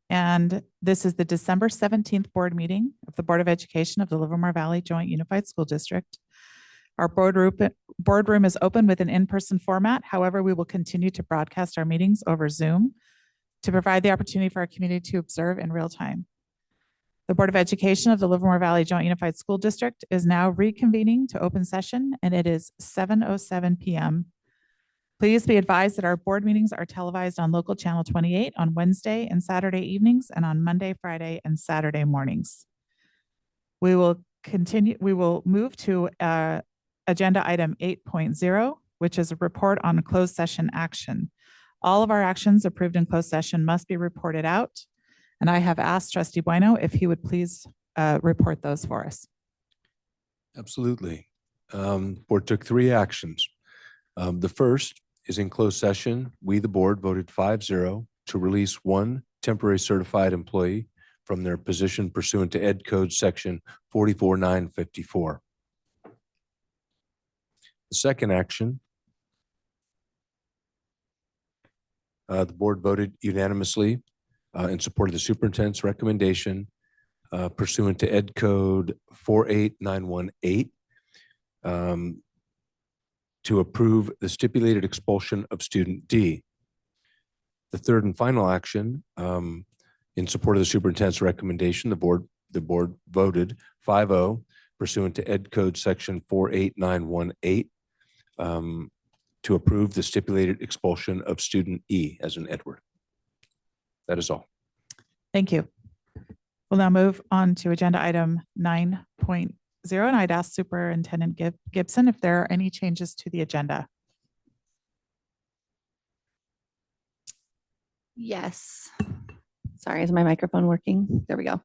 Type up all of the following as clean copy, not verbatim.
And this is the December 17th board meeting of the Board of Education of the Livermore Valley Joint Unified School District. Our boardroom is open with an in-person format. However, we will continue to broadcast our meetings over Zoom to provide the opportunity for our community to observe in real time. The Board of Education of the Livermore Valley Joint Unified School District is now reconvening to open session, and it is 7:07 p.m. Please be advised that our board meetings are televised on local channel 28 on Wednesday and Saturday evenings and on Monday, Friday, and Saturday mornings. We will move to agenda item 8.0, which is a report on closed session action. All of our actions approved in closed session must be reported out. And I have asked Trustee Bueno if he would please report those for us. Absolutely. Board took 3 actions. The first is in closed session. We, the board, voted 5-0 to release 1 temporary certified employee from their position pursuant to Ed Code Section 44954. The second action, the board voted unanimously in support of the superintendent's recommendation pursuant to Ed Code 48918 to approve the stipulated expulsion of student D. The third and final action, in support of the superintendent's recommendation, the board voted 5-0 pursuant to Ed Code Section 48918 to approve the stipulated expulsion of student E as in Edward. That is all. Thank you. We'll now move on to agenda item 9.0, and I'd ask Superintendent Gibson if there are any changes to the agenda. Yes. Sorry, is my microphone working? There we go.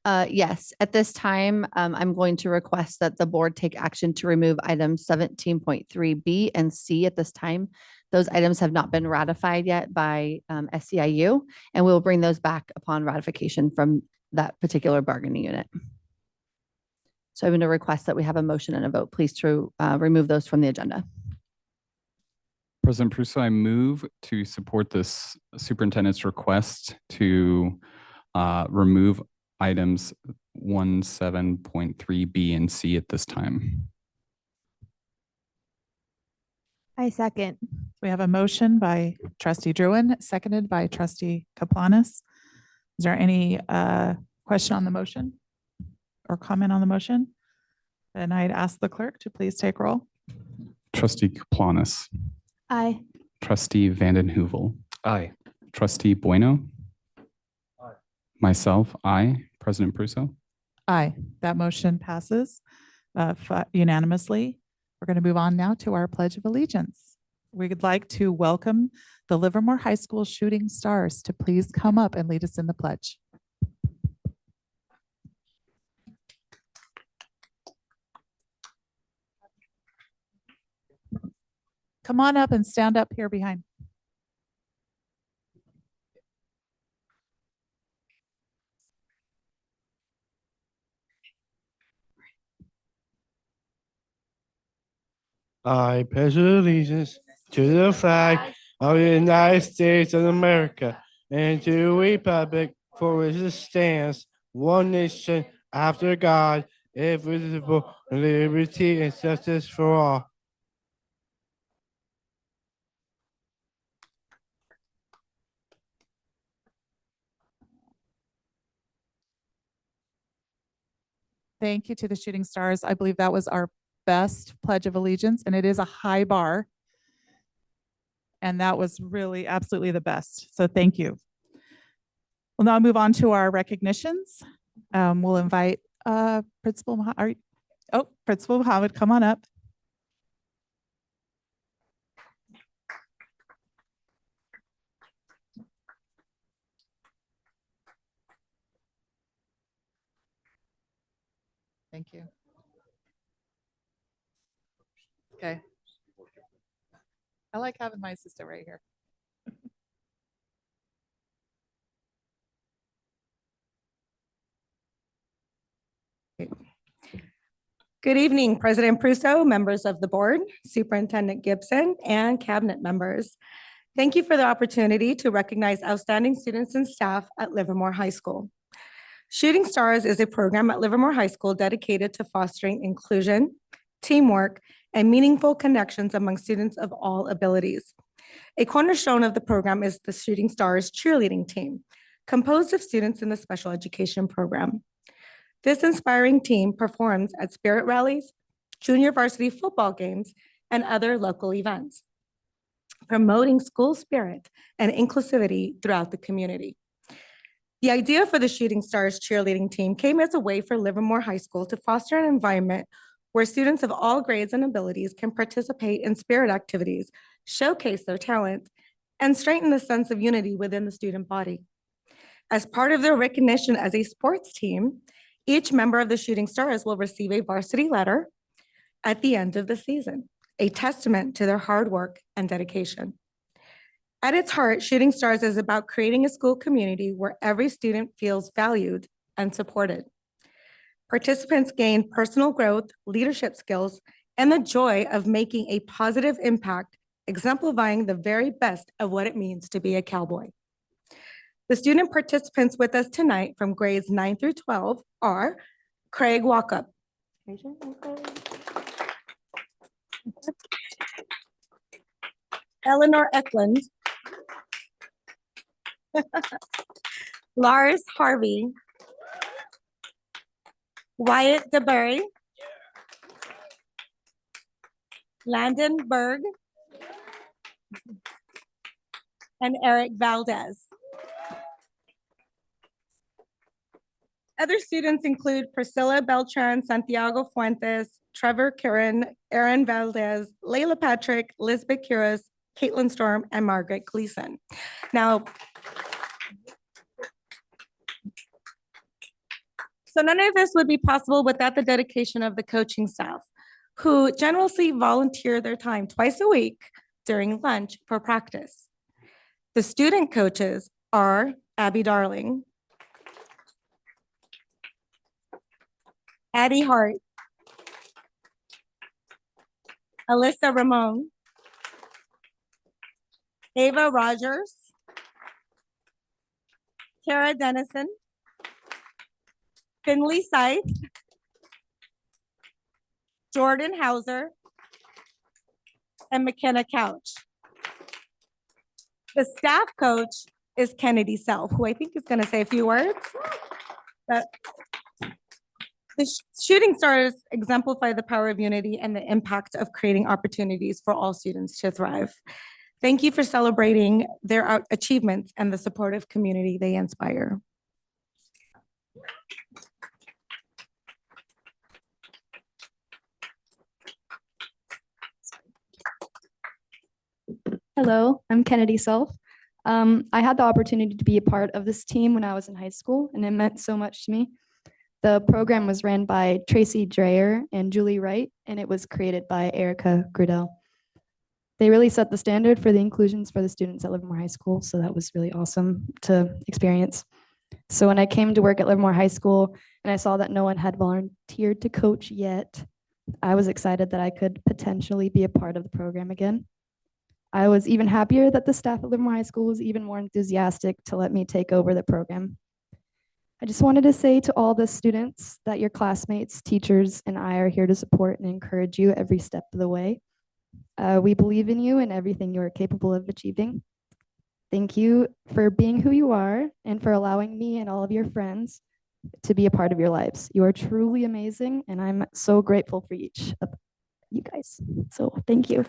Yes, at this time, I'm going to request that the board take action to remove items 17.3B and C at this time. Those items have not been ratified yet by SEIU, and we'll bring those back upon ratification from that particular bargaining unit. So I'm going to request that we have a motion and a vote, please, to remove those from the agenda. President Prusso, I move to support this superintendent's request to remove items 17.3B and C at this time. I second. We have a motion by Trustee Druin, seconded by Trustee Kaplanis. Is there any question on the motion or comment on the motion? Then I'd ask the clerk to please take roll. Trustee Kaplanis. Aye. Trustee Vanden Heuvel. Aye. Trustee Bueno. Aye. Myself, aye. President Prusso. Aye, that motion passes unanimously. We're going to move on now to our Pledge of Allegiance. We'd like to welcome the Livermore High School Shooting Stars to please come up and lead us in the pledge. Come on up and stand up here behind. I pledge allegiance to the flag of the United States of America and to the republic for which it stands, one nation after God, indivisible, with liberty and justice for all. Thank you to the Shooting Stars. I believe that was our best Pledge of Allegiance, and it is a high bar. And that was really absolutely the best. So thank you. We'll now move on to our recognitions. We'll invite Principal Muhammad, come on up. Thank you. Okay. I like having my assistant right here. Good evening, President Prusso, members of the board, Superintendent Gibson, and cabinet members. Thank you for the opportunity to recognize outstanding students and staff at Livermore High School. Shooting Stars is a program at Livermore High School dedicated to fostering inclusion, teamwork, and meaningful connections among students of all abilities. A cornerstone of the program is the Shooting Stars cheerleading team, composed of students in the special education program. This inspiring team performs at spirit rallies, junior varsity football games, and other local events, promoting school spirit and inclusivity throughout the community. The idea for the Shooting Stars cheerleading team came as a way for Livermore High School to foster an environment where students of all grades and abilities can participate in spirit activities, showcase their talent, and strengthen the sense of unity within the student body. As part of their recognition as a sports team, each member of the Shooting Stars will receive a varsity letter at the end of the season, a testament to their hard work and dedication. At its heart, Shooting Stars is about creating a school community where every student feels valued and supported. Participants gain personal growth, leadership skills, and the joy of making a positive impact, exemplifying the very best of what it means to be a cowboy. The student participants with us tonight from grades 9 through 12 are Craig Walkup, Eleanor Eklund, Lars Harvey, Wyatt DeBerry, Landon Berg, and Eric Valdez. Other students include Priscilla Beltran, Santiago Fuentes, Trevor Kieran, Aaron Valdez, Layla Patrick, Lisbeth Kiras, Caitlin Storm, and Margaret Gleason. Now, so none of this would be possible without the dedication of the coaching staff, who generously volunteer their time twice a week during lunch for practice. The student coaches are Abby Darling, Addie Hart, Alyssa Ramon, Ava Rogers, Kara Dennison, Finley Scythe, Jordan Hauser, and McKenna Couch. The staff coach is Kennedy Self, who I think is going to say a few words. But the Shooting Stars exemplify the power of unity and the impact of creating opportunities for all students to thrive. Thank you for celebrating their achievements and the supportive community they inspire. Hello, I'm Kennedy Self. I had the opportunity to be a part of this team when I was in high school, and it meant so much to me. The program was ran by Tracy Dreyer and Julie Wright, and it was created by Erica Grudel. They really set the standard for the inclusions for the students at Livermore High School, so that was really awesome to experience. So when I came to work at Livermore High School and I saw that no one had volunteered to coach yet, I was excited that I could potentially be a part of the program again. I was even happier that the staff at Livermore High School was even more enthusiastic to let me take over the program. I just wanted to say to all the students that your classmates, teachers, and I are here to support and encourage you every step of the way. We believe in you and everything you are capable of achieving. Thank you for being who you are and for allowing me and all of your friends to be a part of your lives. You are truly amazing, and I'm so grateful for each of you guys. So thank you.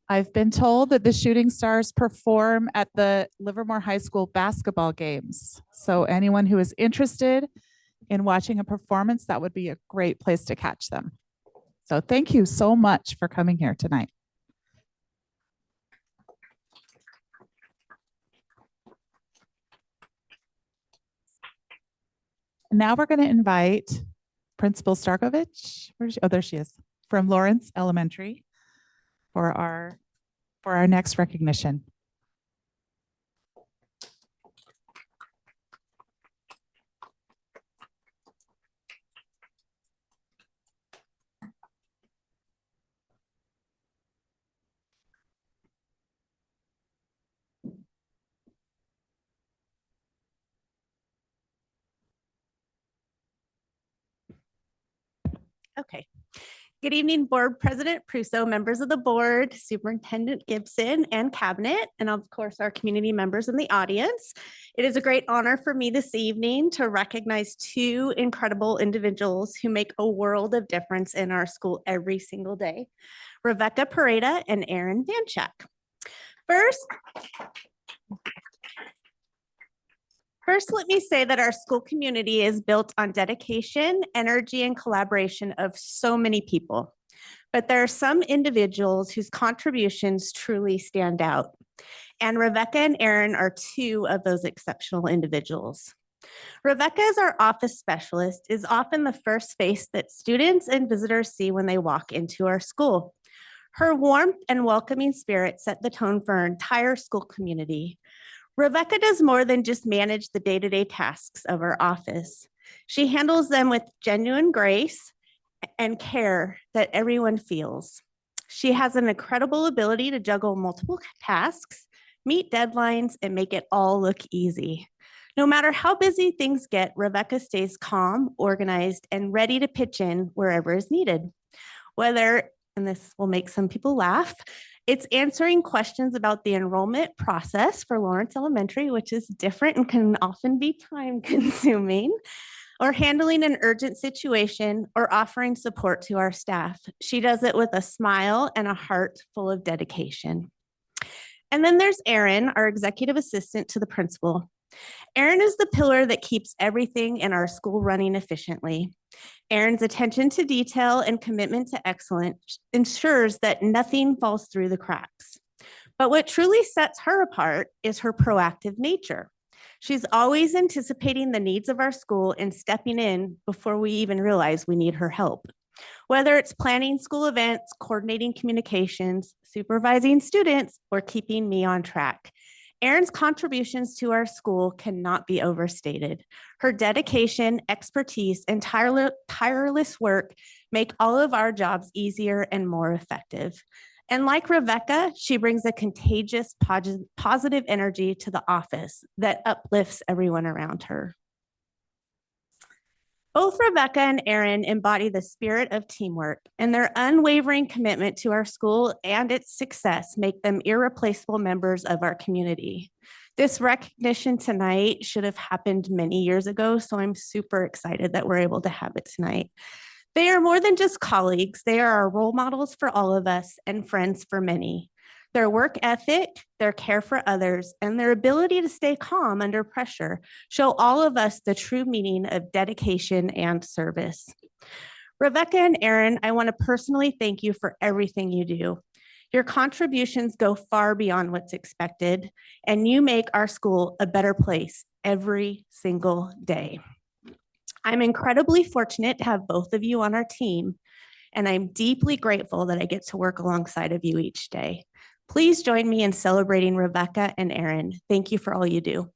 I've been told that the Shooting Stars perform at the Livermore High School basketball games. So anyone who is interested in watching a performance, that would be a great place to catch them. So thank you so much for coming here tonight. Now we're going to invite Principal Starkovich. Where is she? Oh, there she is, from Lawrence Elementary for our next recognition. Okay. Good evening, Board President Pruso, members of the board, Superintendent Gibson, and Cabinet, and of course, our community members in the audience. It is a great honor for me this evening to recognize two incredible individuals who make a world of difference in our school every single day, Rebecca Pareda and Aaron Vanchak. First, let me say that our school community is built on dedication, energy, and collaboration of so many people. But there are some individuals whose contributions truly stand out. And Rebecca and Aaron are two of those exceptional individuals. Rebecca, as our office specialist, is often the first face that students and visitors see when they walk into our school. Her warmth and welcoming spirit set the tone for our entire school community. Rebecca does more than just manage the day-to-day tasks of our office. She handles them with genuine grace and care that everyone feels. She has an incredible ability to juggle multiple tasks, meet deadlines, and make it all look easy. No matter how busy things get, Rebecca stays calm, organized, and ready to pitch in wherever is needed. Whether, and this will make some people laugh, it's answering questions about the enrollment process for Lawrence Elementary, which is different and can often be time consuming, or handling an urgent situation or offering support to our staff. She does it with a smile and a heart full of dedication. And then there's Aaron, our executive assistant to the principal. Aaron is the pillar that keeps everything in our school running efficiently. Aaron's attention to detail and commitment to excellence ensures that nothing falls through the cracks. But what truly sets her apart is her proactive nature. She's always anticipating the needs of our school and stepping in before we even realize we need her help. Whether it's planning school events, coordinating communications, supervising students, or keeping me on track, Erin's contributions to our school cannot be overstated. Her dedication, expertise, and tireless work make all of our jobs easier and more effective. And like Rebecca, she brings a contagious positive energy to the office that uplifts everyone around her. Both Rebecca and Aaron embody the spirit of teamwork, and their unwavering commitment to our school and its success make them irreplaceable members of our community. This recognition tonight should have happened many years ago, so I'm super excited that we're able to have it tonight. They are more than just colleagues. They are our role models for all of us and friends for many. Their work ethic, their care for others, and their ability to stay calm under pressure show all of us the true meaning of dedication and service. Rebecca and Aaron, I want to personally thank you for everything you do. Your contributions go far beyond what's expected, and you make our school a better place every single day. I'm incredibly fortunate to have both of you on our team, and I'm deeply grateful that I get to work alongside of you each day. Please join me in celebrating Rebecca and Aaron. Thank you for all you do.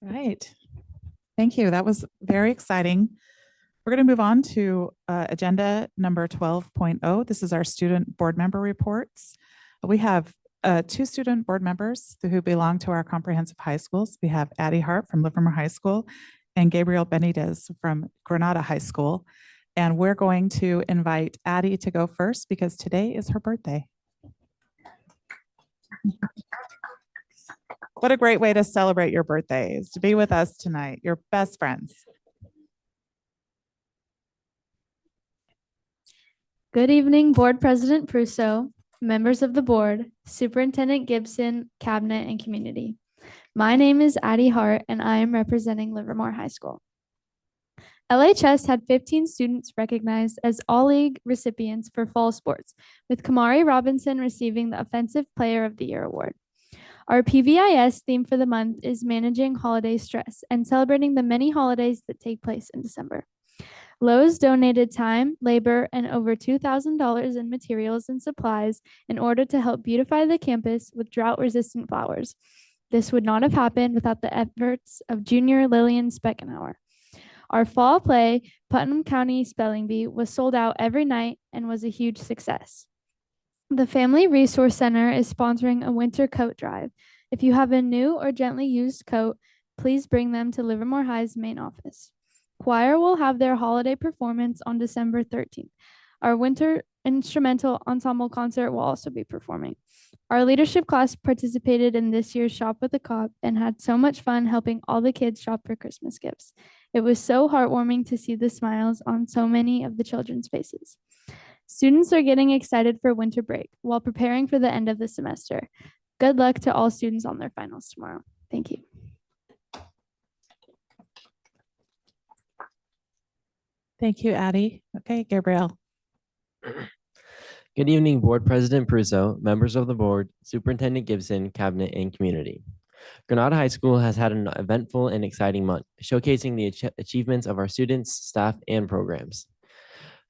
Right. Thank you. That was very exciting. We're going to move on to agenda number 12.0. This is our student board member reports. We have two student board members who belong to our comprehensive high schools. We have Addie Hart from Livermore High School and Gabriel Benitez from Granada High School. And we're going to invite Addie to go first because today is her birthday. What a great way to celebrate your birthday is to be with us tonight, your best friends. Good evening, Board President Prusso, members of the board, Superintendent Gibson, Cabinet, and community. My name is Addie Hart, and I am representing Livermore High School. LHS had 15 students recognized as All-League recipients for fall sports, with Kamari Robinson receiving the Offensive Player of the Year award. Our PVIS theme for the month is managing holiday stress and celebrating the many holidays that take place in December. Lowe's donated time, labor, and over $2,000 in materials and supplies in order to help beautify the campus with drought-resistant flowers. This would not have happened without the efforts of junior Lillian Speckenauer. Our fall play, Putnam County Spelling Bee, was sold out every night and was a huge success. The Family Resource Center is sponsoring a winter coat drive. If you have a new or gently used coat, please bring them to Livermore High's main office. Choir will have their holiday performance on December 13th. Our winter instrumental ensemble concert will also be performing. Our leadership class participated in this year's Shop with a Cop and had so much fun helping all the kids shop for Christmas gifts. It was so heartwarming to see the smiles on so many of the children's faces. Students are getting excited for winter break while preparing for the end of the semester. Good luck to all students on their finals tomorrow. Thank you. Thank you, Addie. Okay, Gabriel. Good evening, Board President Prusso, members of the board, Superintendent Gibson, Cabinet, and community. Granada High School has had an eventful and exciting month, showcasing the achievements of our students, staff, and programs.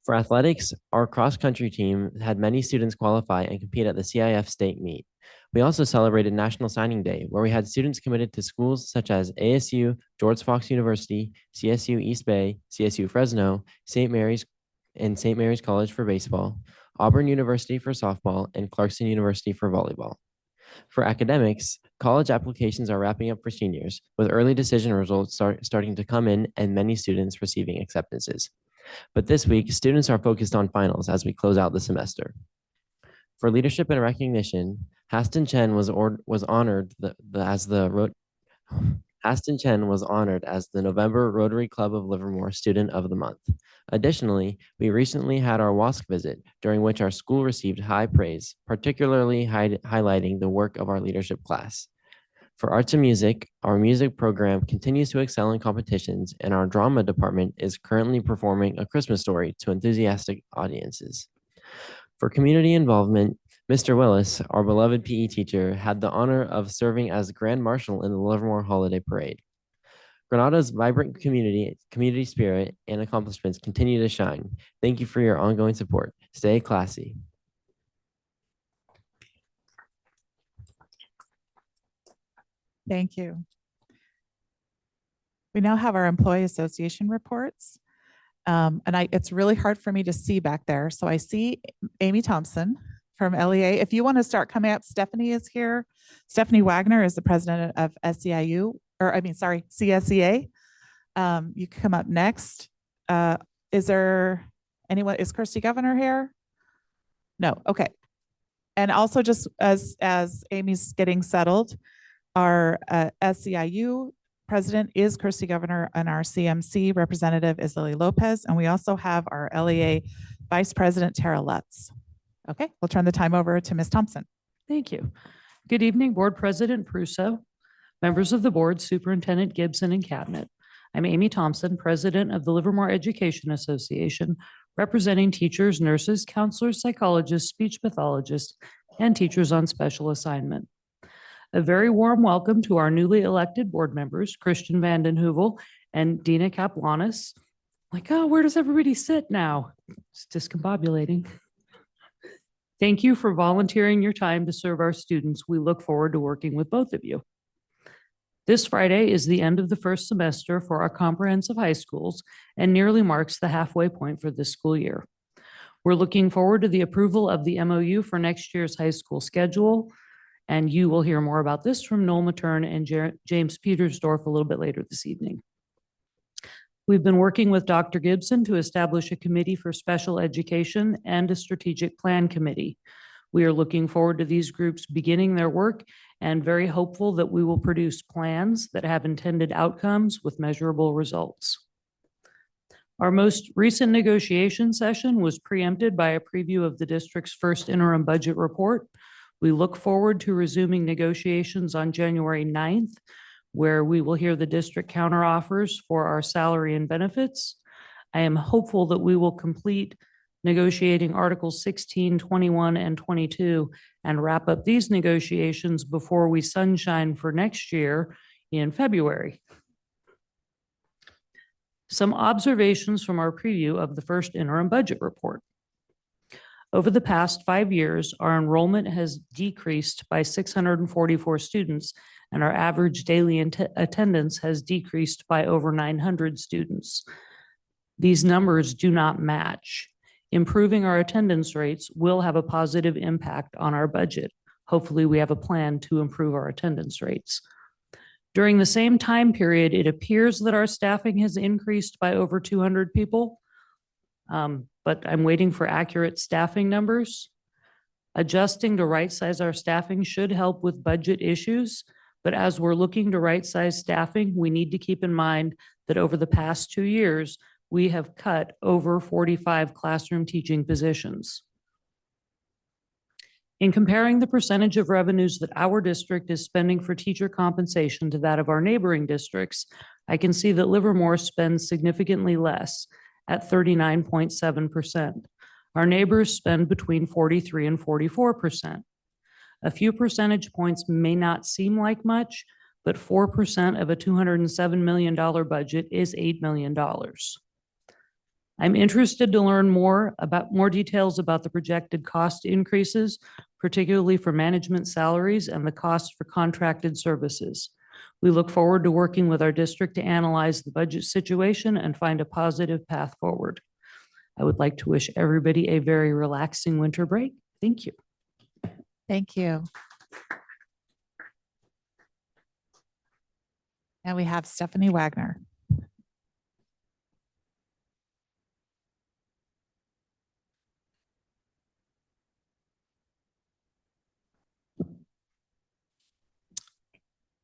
For athletics, our cross-country team had many students qualify and compete at the CIF state meet. We also celebrated National Signing Day, where we had students committed to schools such as ASU, George Fox University, CSU East Bay, CSU Fresno, St. Mary's and St. Mary's College for baseball, Auburn University for softball, and Clarkson University for volleyball. For academics, college applications are wrapping up for seniors, with early decision results starting to come in and many students receiving acceptances. But this week, students are focused on finals as we close out the semester. For leadership and recognition, Haston Chen was honored as the November Rotary Club of Livermore Student of the Month. Additionally, we recently had our WASC visit, during which our school received high praise, particularly highlighting the work of our leadership class. For arts and music, our music program continues to excel in competitions, and our drama department is currently performing A Christmas Story to enthusiastic audiences. For community involvement, Mr. Willis, our beloved PE teacher, had the honor of serving as Grand Marshal in the Livermore Holiday Parade. Granada's vibrant community spirit and accomplishments continue to shine. Thank you for your ongoing support. Stay classy. Thank you. We now have our employee association reports. It's really hard for me to see back there. So I see Amy Thompson from LEA. If you want to start coming up, Stephanie is here. Stephanie Wagner is the president of CSEA. You can come up next. Is there anyone, is Kirsty Governor here? No, okay. And also just as Amy's getting settled, our SEIU president is Kirsty Governor and our CMC representative is Lily Lopez. And we also have our LEA vice president, Tara Lutz. Okay, we'll turn the time over to Ms. Thompson. Thank you. Good evening, Board President Prusso, members of the board, Superintendent Gibson, and Cabinet. I'm Amy Thompson, President of the Livermore Education Association, representing teachers, nurses, counselors, psychologists, speech pathologists, and teachers on special assignment. A very warm welcome to our newly elected board members, Christian Vanden Heuvel and Dina Kaplanis. Like, oh, where does everybody sit now? It's discombobulating. Thank you for volunteering your time to serve our students. We look forward to working with both of you. This Friday is the end of the first semester for our comprehensive high schools and nearly marks the halfway point for this school year. We're looking forward to the approval of the MOU for next year's high school schedule, and you will hear more about this from Noel Matern and James Petersdorf a little bit later this evening. We've been working with Dr. Gibson to establish a committee for special education and a strategic plan committee. We are looking forward to these groups beginning their work and very hopeful that we will produce plans that have intended outcomes with measurable results. Our most recent negotiation session was preempted by a preview of the district's first interim budget report. We look forward to resuming negotiations on January 9th, where we will hear the district counteroffers for our salary and benefits. I am hopeful that we will complete negotiating Articles 16, 21, and 22 and wrap up these negotiations before we sunshine for next year in February. Some observations from our preview of the first interim budget report. Over the past 5 years, our enrollment has decreased by 644 students, and our average daily attendance has decreased by over 900 students. These numbers do not match. Improving our attendance rates will have a positive impact on our budget. Hopefully, we have a plan to improve our attendance rates. During the same time period, it appears that our staffing has increased by over 200 people. But I'm waiting for accurate staffing numbers. Adjusting to right-size our staffing should help with budget issues, but as we're looking to right-size staffing, we need to keep in mind that over the past 2 years, we have cut over 45 classroom teaching positions. In comparing the percentage of revenues that our district is spending for teacher compensation to that of our neighboring districts, I can see that Livermore spends significantly less, at 39.7%. Our neighbors spend between 43 and 44%. A few percentage points may not seem like much, but 4% of a $207 million budget is $8 million. I'm interested to learn more details about the projected cost increases, particularly for management salaries and the cost for contracted services. We look forward to working with our district to analyze the budget situation and find a positive path forward. I would like to wish everybody a very relaxing winter break. Thank you. Thank you. Now we have Stephanie Wagner.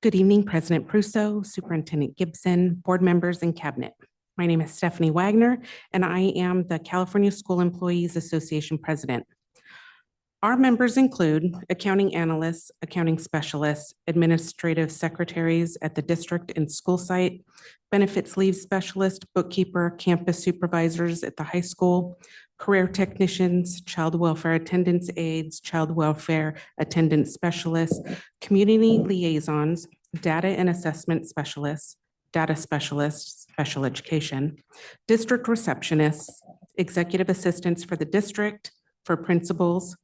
Good evening, President Prusso, Superintendent Gibson, board members, and cabinet. My name is Stephanie Wagner, and I am the California School Employees Association president. Our members include accounting analysts, accounting specialists, administrative secretaries at the district and school site, benefits leave specialist, bookkeeper, campus supervisors at the high school, career technicians, child welfare attendance aides, child welfare attendance specialists, community liaisons, data and assessment specialists, data specialists, special education, district receptionists, executive assistants for the district, for principals,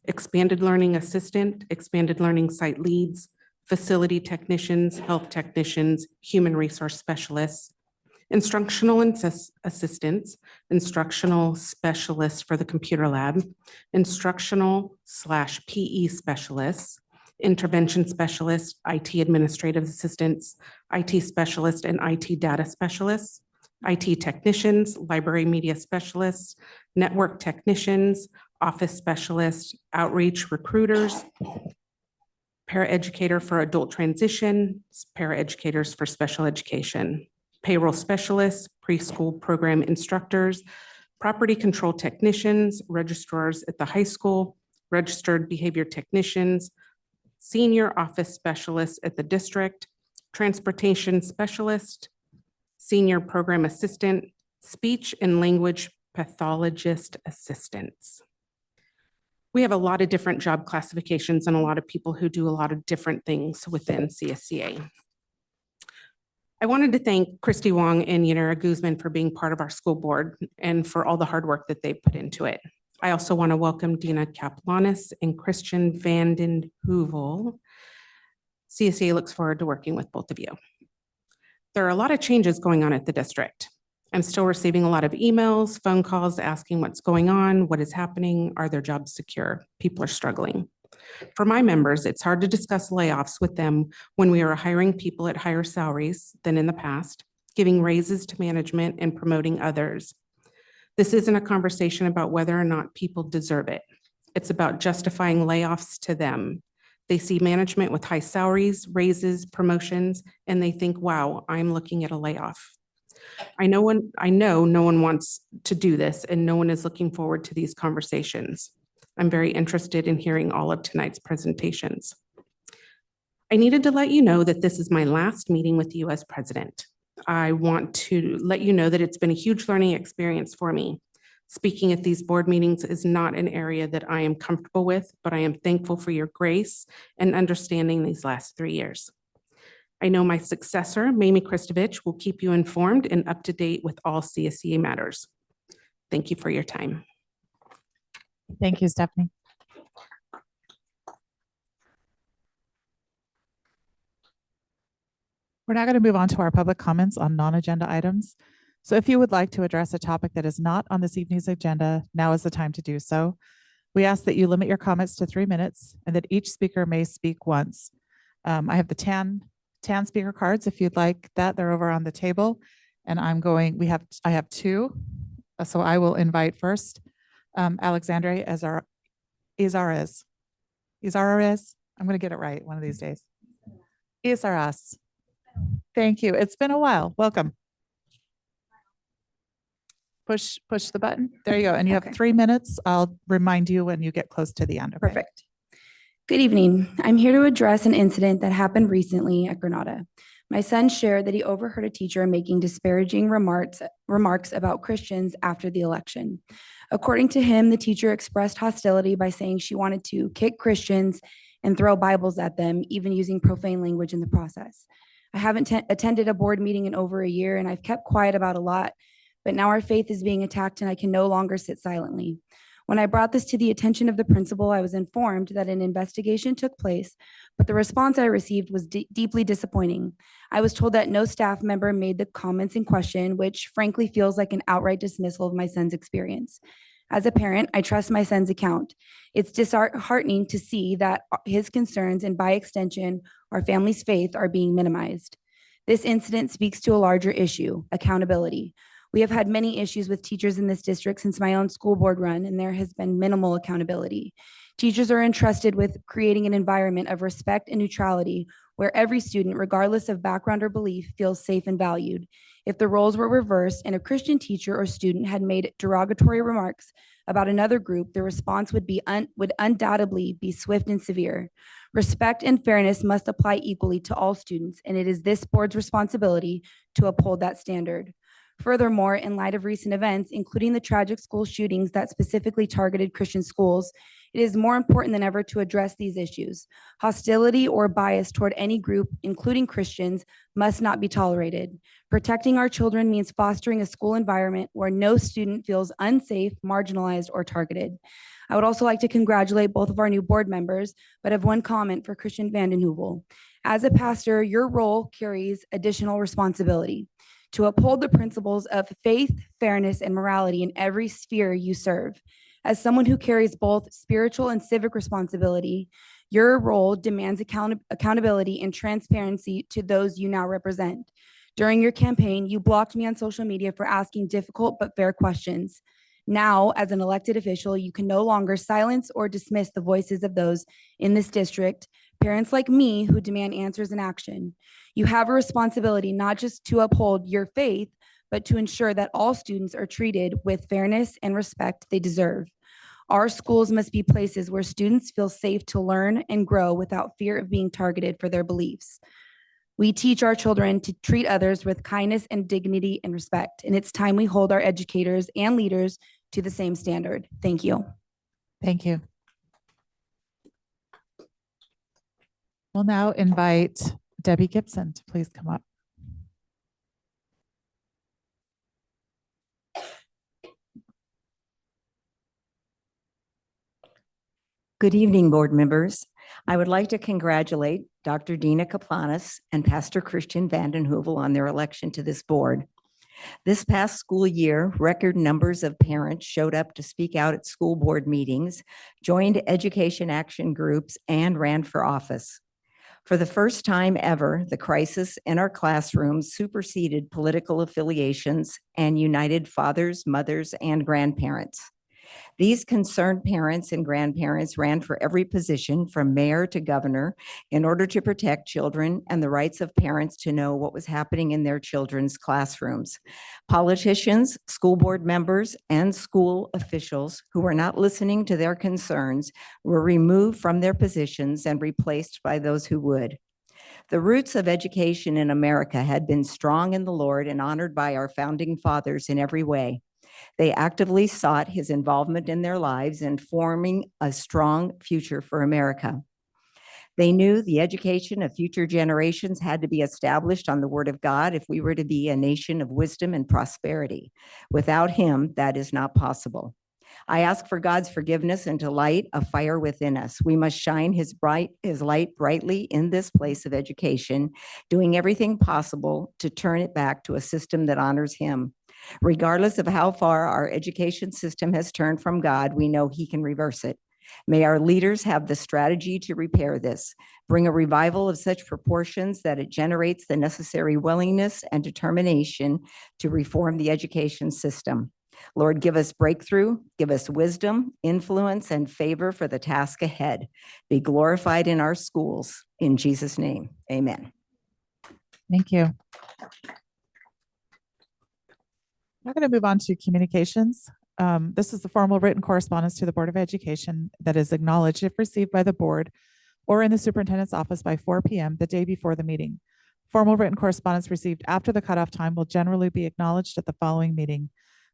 expanded learning assistant, expanded learning site leads, facility technicians, health technicians, human resource specialists, instructional assistants, instructional specialists for the computer lab, instructional/PE specialists, intervention specialists, IT administrative assistants, IT specialists and IT data specialists, IT technicians, library media specialists, network technicians, office specialists, outreach recruiters, paraeducator for adult transition, paraeducators for special education, payroll specialists, preschool program instructors, property control technicians, registrars at the high school, registered behavior technicians, senior office specialists at the district, transportation specialist, senior program assistant, speech and language pathologist assistants. We have a lot of different job classifications and a lot of people who do a lot of different things within CSCA. I wanted to thank Christy Wong and Yanira Guzman for being part of our school board and for all the hard work that they put into it. I also want to welcome Dina Kaplanis and Christian Vanden Heuvel. CSCA looks forward to working with both of you. There are a lot of changes going on at the district. I'm still receiving a lot of emails, phone calls asking what's going on, what is happening, are their jobs secure? People are struggling. For my members, it's hard to discuss layoffs with them when we are hiring people at higher salaries than in the past, giving raises to management and promoting others. This isn't a conversation about whether or not people deserve it. It's about justifying layoffs to them. They see management with high salaries, raises, promotions, and they think, wow, I'm looking at a layoff. I know no one wants to do this and no one is looking forward to these conversations. I'm very interested in hearing all of tonight's presentations. I needed to let you know that this is my last meeting with you as president. I want to let you know that it's been a huge learning experience for me. Speaking at these board meetings is not an area that I am comfortable with, but I am thankful for your grace and understanding these last 3 years. I know my successor, Mamie Kristovich, will keep you informed and up to date with all CSCA matters. Thank you for your time. Thank you, Stephanie. We're now going to move on to our public comments on non-agenda items. So if you would like to address a topic that is not on this evening's agenda, now is the time to do so. We ask that you limit your comments to 3 minutes and that each speaker may speak once. I have the tan speaker cards. If you'd like that, they're over on the table. And I have 2. So I will invite first Alexandre Izarez. I'm going to get it right one of these days. Izarez. Thank you. It's been a while. Welcome. Push the button. There you go. And you have 3 minutes. I'll remind you when you get close to the end. Okay? Perfect. Good evening. I'm here to address an incident that happened recently at Granada. My son shared that he overheard a teacher making disparaging remarks about Christians after the election. According to him, the teacher expressed hostility by saying she wanted to kick Christians and throw Bibles at them, even using profane language in the process. I haven't attended a board meeting in over a year, and I've kept quiet about a lot But now our faith is being attacked and I can no longer sit silently. When I brought this to the attention of the principal, I was informed that an investigation took place, but the response I received was deeply disappointing. I was told that no staff member made the comments in question, which frankly feels like an outright dismissal of my son's experience. As a parent, I trust my son's account. It's disheartening to see that his concerns and by extension, our family's faith are being minimized. This incident speaks to a larger issue, accountability. We have had many issues with teachers in this district since my own school board run, and there has been minimal accountability. Teachers are entrusted with creating an environment of respect and neutrality where every student, regardless of background or belief, feels safe and valued. If the roles were reversed and a Christian teacher or student had made derogatory remarks about another group, the response would undoubtedly be swift and severe. Respect and fairness must apply equally to all students, and it is this board's responsibility to uphold that standard. Furthermore, in light of recent events, including the tragic school shootings that specifically targeted Christian schools, it is more important than ever to address these issues. Hostility or bias toward any group, including Christians, must not be tolerated. Protecting our children means fostering a school environment where no student feels unsafe, marginalized, or targeted. I would also like to congratulate both of our new board members, but have one comment for Christian Vanden Heuvel. As a pastor, your role carries additional responsibility to uphold the principles of faith, fairness, and morality in every sphere you serve. As someone who carries both spiritual and civic responsibility, your role demands accountability and transparency to those you now represent. During your campaign, you blocked me on social media for asking difficult but fair questions. Now, as an elected official, you can no longer silence or dismiss the voices of those in this district, parents like me who demand answers and action. You have a responsibility not just to uphold your faith, but to ensure that all students are treated with fairness and respect they deserve. Our schools must be places where students feel safe to learn and grow without fear of being targeted for their beliefs. We teach our children to treat others with kindness and dignity and respect, and it's time we hold our educators and leaders to the same standard. Thank you. Thank you. We'll now invite Debbie Gibson to please come up. Good evening, board members. I would like to congratulate Dr. Dina Kaplanis and Pastor Christian Vanden Heuvel on their election to this board. This past school year, record numbers of parents showed up to speak out at school board meetings, joined education action groups, and ran for office. For the first time ever, the crisis in our classrooms superseded political affiliations and united fathers, mothers, and grandparents. These concerned parents and grandparents ran for every position from mayor to governor in order to protect children and the rights of parents to know what was happening in their children's classrooms. Politicians, school board members, and school officials who were not listening to their concerns were removed from their positions and replaced by those who would. The roots of education in America had been strong in the Lord and honored by our founding fathers in every way. They actively sought his involvement in their lives and forming a strong future for America. They knew the education of future generations had to be established on the Word of God if we were to be a nation of wisdom and prosperity. Without him, that is not possible. I ask for God's forgiveness and to light a fire within us. We must shine his light brightly in this place of education, doing everything possible to turn it back to a system that honors him. Regardless of how far our education system has turned from God, we know he can reverse it. May our leaders have the strategy to repair this, bring a revival of such proportions that it generates the necessary willingness and determination to reform the education system. Lord, give us breakthrough, give us wisdom, influence, and favor for the task ahead. Be glorified in our schools. In Jesus' name, amen. Thank you. We're going to move on to communications. This is the formal written correspondence to the Board of Education that is acknowledged if received by the board or in the superintendent's office by 4 p.m. the day before the meeting. Formal written correspondence received after the cutoff time will generally be acknowledged at the following meeting.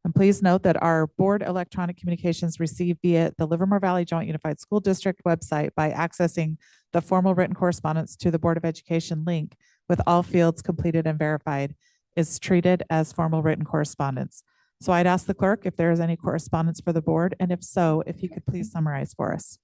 And please note that our board electronic communications received via the Livermore Valley Joint Unified School District website by accessing the formal written correspondence to the Board of Education link with all fields completed and verified is treated as formal written correspondence. So I'd ask the clerk if there is any correspondence for the board, and if so, if you could please summarize for us.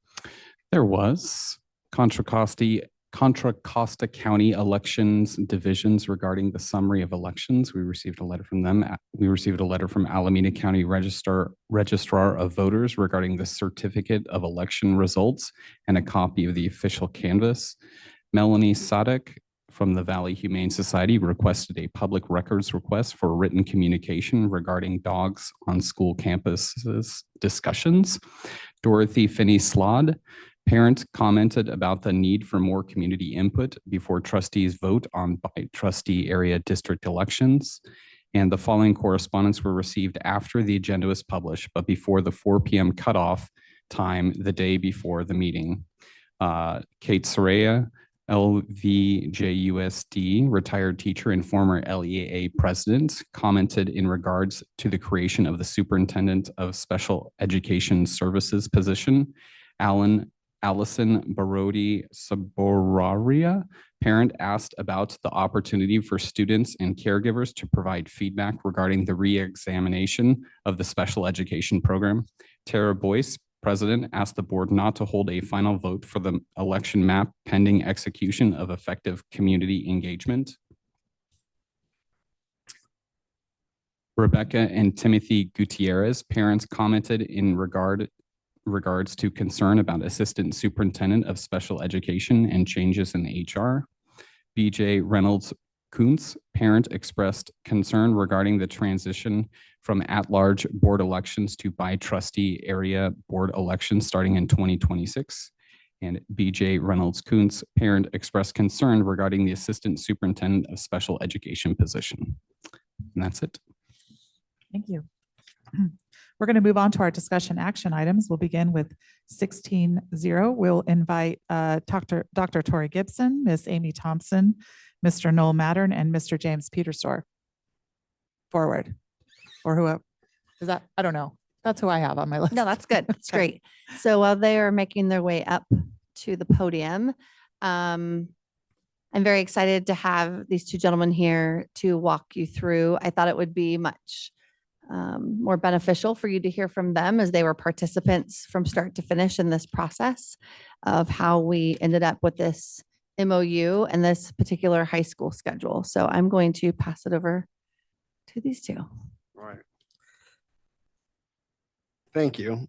There was Contra Costa County elections divisions regarding the summary of elections. We received a letter from them. We received a letter from Alameda County Registrar of Voters regarding the certificate of election results and a copy of the official canvass. Melanie Sadek from the Valley Humane Society requested a public records request for written communication regarding dogs on school campuses discussions. Dorothy Finney-Slod, parent, commented about the need for more community input before trustees vote on by trustee area district elections. And the following correspondence were received after the agenda was published, but before the 4 p.m. cutoff time the day before the meeting. Kate Soraya, LVJUSD, retired teacher and former LEAA president, commented in regards to the creation of the superintendent of special education services position. Allison Barodi Saboraria, parent, asked about the opportunity for students and caregivers to provide feedback regarding the re-examination of the special education program. Tara Boyce, president, asked the board not to hold a final vote for the election map pending execution of effective community engagement. Rebecca and Timothy Gutierrez, parents, commented in regards to concern about assistant superintendent of special education and changes in HR. BJ Reynolds Kuntz, parent, expressed concern regarding the transition from at-large board elections to by-trustee area board elections starting in 2026. And BJ Reynolds Kuntz, parent, expressed concern regarding the assistant superintendent of special education position. And that's it. Thank you. We're going to move on to our discussion action items. We'll begin with 16-0. We'll invite Dr. Tori Gibson, Miss Amy Thompson, Mr. Noel Mattern, and Mr. James Petersdorf forward. Or whoever. Is that, I don't know. That's who I have on my list. No, that's good. It's Okay. great. So while they are making their way up to the podium, I'm very excited to have these two gentlemen here to walk you through. I thought it would be much more beneficial for you to hear from them, as they were participants from start to finish in this process of how we ended up with this MOU and this particular high school schedule. So I'm going to pass it over to these two. All right. Thank you.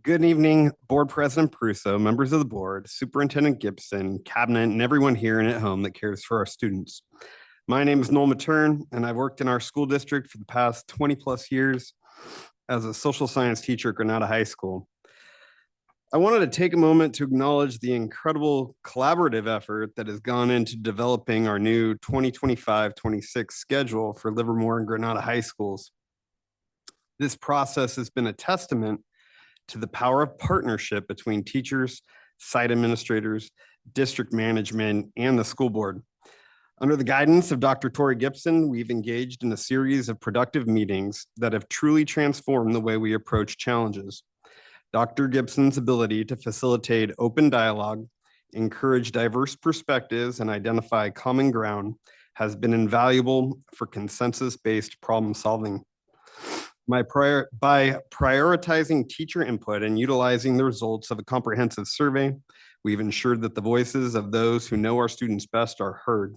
Good evening, Board President Prusso, members of the board, Superintendent Gibson, cabinet, and everyone here and at home that cares for our students. My name is Noel Mattern, and I've worked in our school district for the past 20 plus years as a social science teacher at Granada High School. I wanted to take a moment to acknowledge the incredible collaborative effort that has gone into developing our new 2025-26 schedule for Livermore and Granada High Schools. This process has been a testament to the power of partnership between teachers, site administrators, district management, and the school board. Under the guidance of Dr. Tori Gibson, we've engaged in a series of productive meetings that have truly transformed the way we approach challenges. Dr. Gibson's ability to facilitate open dialogue, encourage diverse perspectives, and identify common ground has been invaluable for consensus-based problem solving. By prioritizing teacher input and utilizing the results of a comprehensive survey, we've ensured that the voices of those who know our students best are heard.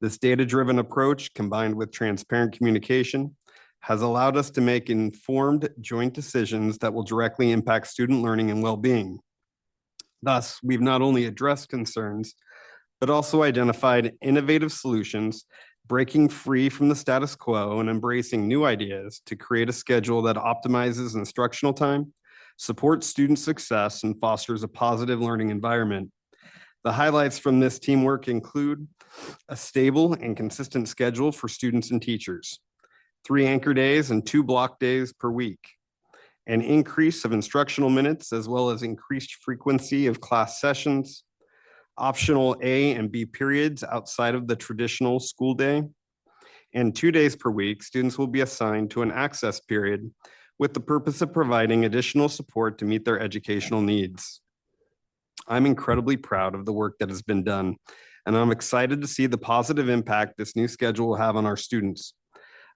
This data-driven approach, combined with transparent communication, has allowed us to make informed joint decisions that will directly impact student learning and well-being. Thus, we've not only addressed concerns, but also identified innovative solutions, breaking free from the status quo and embracing new ideas to create a schedule that optimizes instructional time, supports student success, and fosters a positive learning environment. The highlights from this teamwork include a stable and consistent schedule for students and teachers, 3 anchor days and 2 block days per week, an increase of instructional minutes as well as increased frequency of class sessions, optional A and B periods outside of the traditional school day, and 2 days per week, students will be assigned to an access period with the purpose of providing additional support to meet their educational needs. I'm incredibly proud of the work that has been done, and I'm excited to see the positive impact this new schedule will have on our students.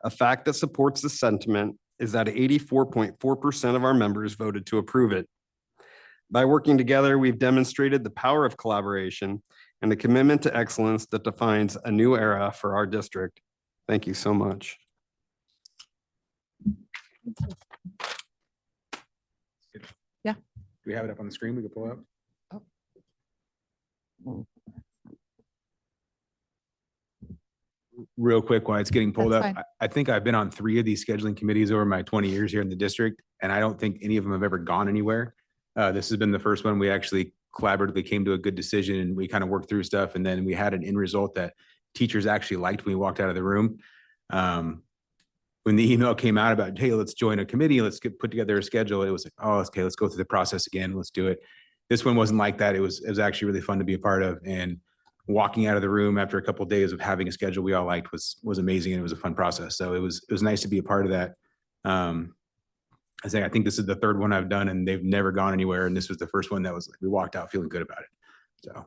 A fact that supports the sentiment is that 84.4% of our members voted to approve it. By working together, we've demonstrated the power of collaboration and a commitment to excellence that defines a new era for our district. Thank you so much. Yeah. Do we have it up on the screen? We can pull up. Real quick, while it's getting pulled That's up, fine. I think I've been on 3 of these scheduling committees over my 20 years here in the district, and I don't think any of them have ever gone anywhere. This has been the first one we actually collaboratively came to a good decision, and we kind of worked through stuff, and then we had an end result that teachers actually liked when we walked out of the room. When the email came out about, hey, let's join a committee, let's put together a schedule, it was like, oh, okay, let's go through the process again, let's do it. This one wasn't like that. It was actually really fun to be a part of, and walking out of the room after a couple of days of having a schedule we all liked was amazing, and it was a fun process. So it was nice to be a part of that. I think this is the 3rd one I've done, and they've never gone anywhere. And this was the first one that was like, we walked out feeling good about it. So.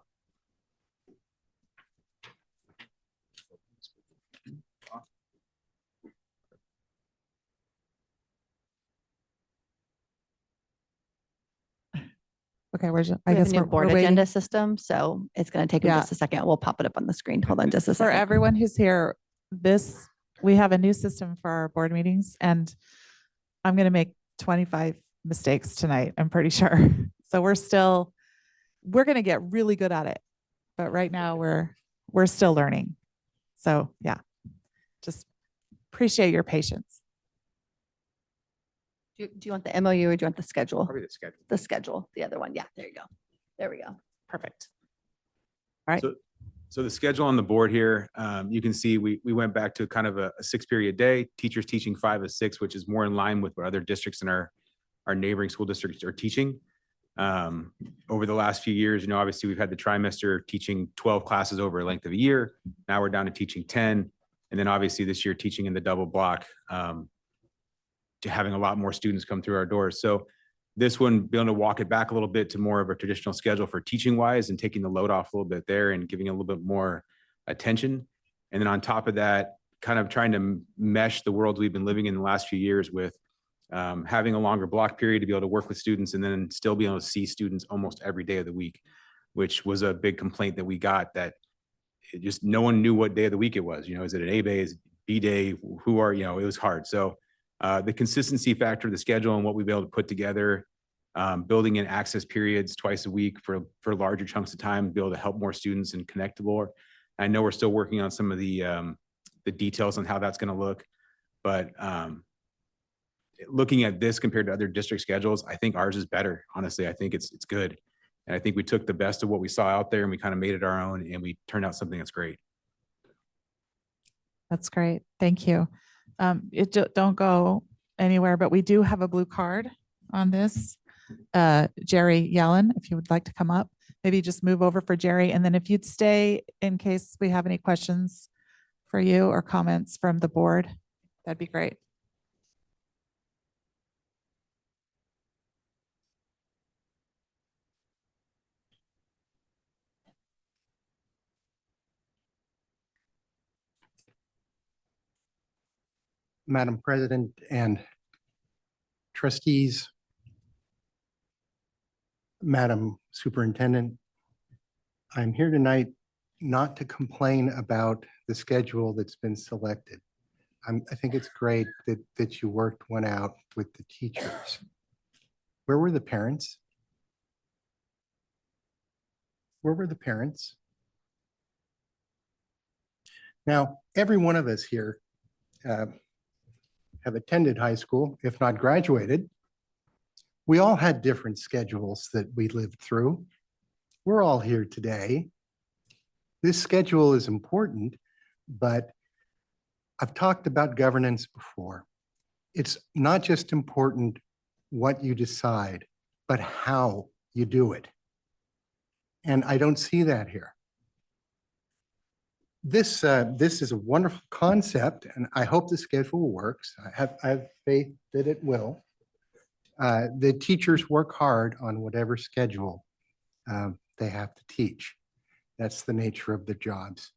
Okay, I We guess have a new we're board waiting. agenda system, so it's going to take Yeah. just a second. We'll pop it up on the screen. Hold on just a For second. everyone who's here, we have a new system for our board meetings, and I'm going to make 25 mistakes tonight, I'm pretty sure. So we're going to get really good at it. But right now we're still learning. So yeah, just appreciate your patience. Do you want the MOU or do you want the schedule? Probably the schedule. The schedule, the other one. Yeah, there you go. There we go. Perfect. All right. So the schedule on the board here, you can see we went back to kind of a 6-period day, teachers teaching 5 of 6, which is more in line with what other districts in our neighboring school districts are teaching. Over the last few years, obviously we've had the trimester teaching 12 classes over a length of a year. Now we're down to teaching 10. And then obviously this year teaching in the double block, to having a lot more students come through our doors. So this one, being able to walk it back a little bit to more of a traditional schedule for teaching wise and taking the load off a little bit there and giving it a little bit more attention. And then on top of that, kind of trying to mesh the world we've been living in the last few years with having a longer block period to be able to work with students and then still be able to see students almost every day of the week, which was a big complaint that we got, that just no one knew what day of the week it was. Is it an A day, is it B day? It was hard. So the consistency factor of the schedule and what we've been able to put together, building in access periods twice a week for larger chunks of time, to be able to help more students and connect more. I know we're still working on some of the details on how that's going to look, but looking at this compared to other district schedules, I think ours is better. Honestly, I think it's good. And I think we took the best of what we saw out there and we kind of made it our own, and we turned out something that's great. That's great. Thank you. Don't go anywhere, but we do have a blue card on this. Jerry Yellen, if you would like to come up, maybe just move over for Jerry. And then if you'd stay in case we have any questions for you or comments from the board, that'd be great. Madam President and trustees, Madam Superintendent, I'm here tonight not to complain about the schedule that's been selected. I think it's great that you worked one out with the teachers. Where were the parents? Where were the parents? Now, every one of us here have attended high school, if not graduated. We all had different schedules that we lived through. We're all here today. This schedule is important, but I've talked about governance before. It's not just important what you decide, but how you do it. And I don't see that here. This is a wonderful concept, and I hope the schedule works. I have faith that it will. The teachers work hard on whatever schedule they have to teach. That's the nature of the jobs.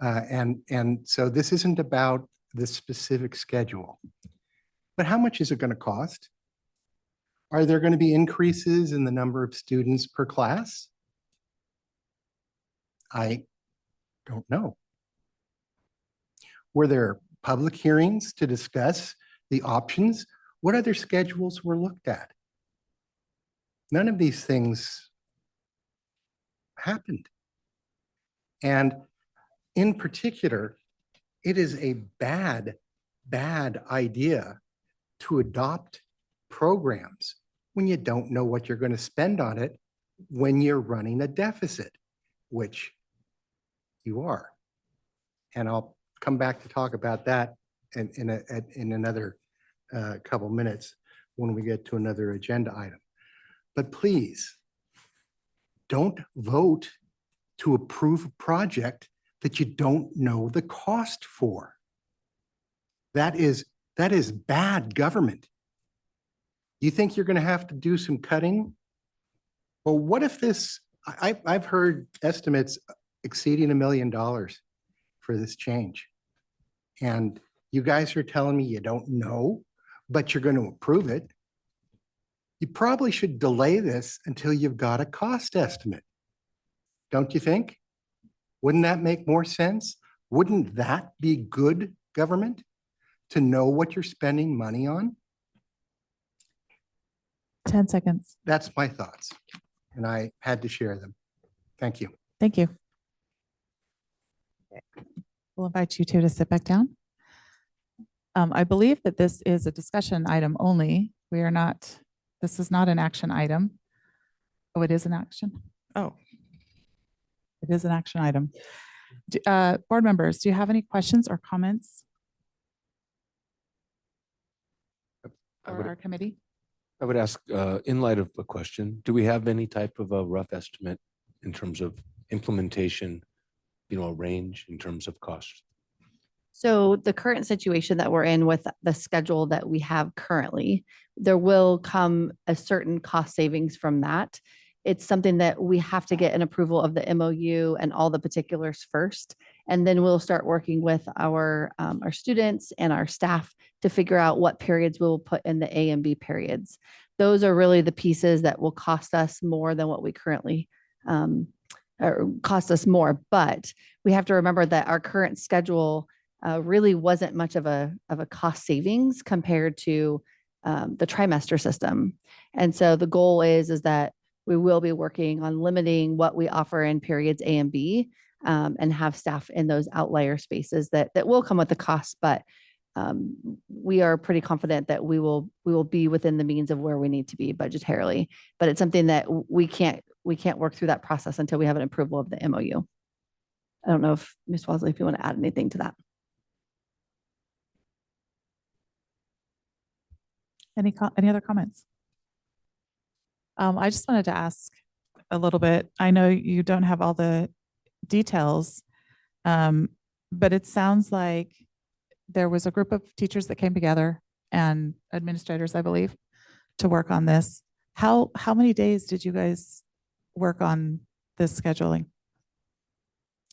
And so this isn't about this specific schedule. But how much is it going to cost? Are there going to be increases in the number of students per class? I don't know. Were there public hearings to discuss the options? What other schedules were looked at? None of these things happened. And in particular, it is a bad idea to adopt programs when you don't know what you're going to spend on it when you're running a deficit, which you are. And I'll come back to talk about that in another couple minutes when we get to another agenda item. But please, don't vote to approve a project that you don't know the cost for. That is bad government. You think you're going to have to do some cutting? Well, what if this, I've heard estimates exceeding $1 million for this change. And you guys are telling me you don't know, but you're going to approve it. You probably should delay this until you've got a cost estimate. Don't you think? Wouldn't that make more sense? Wouldn't that be good government to know what you're spending money on? 10 seconds. That's my thoughts, and I had to share them. Thank you. Thank you. We'll invite you two to sit back down. I believe that this is a discussion item only. We are not, this is not an action item. Oh, it is an action. Oh, it is an action item. Board members, do you have any questions or comments for our committee? I would ask, in light of a question, do we have any type of a rough estimate in terms of implementation, a range in terms of cost? So the current situation that we're in with the schedule that we have currently, there will come a certain cost savings from that. It's something that we have to get an approval of the MOU and all the particulars first. And then we'll start working with our students and our staff to figure out what periods we'll put in the A and B periods. Those are really the pieces that will cost us more than what we currently or cost us more. But we have to remember that our current schedule really wasn't much of a cost savings compared to the trimester system. And so the goal is that we will be working on limiting what we offer in periods A and B and have staff in those outlier spaces that will come with the cost. But we are pretty confident that we will be within the means of where we need to be budgetarily. But it's something that we can't work through that process until we have an approval of the MOU. I don't know if Ms. Walsley, if you want to add anything to that. Any other comments? I just wanted to ask a little bit. I know you don't have all the details, but it sounds like there was a group of teachers that came together and administrators, I believe, to work on this. How many days did you guys work on this scheduling?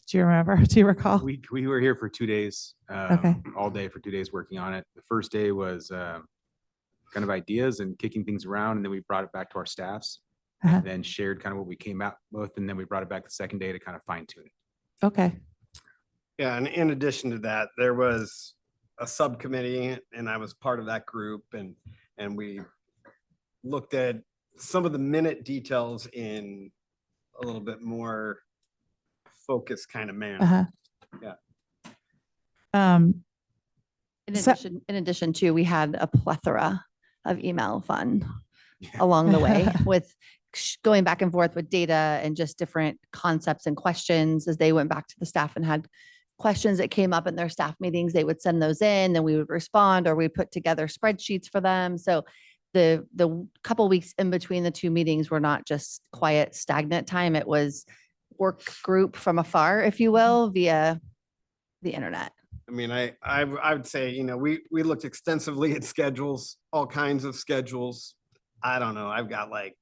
Do you remember? Do you recall? We were here for 2 days, Okay. all day for 2 days working on it. The first day was kind of ideas and kicking things around, and then we brought it back to our staffs and then shared kind of what we came out with, and then we brought it back the second day to kind of fine tune it. Okay. Yeah, and in addition to that, there was a subcommittee, and I was part of that group, and we looked at some of the minute details in a little bit more focused kind of manner. Yeah. In addition to, we had a plethora of email fun along the way with going back and forth with data and just different concepts and questions as they went back to the staff and had questions that came up in their staff meetings. They would send those in, then we would respond, or we put together spreadsheets for them. So the couple weeks in between the two meetings were not just quiet, stagnant time. It was work group from afar, if you will, via the internet. I mean, I would say, we looked extensively at schedules, all kinds of schedules. I don't know. I've got like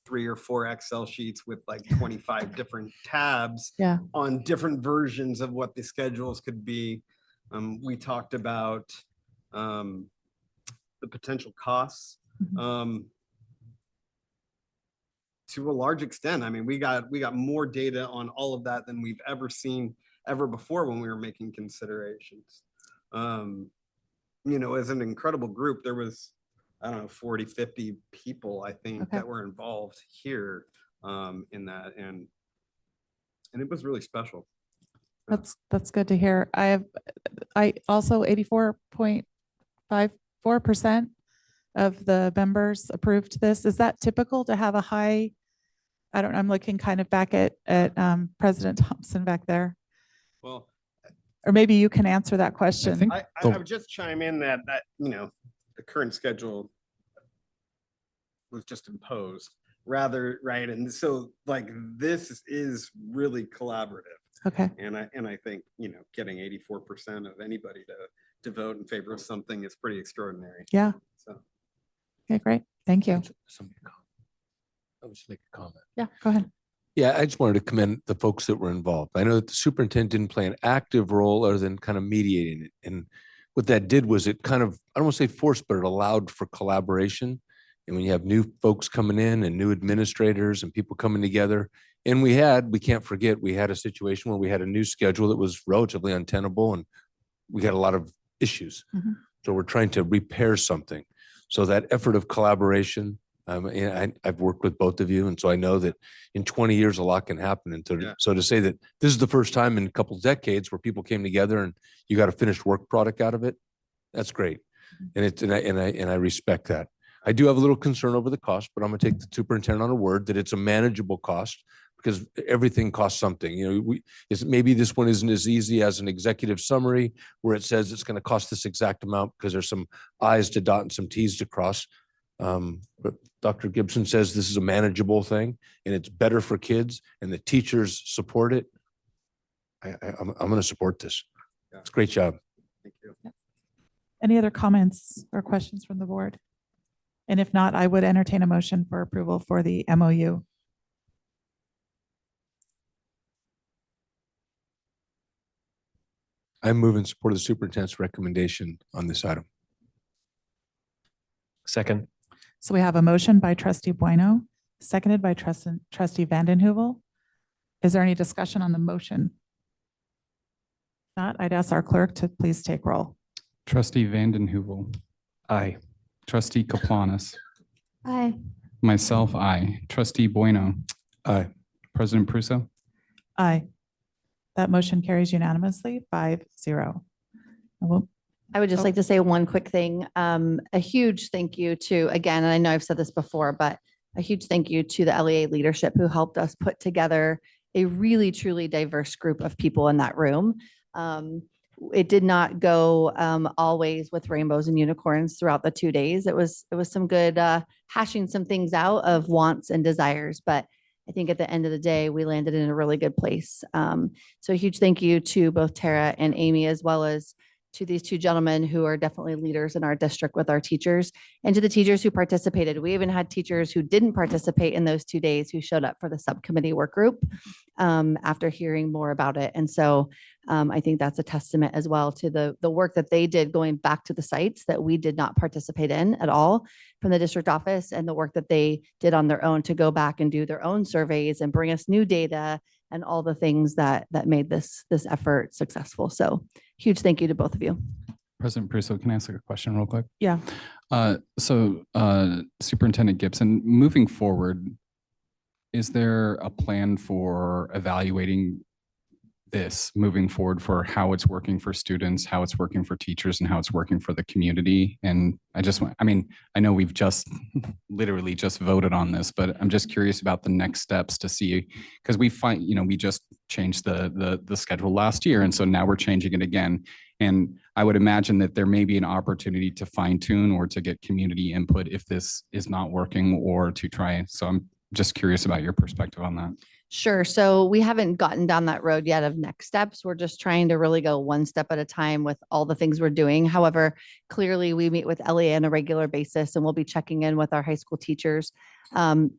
3 or 4 Excel sheets with like 25 different tabs on different versions of what the schedules could be. We talked about the potential costs. To a large extent, I mean, we got more data on all of that than we've ever seen ever before when we were making considerations. You know, as an incredible group, there was, I don't know, 40, 50 people, I think, that were involved here in that. And it was really special. That's good to hear. I also 84.54% of the members approved this. Is that typical to have a high? I'm looking kind of back at President Thompson back there. Well, or maybe you can answer that question. I would just chime in that you know, the current schedule was just imposed rather, right? And so like this is really collaborative. Okay. And I think, you know, getting 84% of anybody to vote in favor of something is pretty extraordinary. Yeah. So. Okay, great. Thank you. I would just make a comment. Yeah, go ahead. Yeah, I just wanted to commend the folks that were involved. I know that the superintendent didn't play an active role other than kind of mediating it. And what that did was it kind of, I don't want to say forced, but it allowed for collaboration. And when you have new folks coming in and new administrators and people coming together, and we can't forget, we had a situation where we had a new schedule that was relatively untenable and we had a lot of issues. So we're trying to repair something. So that effort of collaboration, and I've worked with both of you, and so I know that in 20 years a lot can happen. And so to say that this is the first time in a couple of decades where people came together and you got a finished work product out of it, that's great. And I respect that. I do have a little concern over the cost, but I'm going to take the superintendent on her word that it's a manageable cost because everything costs something. You know, maybe this one isn't as easy as an executive summary where it says it's going to cost this exact amount because there's some I's to dot and some T's to cross. But Dr. Gibson says this is a manageable thing and it's better for kids and the teachers support it. I'm going to support this. It's a great job. Thank you. Any other comments or questions from the board? And if not, I would entertain a motion for approval for the MOU. I move in support of the superintendent's recommendation on this item. Second. So we have a motion by trustee Bueno, seconded by trustee Vanden Heuvel. Is there any discussion on the motion? If not, I'd ask our clerk to please take roll. Trustee Vanden Heuvel. Aye. Trustee Kaplanis. Aye. Myself, aye. Trustee Bueno. Aye. President Prusso. Aye. That motion carries unanimously 5-0. I would just like to say one quick thing. A huge thank you to, again, and I know I've said this before, but a huge thank you to the LEA leadership who helped us put together a really, truly diverse group of people in that room. It did not go always with rainbows and unicorns throughout the 2 days. It was some good hashing some things out of wants and desires, but I think at the end of the day, we landed in a really good place. So a huge thank you to both Tara and Amy, as well as to these two gentlemen who are definitely leaders in our district with our teachers, and to the teachers who participated. We even had teachers who didn't participate in those 2 days who showed up for the subcommittee work group after hearing more about it. And so I think that's a testament as well to the work that they did going back to the sites that we did not participate in at all from the district office, and the work that they did on their own to go back and do their own surveys and bring us new data and all the things that made this effort successful. So huge thank you to both of you. President Prusso, can I ask a question real quick? Yeah. Superintendent Gibson, moving forward, is there a plan for evaluating this moving forward for how it's working for students, how it's working for teachers, and how it's working for the community? And I know we've just literally just voted on this, but I'm just curious about the next steps to see, because we just changed the schedule last year. And so now we're changing it again. And I would imagine that there may be an opportunity to fine tune or to get community input if this is not working, or to try. So I'm just curious about your perspective on that. Sure. So we haven't gotten down that road yet of next steps. We're just trying to really go one step at a time with all the things we're doing. However, clearly we meet with LEA on a regular basis, and we'll be checking in with our high school teachers.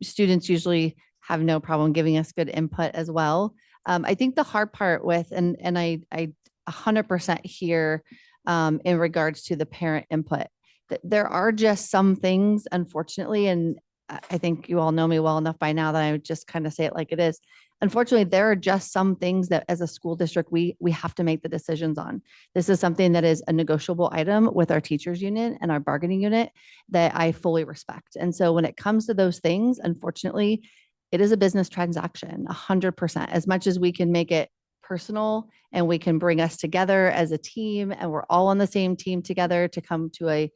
Students usually have no problem giving us good input as well. I think the hard part with, and I 100% here in regards to the parent input. There are just some things, unfortunately, and I think you all know me well enough by now that I would just kind of say it like it is. Unfortunately, there are just some things that as a school district, we have to make the decisions on. This is something that is a negotiable item with our teachers union and our bargaining unit that I fully respect. And so when it comes to those things, unfortunately, it is a business transaction, 100%. As much as we can make it personal and we can bring us together as a team and we're all on the same team together to come to a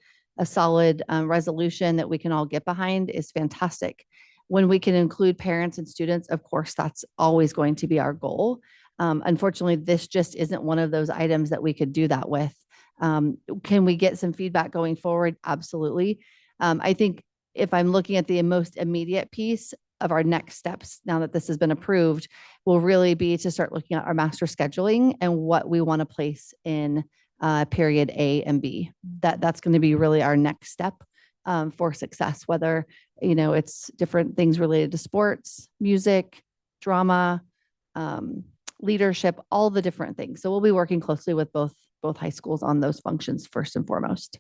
solid resolution that we can all get behind is fantastic. When we can include parents and students, of course, that's always going to be our goal. Unfortunately, this just isn't one of those items that we could do that with. Can we get some feedback going forward? Absolutely. I think if I'm looking at the most immediate piece of our next steps, now that this has been approved, will really be to start looking at our master scheduling and what we want to place in period A and B. That's going to be really our next step for success, whether it's different things related to sports, music, drama, leadership, all the different things. So we'll be working closely with both high schools on those functions first and foremost.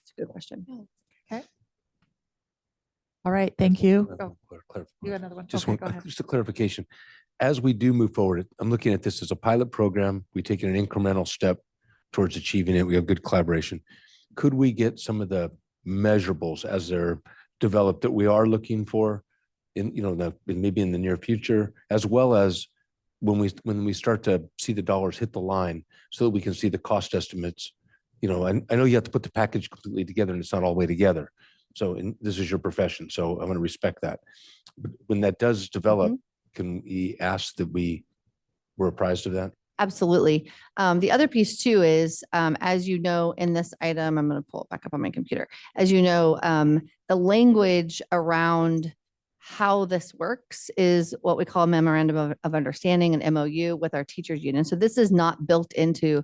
It's a good question. Okay. All right, thank you. Clarification. You got another one? Just Okay, one, go ahead. just a clarification. As we do move forward, I'm looking at this as a pilot program. We take an incremental step towards achieving it. We have good collaboration. Could we get some of the measurables as they're developed that we are looking for in, maybe in the near future, as well as when we start to see the dollars hit the line so that we can see the cost estimates? I know you have to put the package completely together and it's not all the way together. So this is your profession, so I want to respect that. But when that does develop, can we ask that we were apprised of that? Absolutely. The other piece too is, as you know, in this item, I'm going to pull it back up on my computer. As you know, the language around how this works is what we call a memorandum of understanding, an MOU with our teachers union. So this is not built into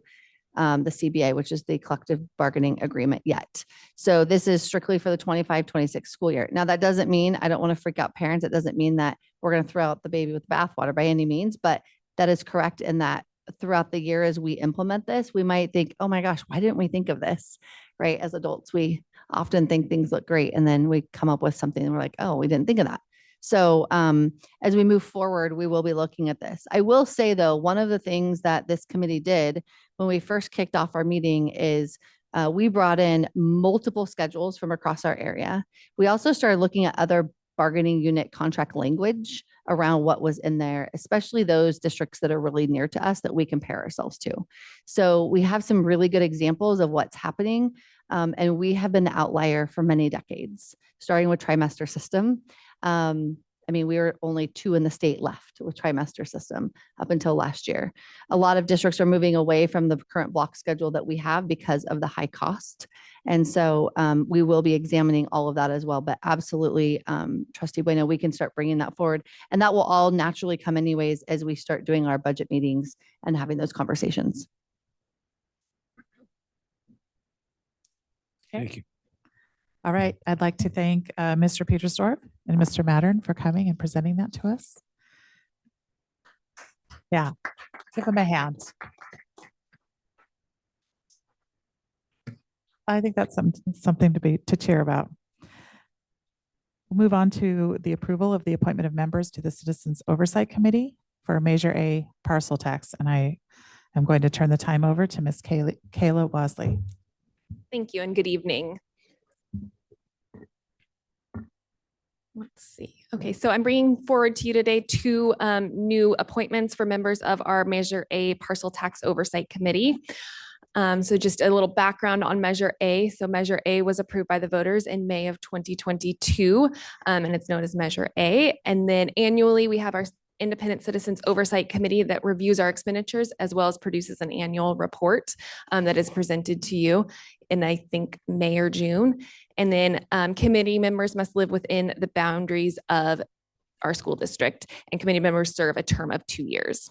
the CBA, which is the collective bargaining agreement yet. So this is strictly for the 25-26 school year. Now, that doesn't mean, I don't want to freak out parents. It doesn't mean that we're going to throw out the baby with the bathwater by any means, but that is correct in that throughout the year as we implement this, we might think, oh my gosh, why didn't we think of this? Right? As adults, we often think things look great and then we come up with something and we're like, oh, we didn't think of that. So as we move forward, we will be looking at this. I will say though, one of the things that this committee did when we first kicked off our meeting is we brought in multiple schedules from across our area. We also started looking at other bargaining unit contract language around what was in there, especially those districts that are really near to us that we compare ourselves to. So we have some really good examples of what's happening. And we have been the outlier for many decades, starting with trimester system. We were only 2 in the state left with trimester system up until last year. A lot of districts are moving away from the current block schedule that we have because of the high cost. And so we will be examining all of that as well. But absolutely, Trustee Bueno, we can start bringing that forward. And that will all naturally come anyways as we start doing our budget meetings and having those conversations. Thank you. All right, I'd like to thank Mr. Petersdorf and Mr. Mattern for coming and presenting that to us. Yeah, give them a hand. I think that's something to cheer about. We'll move on to the approval of the appointment of members to the Citizens Oversight Committee for Measure A parcel tax. And I am going to turn the time over to Ms. Kayla Wasley. Thank you and good evening. Let's see. Okay, so I'm bringing forward to you today 2 new appointments for members of our Measure A Parcel Tax Oversight Committee. So just a little background on Measure A. So Measure A was approved by the voters in May of 2022, and it's known as Measure A. And then annually, we have our Independent Citizens Oversight Committee that reviews our expenditures as well as produces an annual report that is presented to you in, I think, May or June. And then committee members must live within the boundaries of our school district, and committee members serve a term of 2 years.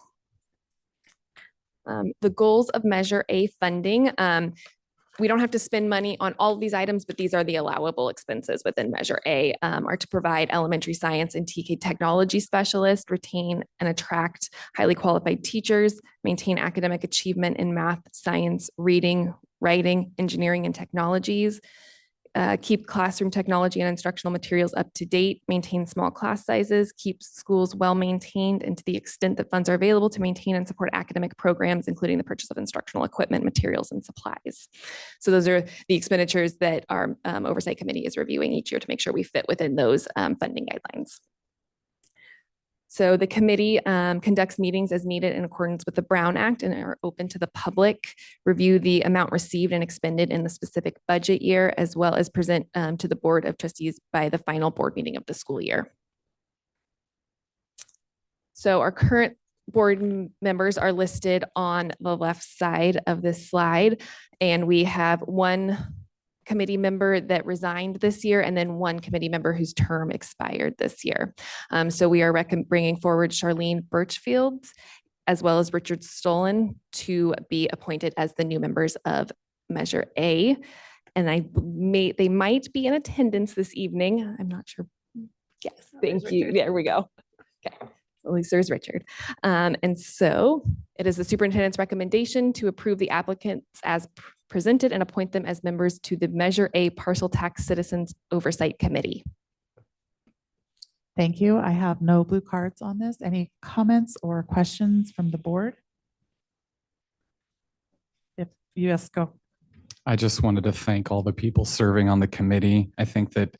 The goals of Measure A funding. we don't have to spend money on all of these items, but these are the allowable expenses within Measure A, are to provide elementary science and TK technology specialists, retain and attract highly qualified teachers, maintain academic achievement in math, science, reading, writing, engineering, and technologies, keep classroom technology and instructional materials up to date, maintain small class sizes, keep schools well maintained, and to the extent that funds are available to maintain and support academic programs, including the purchase of instructional equipment, materials, and supplies. So those are the expenditures that our oversight committee is reviewing each year to make sure we fit within those funding guidelines. So the committee conducts meetings as needed in accordance with the Brown Act and are open to the public, review the amount received and expended in the specific budget year, as well as present to the Board of Trustees by the final board meeting of the school year. So our current board members are listed on the left side of this slide, and we have one committee member that resigned this year, and then one committee member whose term expired this year. So we are bringing forward Charlene Birchfield, as well as Richard Stolen, to be appointed as the new members of Measure A. And they might be in attendance this evening. I'm not sure. Yes, thank you. There we go. Okay. At least there's Richard. And so it is the superintendent's recommendation to approve the applicants as presented and appoint them as members to the Measure A Parcel Tax Citizens Oversight Committee. Thank you. I have no blue cards on this. Any comments or questions from the board? If yes, go. I just wanted to thank all the people serving on the committee. I think that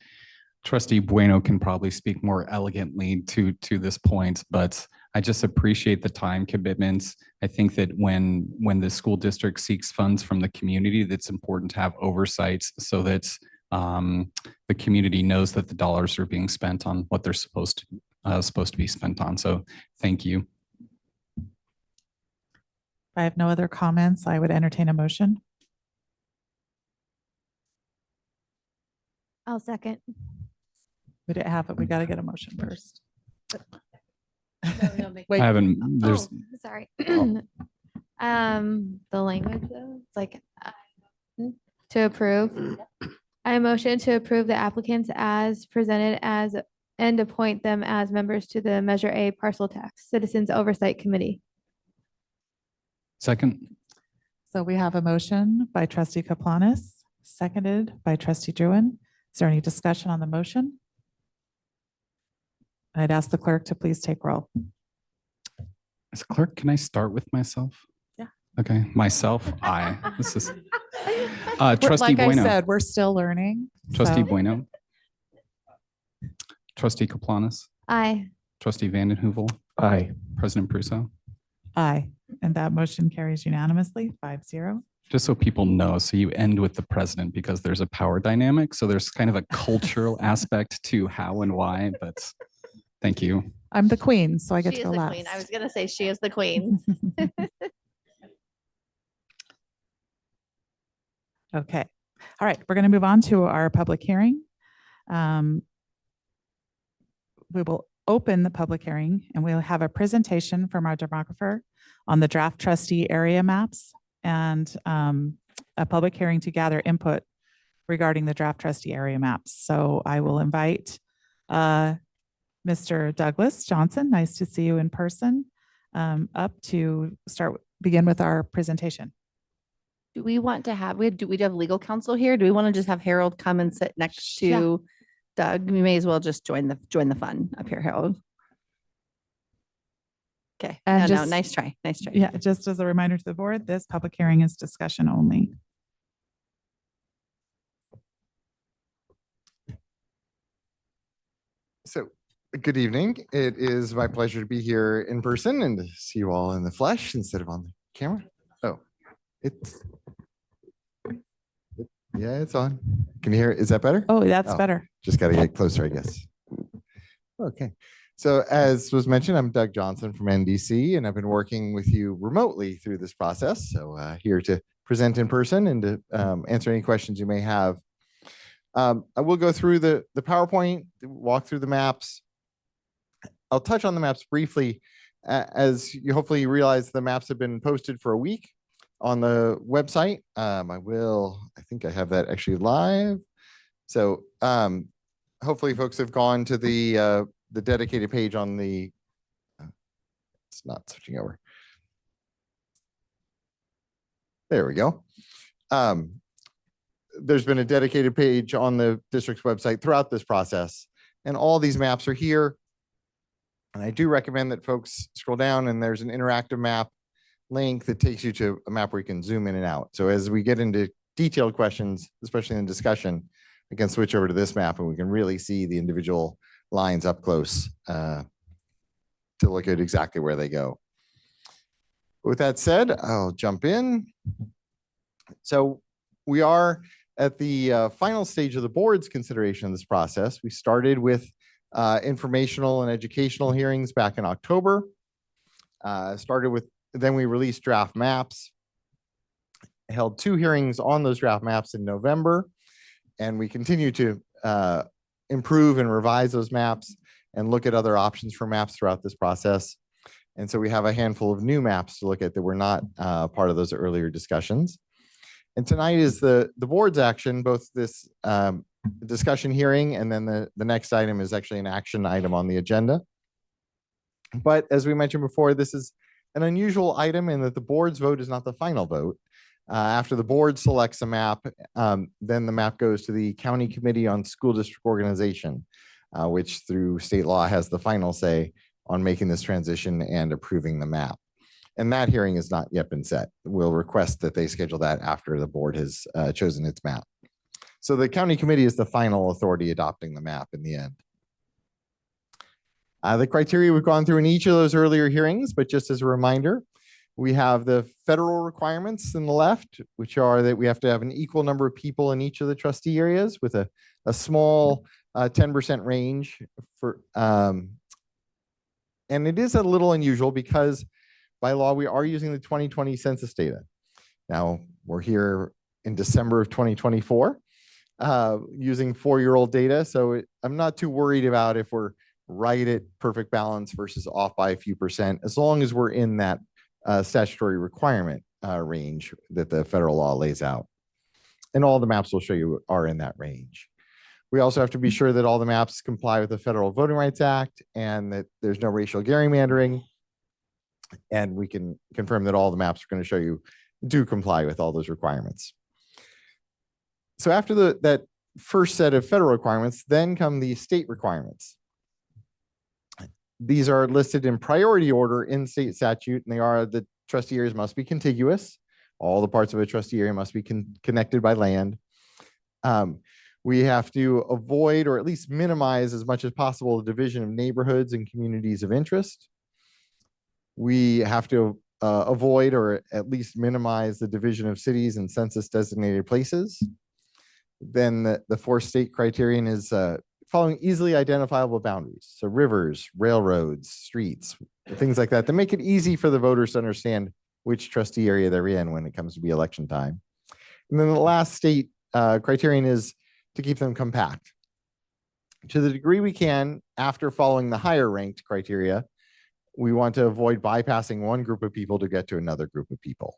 Trustee Bueno can probably speak more elegantly to this point, but I just appreciate the time commitments. I think that when the school district seeks funds from the community, that's important to have oversight so that the community knows that the dollars are being spent on what they're supposed to be spent on. So thank you. If I have no other comments, I would entertain a motion. I'll second. We didn't have it. We got to get a motion first. I haven't, there's, Sorry. The language though, it's like to approve. I motion to approve the applicants as presented as and appoint them as members to the Measure A Parcel Tax Citizens Oversight Committee. second. So we have a motion by Trustee Kaplanis, seconded by Trustee Druin. Is there any discussion on the motion? I'd ask the clerk to please take roll. As clerk, can I start with myself? Yeah. Okay, myself, I. This is We're- Trustee like Bueno. I said, we're still learning. Trustee so- Bueno. Trustee Kaplanis. Aye. Trustee Vanden Heuvel. Aye. President Prusso. Aye, and that motion carries unanimously, 5-0. Just so people know, so you end with the president because there's a power dynamic. So there's kind of a cultural aspect to how and why, but thank you. I'm the queen, so I get She to is go the last. queen. I was gonna say she is the queen. Okay. All right, we're going to move on to our public hearing. We will open the public hearing and we'll have a presentation from our demographer on the draft trustee area maps and a public hearing to gather input regarding the draft trustee area maps. So I will invite Mr. Douglas Johnson, nice to see you in person, up to begin with our presentation. Do we want to have, do we have legal counsel here? Do we want to just have Harold come and sit next to Doug? We may as well just join the fun up here, Harold. Okay, And no, just- nice try, nice try. Yeah, just as a reminder to the board, this public hearing is discussion only. So, good evening. It is my pleasure to be here in person and to see you all in the flesh instead of on the camera. Oh, yeah, it's on. Can you hear it? Is that better? Oh, that's better. Just got to get closer, I guess. Okay. So as was mentioned, I'm Doug Johnson from NDC, and I've been working with you remotely through this process. So here to present in person and to answer any questions you may have. I will go through the PowerPoint, walk through the maps. I'll touch on the maps briefly. As you hopefully realize, the maps have been posted for a week. on the website. I think I have that actually live. So hopefully folks have gone to the dedicated page on the, it's not switching over. There we go. There's been a dedicated page on the district's website throughout this process, and all these maps are here. And I do recommend that folks scroll down, and there's an interactive map link that takes you to a map where you can zoom in and out. So as we get into detailed questions, especially in discussion, I can switch over to this map and we can really see the individual lines up close to look at exactly where they go. With that said, I'll jump in. So we are at the final stage of the board's consideration of this process. We started with informational and educational hearings back in October. Then we released draft maps, held 2 hearings on those draft maps in November, and we continue to improve and revise those maps and look at other options for maps throughout this process. And so we have a handful of new maps to look at that were not part of those earlier discussions. And tonight is the board's action, both this discussion hearing and then the next item is actually an action item on the agenda. But as we mentioned before, this is an unusual item in that the board's vote is not the final vote. After the board selects a map, then the map goes to the County Committee on School District Organization, which through state law has the final say on making this transition and approving the map. And that hearing has not yet been set. We'll request that they schedule that after the board has chosen its map. So the county committee is the final authority adopting the map in the end. The criteria we've gone through in each of those earlier hearings, but just as a reminder, we have the federal requirements in the left, which are that we have to have an equal number of people in each of the trustee areas with a small 10% range for, and it is a little unusual because by law, we are using the 2020 census data. Now we're here in December of 2024 using 4-year-old data. So I'm not too worried about if we're right at perfect balance versus off by a few percent, as long as we're in that statutory requirement range that the federal law lays out. And all the maps will show you are in that range. We also have to be sure that all the maps comply with the Federal Voting Rights Act and that there's no racial gerrymandering. And we can confirm that all the maps are going to show you do comply with all those requirements. So after that first set of federal requirements, then come the state requirements. These are listed in priority order in state statute, and they are the trustee areas must be contiguous. All the parts of a trustee area must be connected by land. We have to avoid or at least minimize as much as possible the division of neighborhoods and communities of interest. We have to avoid or at least minimize the division of cities and census designated places. Then the fourth state criterion is following easily identifiable boundaries. So rivers, railroads, streets, things like that make it easy for the voters to understand which trustee area they're in when it comes to be election time. And then the last state criterion is to keep them compact. To the degree we can, after following the higher ranked criteria, we want to avoid bypassing one group of people to get to another group of people.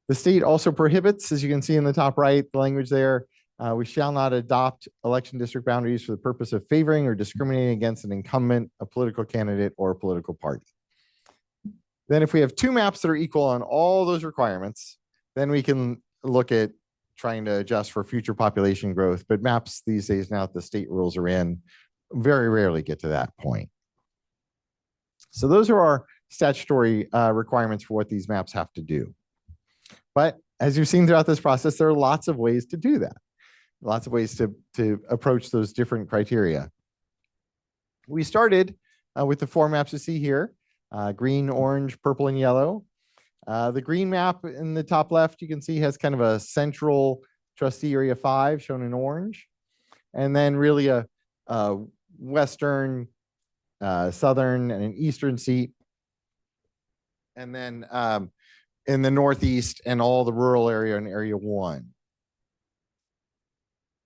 The state also prohibits, as you can see in the top right, the language there, we shall not adopt election district boundaries for the purpose of favoring or discriminating against an incumbent, a political candidate, or a political party. Then if we have 2 maps that are equal on all those requirements, then we can look at trying to adjust for future population growth. But maps these days, now that the state rules are in, very rarely get to that point. So those are our statutory requirements for what these maps have to do. But as you've seen throughout this process, there are lots of ways to do that. Lots of ways to approach those different criteria. We started with the 4 maps you see here, green, orange, purple, and yellow. The green map in the top left, you can see has kind of a central trustee area 5 shown in orange. And then really a western, southern, and an eastern seat. And then in the northeast and all the rural area in area 1.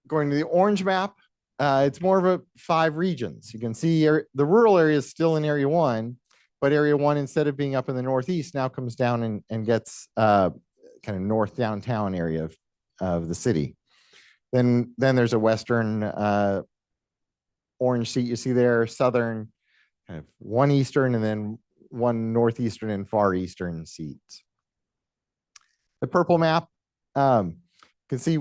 Going to the orange map, it's more of a 5 regions. You can see the rural area is still in area 1, but area 1, instead of being up in the northeast, now comes down and gets kind of north downtown area of the city. Then there's a western orange seat you see there, southern, kind of one eastern, and then one northeastern and far eastern seats. The purple map, you can see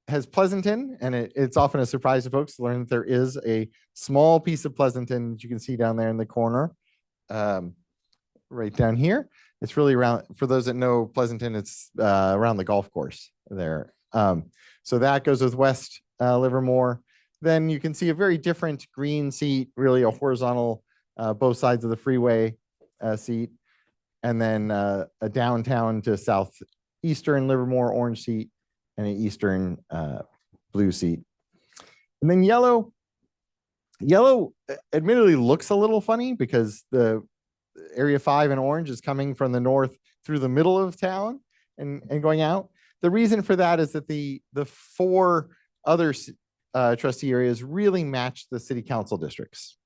has Pleasanton, and it's often a surprise to folks to learn that there is a small piece of Pleasanton that you can see down there in the corner, right down here. It's really around, for those that know Pleasanton, it's around the golf course there. So that goes with West Livermore. Then you can see a very different green seat, really a horizontal, both sides of the freeway seat. And then a downtown to southeastern Livermore orange seat and an eastern blue seat. And then yellow admittedly looks a little funny because the area 5 in orange is coming from the north through the middle of town and going out. The reason for that is that the 4 other trustee areas really match the city council districts.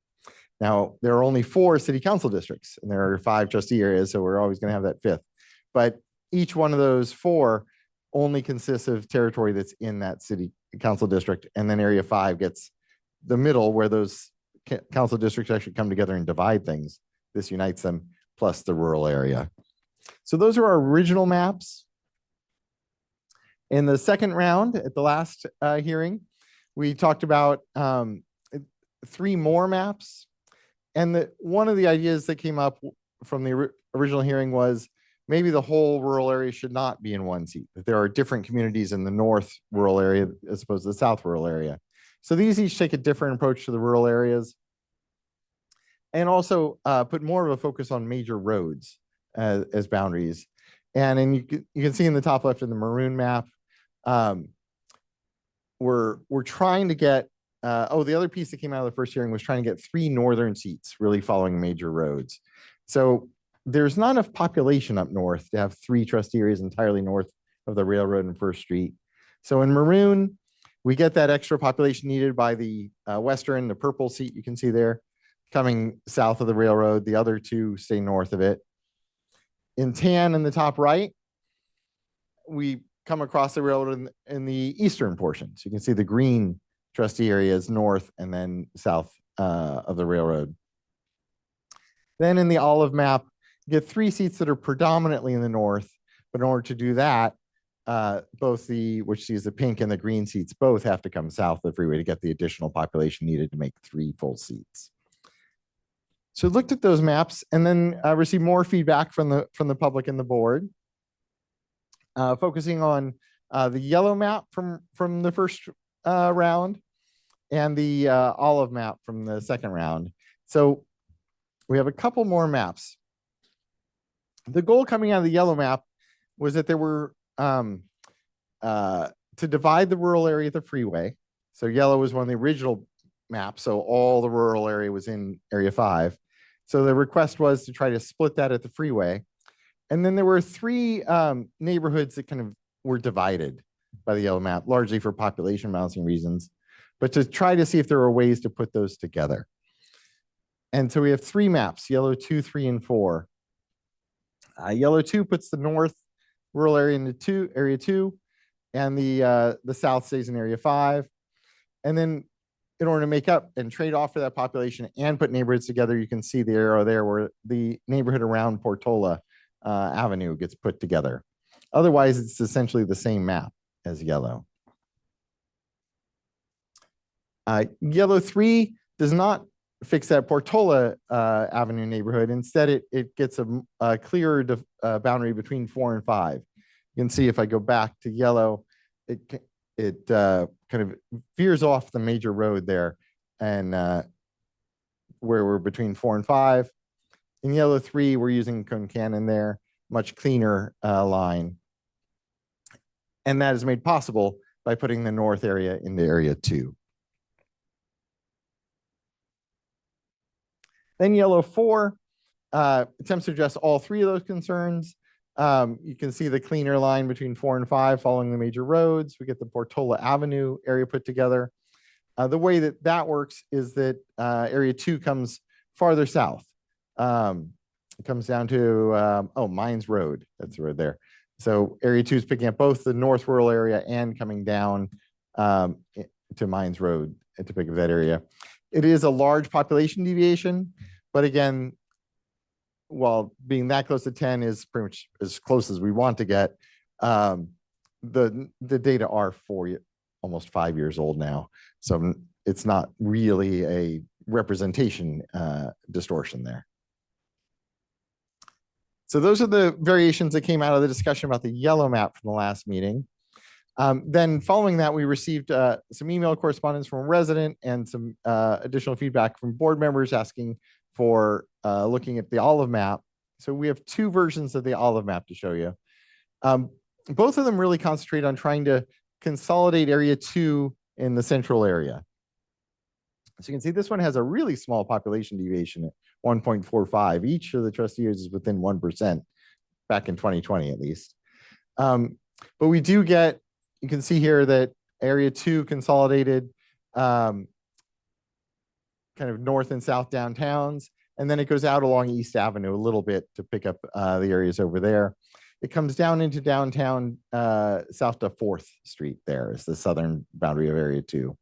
Now, there are only 4 city council districts and there are 5 trustee areas, so we're always going to have that 5th. But each one of those 4 only consists of territory that's in that city council district, and then area 5 gets the middle where those council districts actually come together and divide things. This unites them, plus the rural area. So those are our original maps. In the second round, at the last hearing, we talked about 3 more maps. And one of the ideas that came up from the original hearing was maybe the whole rural area should not be in one seat, that there are different communities in the north rural area as opposed to the south rural area. So these each take a different approach to the rural areas and also put more of a focus on major roads as boundaries. And then you can see in the top left in the maroon map, we're trying to get, the other piece that came out of the first hearing was trying to get 3 northern seats really following major roads. So there's not enough population up north to have 3 trustee areas entirely north of the railroad and First Street. So in maroon, we get that extra population needed by the western, the purple seat you can see there, coming south of the railroad. The other 2 stay north of it. In tan in the top right, we come across the railroad in the eastern portion. So you can see the green trustee areas north and then south of the railroad. Then in the olive map, you get 3 seats that are predominantly in the north, but in order to do that, both which is the pink and the green seats, both have to come south of the freeway to get the additional population needed to make 3 full seats. So looked at those maps and then received more feedback from the public and the board, focusing on the yellow map from the first round and the olive map from the second round. So we have a couple more maps. The goal coming out of the yellow map was that there were to divide the rural area of the freeway. So yellow was one of the original maps. So all the rural area was in area 5. So the request was to try to split that at the freeway. And then there were 3 neighborhoods that kind of were divided by the yellow map, largely for population balancing reasons, but to try to see if there were ways to put those together. And so we have 3 maps, yellow 2, 3, and 4. Yellow 2 puts the north rural area into area 2, and the south stays in area 5. And then in order to make up and trade off for that population and put neighborhoods together, you can see the arrow there where the neighborhood around Portola Avenue gets put together. Otherwise, it's essentially the same map as yellow. Yellow 3 does not fix that Portola Avenue neighborhood. Instead, it gets a clearer boundary between 4 and 5. You can see if I go back to yellow, it kind of veers off the major road there and where we're between 4 and 5. In yellow 3, we're using Concannon there, much cleaner line. And that is made possible by putting the north area into area 2. Then yellow 4 attempts to address all 3 of those concerns. You can see the cleaner line between 4 and 5 following the major roads. We get the Portola Avenue area put together. The way that works is that area 2 comes farther south. It comes down to, Mines Road. That's the road there. So area 2 is picking up both the north rural area and coming down to Mines Road to pick up that area. It is a large population deviation, but again, while being that close to 10 is pretty much as close as we want to get, the data are almost 5 years old now. So it's not really a representation distortion there. So those are the variations that came out of the discussion about the yellow map from the last meeting. Then following that, we received some email correspondence from a resident and some additional feedback from board members asking for looking at the olive map. So we have 2 versions of the olive map to show you. Both of them really concentrate on trying to consolidate area 2 in the central area. So you can see this one has a really small population deviation at 1.45. Each of the trustees is within 1% back in 2020, at least. But we do get, you can see here that area 2 consolidated kind of north and south downtowns, and then it goes out along East Avenue a little bit to pick up the areas over there. It comes down into downtown south to 4th Street. There is the southern boundary of area 2.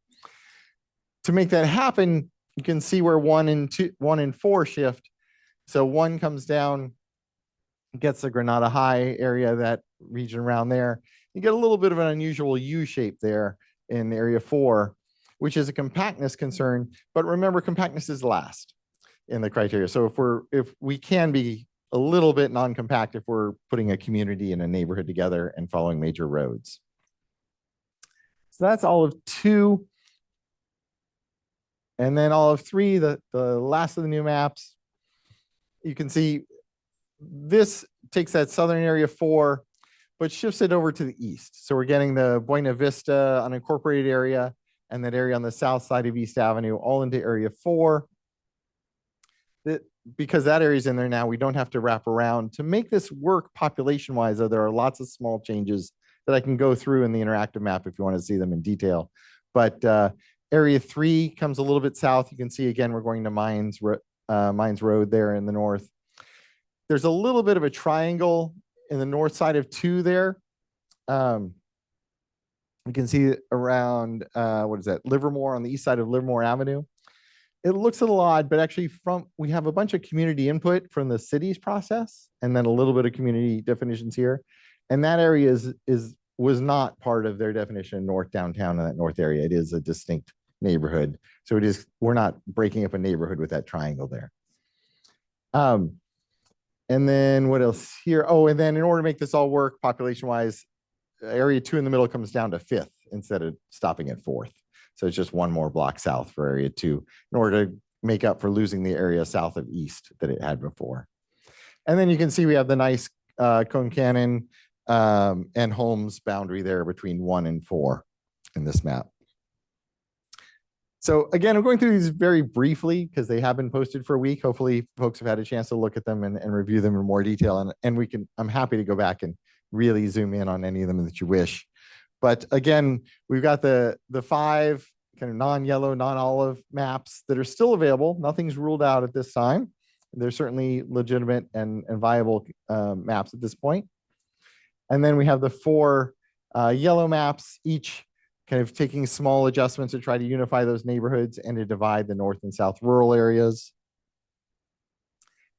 To make that happen, you can see where 1 and 4 shift. So 1 comes down, gets the Granada High area, that region around there. You get a little bit of an unusual U shape there in area 4, which is a compactness concern. But remember, compactness is last in the criteria. So if we can be a little bit non-compact if we're putting a community and a neighborhood together and following major roads. So that's all of 2. And then all of 3, the last of the new maps, you can see this takes that southern area 4, but shifts it over to the east. So we're getting the Buena Vista unincorporated area and that area on the south side of East Avenue all into area 4. Because that area is in there now, we don't have to wrap around. To make this work population-wise, though, there are lots of small changes that I can go through in the interactive map if you want to see them in detail. But area 3 comes a little bit south. You can see, again, we're going to Mines Road there in the north. There's a little bit of a triangle in the north side of 2 there. You can see around, what is that, Livermore, on the east side of Livermore Avenue. It looks a little odd, but actually we have a bunch of community input from the city's process and then a little bit of community definitions here. And that area was not part of their definition in North Downtown in that north area. It is a distinct neighborhood. So we're not breaking up a neighborhood with that triangle there. And then what else here? Oh, and then in order to make this all work population-wise, area 2 in the middle comes down to 5th instead of stopping at 4th. So it's just 1 more block south for area 2 in order to make up for losing the area south of East that it had before. And then you can see we have the nice Cone Canyon and Holmes boundary there between 1 and 4 in this map. So again, I'm going through these very briefly because they have been posted for a week. Hopefully folks have had a chance to look at them and review them in more detail. And I'm happy to go back and really zoom in on any of them that you wish. But again, we've got the 5 kind of non-yellow, non-olive maps that are still available. Nothing's ruled out at this time. They're certainly legitimate and viable maps at this point. And then we have the 4 yellow maps, each kind of taking small adjustments to try to unify those neighborhoods and to divide the north and south rural areas.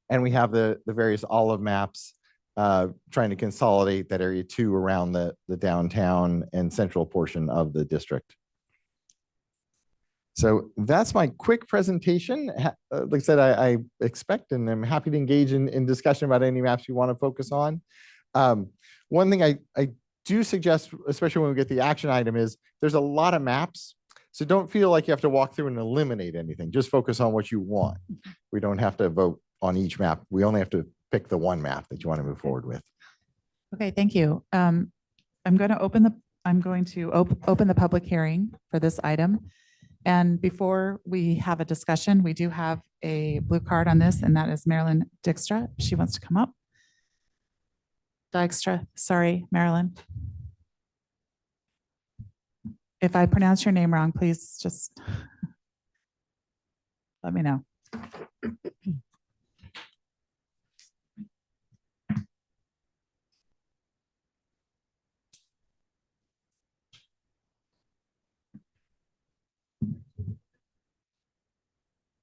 And we have the various olive maps trying to consolidate that area 2 around the downtown and central portion of the district. So that's my quick presentation. Like I said, I expect and I'm happy to engage in discussion about any maps you want to focus on. One thing I do suggest, especially when we get the action item, is there's a lot of maps. So don't feel like you have to walk through and eliminate anything. Just focus on what you want. We don't have to vote on each map. We only have to pick the 1 map that you want to move forward with. Okay, thank you. I'm going to open the public hearing for this item. And before we have a discussion, we do have a blue card on this, and that is Marilyn Dykstra. She wants to come up. Dykstra, sorry, Marilyn. If I pronounce your name wrong, please just let me know.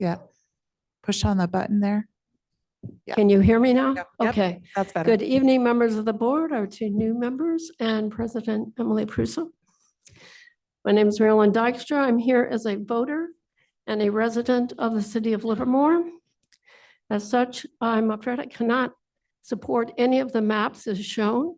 Yeah. Push on the button there. Yeah. Can you hear me now? Yep, Okay. that's better. Good evening, members of the board, our two new members, and President Emily Prusso. My name is Marilyn Dykstra. I'm here as a voter and a resident of the city of Livermore. As such, I'm afraid I cannot support any of the maps as shown.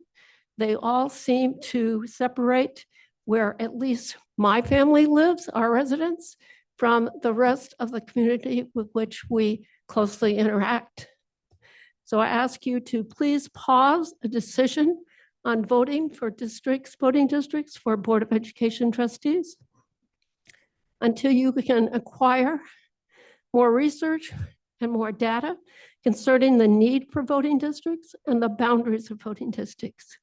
They all seem to separate where at least my family lives, our residents, from the rest of the community with which we closely interact. So I ask you to please pause a decision on voting districts for Board of Education trustees until you can acquire more research and more data concerning the need for voting districts and the boundaries of voting districts.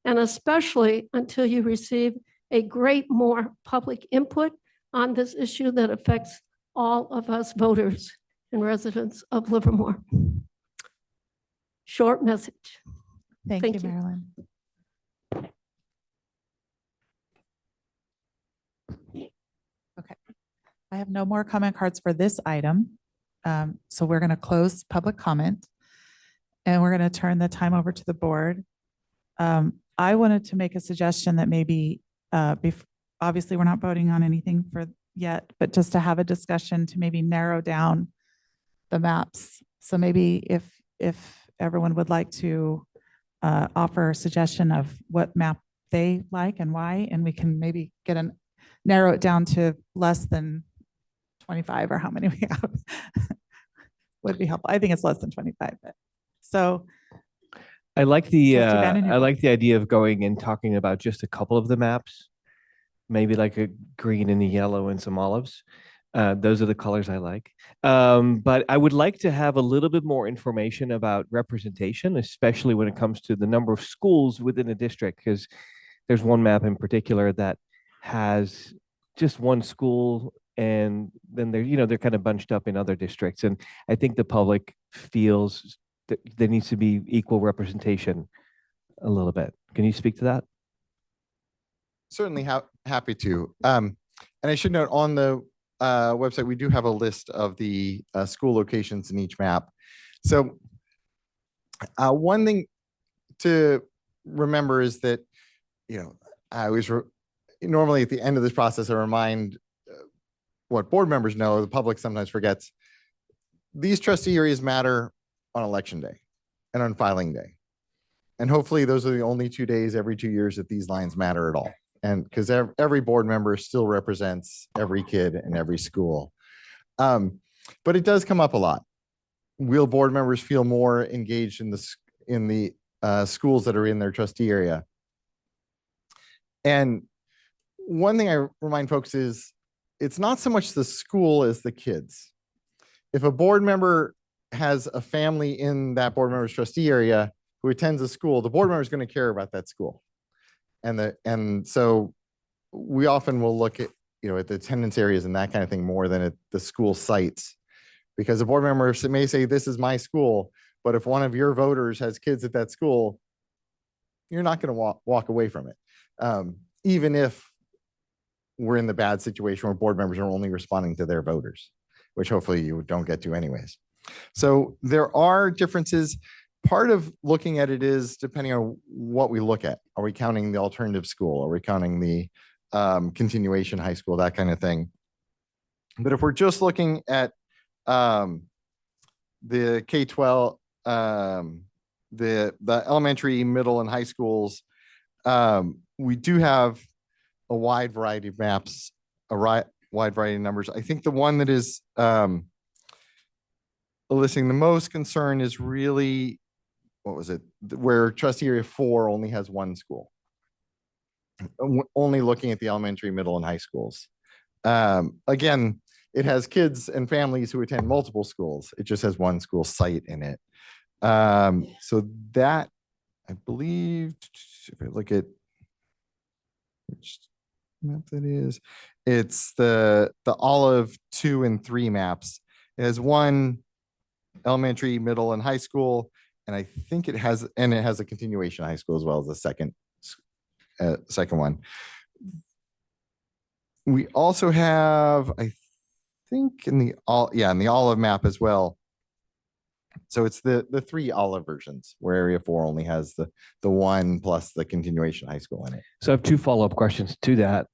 And especially until you receive a great more public input on this issue that affects all of us voters and residents of Livermore. Short message. Thank you, Marilyn. Okay. I have no more comment cards for this item. So we're going to close public comment and we're going to turn the time over to the board. I wanted to make a suggestion that maybe, obviously we're not voting on anything for yet, but just to have a discussion to maybe narrow down the maps. So maybe if everyone would like to offer a suggestion of what map they like and why, and we can maybe narrow it down to less than 25 or how many we have would be helpful. I think it's less than 25, but so. I like the Trustee Vandenheuvel. I like the idea of going and talking about just a couple of the maps, maybe like a green and a yellow and some olives. Those are the colors I like. But I would like to have a little bit more information about representation, especially when it comes to the number of schools within a district, because there's one map in particular that has just one school, and then they're kind of bunched up in other districts. And I think the public feels that there needs to be equal representation a little bit. Can you speak to that? Certainly happy to. And I should note on the website, we do have a list of the school locations in each map. So one thing to remember is that, I always normally at the end of this process, I remind what board members know, the public sometimes forgets. These trustee areas matter on election day and on filing day. And hopefully those are the only 2 days every 2 years that these lines matter at all. And because every board member still represents every kid in every school. But it does come up a lot. Will board members feel more engaged in the schools that are in their trustee area? And one thing I remind folks is it's not so much the school as the kids. If a board member has a family in that board member's trustee area who attends a school, the board member is going to care about that school. And so we often will look at, at the attendance areas and that kind of thing more than at the school sites, because a board member may say, this is my school, but if one of your voters has kids at that school, you're not going to walk away from it. Even if we're in the bad situation where board members are only responding to their voters, which hopefully you don't get to anyways. So there are differences. Part of looking at it is depending on what we look at. Are we counting the alternative school? Are we counting the continuation high school, that kind of thing? But if we're just looking at the K-12, the elementary, middle, and high schools, we do have a wide variety of maps, wide variety of numbers. I think the one that is eliciting the most concern is really, what was it, where trustee area 4 only has one school, only looking at the elementary, middle, and high schools. Again, it has kids and families who attend multiple schools. It just has one school site in it. So that, I believe, if I look at which map that is, it's the olive 2 and 3 maps. It has one elementary, middle, and high school, and I think it has a continuation high school as well as the second one. We also have, I think in the in the olive map as well. So it's the three olive versions where area 4 only has the one plus the continuation high school in it. So I have two follow-up questions to that.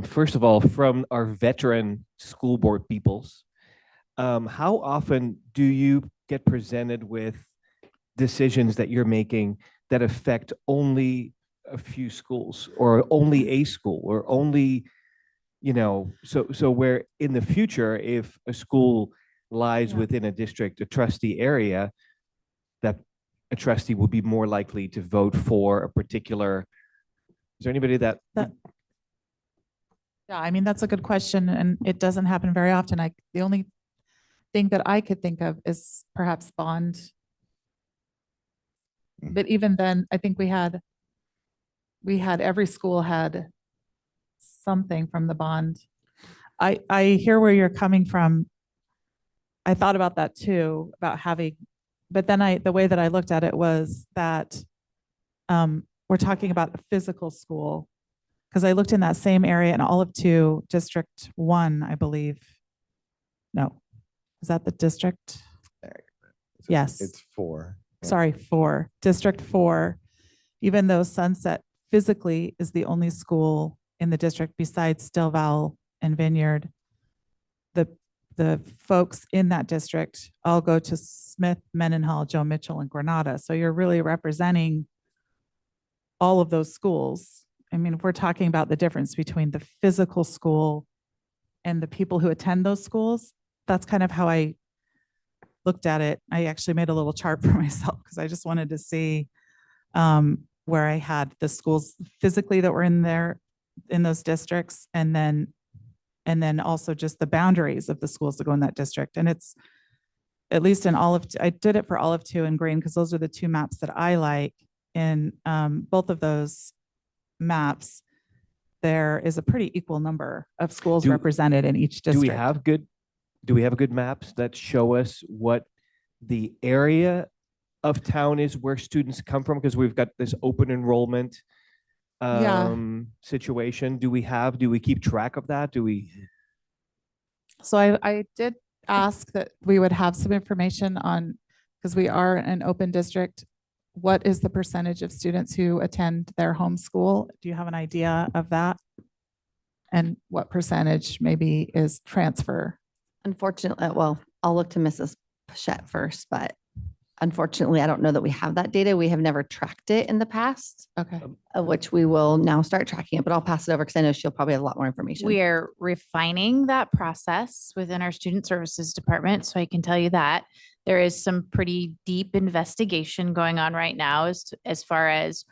First of all, from our veteran school board peoples, how often do you get presented with decisions that you're making that affect only a few schools or only a school or only, so where in the future, if a school lies within a district, a trustee area, that a trustee will be more likely to vote for a particular, is there anybody that Yeah, I mean, that's a good question, and it doesn't happen very often. The only thing that I could think of is perhaps bond. But even then, I think we had every school had something from the bond. I hear where you're coming from. I thought about that too, about having, but then the way that I looked at it was that we're talking about the physical school, because I looked in that same area in Olive 2, District 1, I believe. No, is that the district? Yes. It's 4. Sorry, 4, District 4, even though Sunset physically is the only school in the district besides Stillval and Vineyard, the folks in that district all go to Smith, Mendenhall, Joe Mitchell, and Granada. So you're really representing all of those schools. I mean, if we're talking about the difference between the physical school and the people who attend those schools, that's kind of how I looked at it. I actually made a little chart for myself because I just wanted to see where I had the schools physically that were in those districts, and then also just the boundaries of the schools that go in that district. And it's at least in Olive, I did it for Olive 2 and Green because those are the two maps that I like. In both of those maps, there is a pretty equal number of schools represented in each district. Do we have good maps that show us what the area of town is where students come from? Because we've got this open enrollment situation. Do we keep track of that? So I did ask that we would have some information on, because we are an open district, what is the percentage of students who attend their home school? Do you have an idea of that? And what percentage maybe is transfer? Unfortunately, well, I'll look to Mrs. Pichette first, but unfortunately, I don't know that we have that data. We have never tracked it in the past. Okay. Of which we will now start tracking it, but I'll pass it over because I know she'll probably have a lot more information. We are refining that process within our student services department. So I can tell you that there is some pretty deep investigation going on right now as far as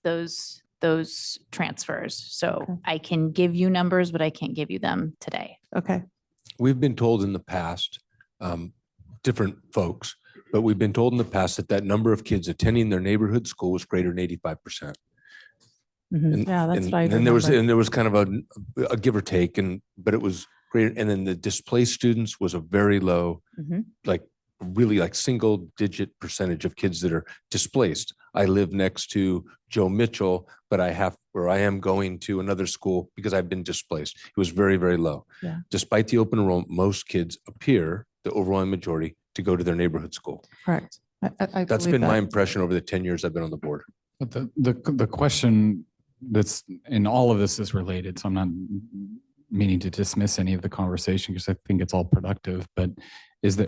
those transfers. So I can give you numbers, but I can't give you them today. Okay. We've been told in the past, different folks, but we've been told in the past that number of kids attending their neighborhood school was greater than 85%. Yeah, that's what I and there was kind of a give or take, but it was greater. And then the displaced students was a very low, really single digit percentage of kids that are displaced. I live next to Joe Mitchell, but I am going to another school because I've been displaced. It was very, very low. Yeah. Despite the open enrollment, most kids appear, the overwhelming majority, to go to their neighborhood school. Correct. That's been my impression over the 10 years I've been on the board. But the question that's in all of this is related, so I'm not meaning to dismiss any of the conversation because I think it's all productive, but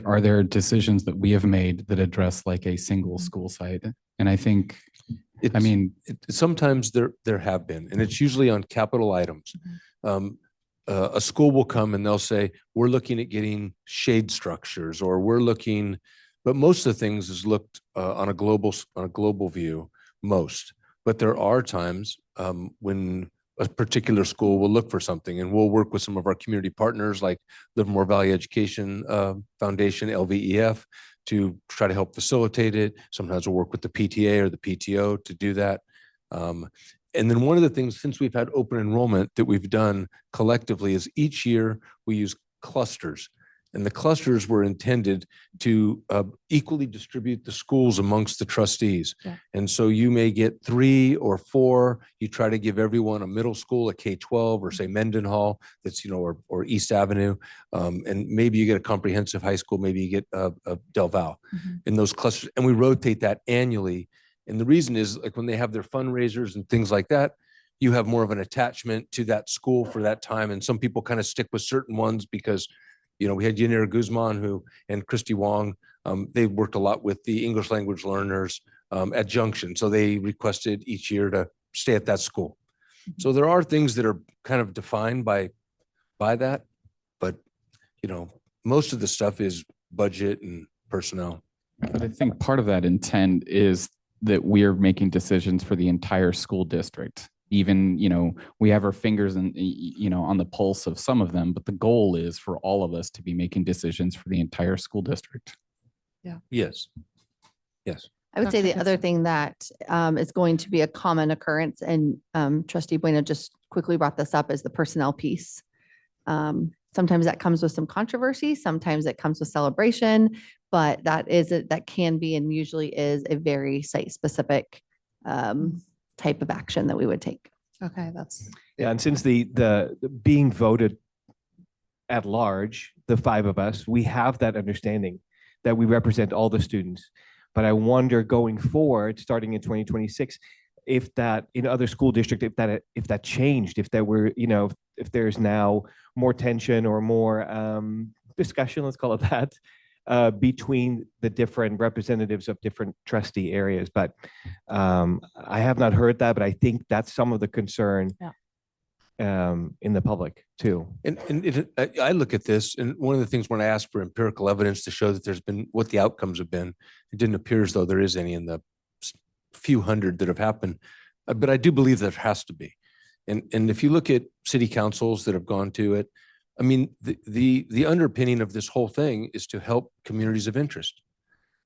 are there decisions that we have made that address like a single school site? And I think, sometimes there have been, and it's usually on capital items. A school will come and they'll say, we're looking at getting shade structures, or but most of the things is looked on a global view, but there are times when a particular school will look for something, and we'll work with some of our community partners like Livermore Valley Education Foundation, LVEF, to try to help facilitate it. Sometimes we'll work with the PTA or the PTO to do that. And then one of the things, since we've had open enrollment, that we've done collectively is each year we use clusters And the clusters were intended to equally distribute the schools amongst the trustees. Yeah. And so you may get 3 or 4. You try to give everyone a middle school, a K-12, or say Mendenhall, that's, or East Avenue. And maybe you get a comprehensive high school, maybe you get a Del Val in those clusters. And we rotate that annually. And the reason is, like, when they have their fundraisers and things like that, you have more of an attachment to that school for that time. And some people kind of stick with certain ones because, we had Yanira Guzman and Christy Wong. They worked a lot with the English language learners at Junction. So they requested each year to stay at that school. So there are things that are kind of defined by that. But, most of the stuff is budget and personnel. But I think part of that intent is that we're making decisions for the entire school district. Even, we have our fingers on the pulse of some of them, but the goal is for all of us to be making decisions for the entire school district. Yeah. Yes. Yes. I would say Dr. the other thing that is going to be a common occurrence, and Trustee Bueno just quickly brought this up, is the personnel piece. Sometimes that comes with some controversy, sometimes it comes with celebration, but that can be and usually is a very site-specific type of action that we would take. Okay, that's. Yeah, and since the being voted at large, the 5 of us, we have that understanding that we represent all the students. But I wonder going forward, starting in 2026, if that in other school districts, if that changed, if there were, if there's now more tension or more discussion, let's call it that, between the different representatives of different trustee areas. But I have not heard that, but I think that's some of the concern in the public too. And I look at this, and one of the things when I ask for empirical evidence to show that there's been what the outcomes have been, it didn't appear as though there is any in the few hundred that have happened. But I do believe there has to be. And if you look at city councils that have gone to it, I mean, the underpinning of this whole thing is to help communities of interest.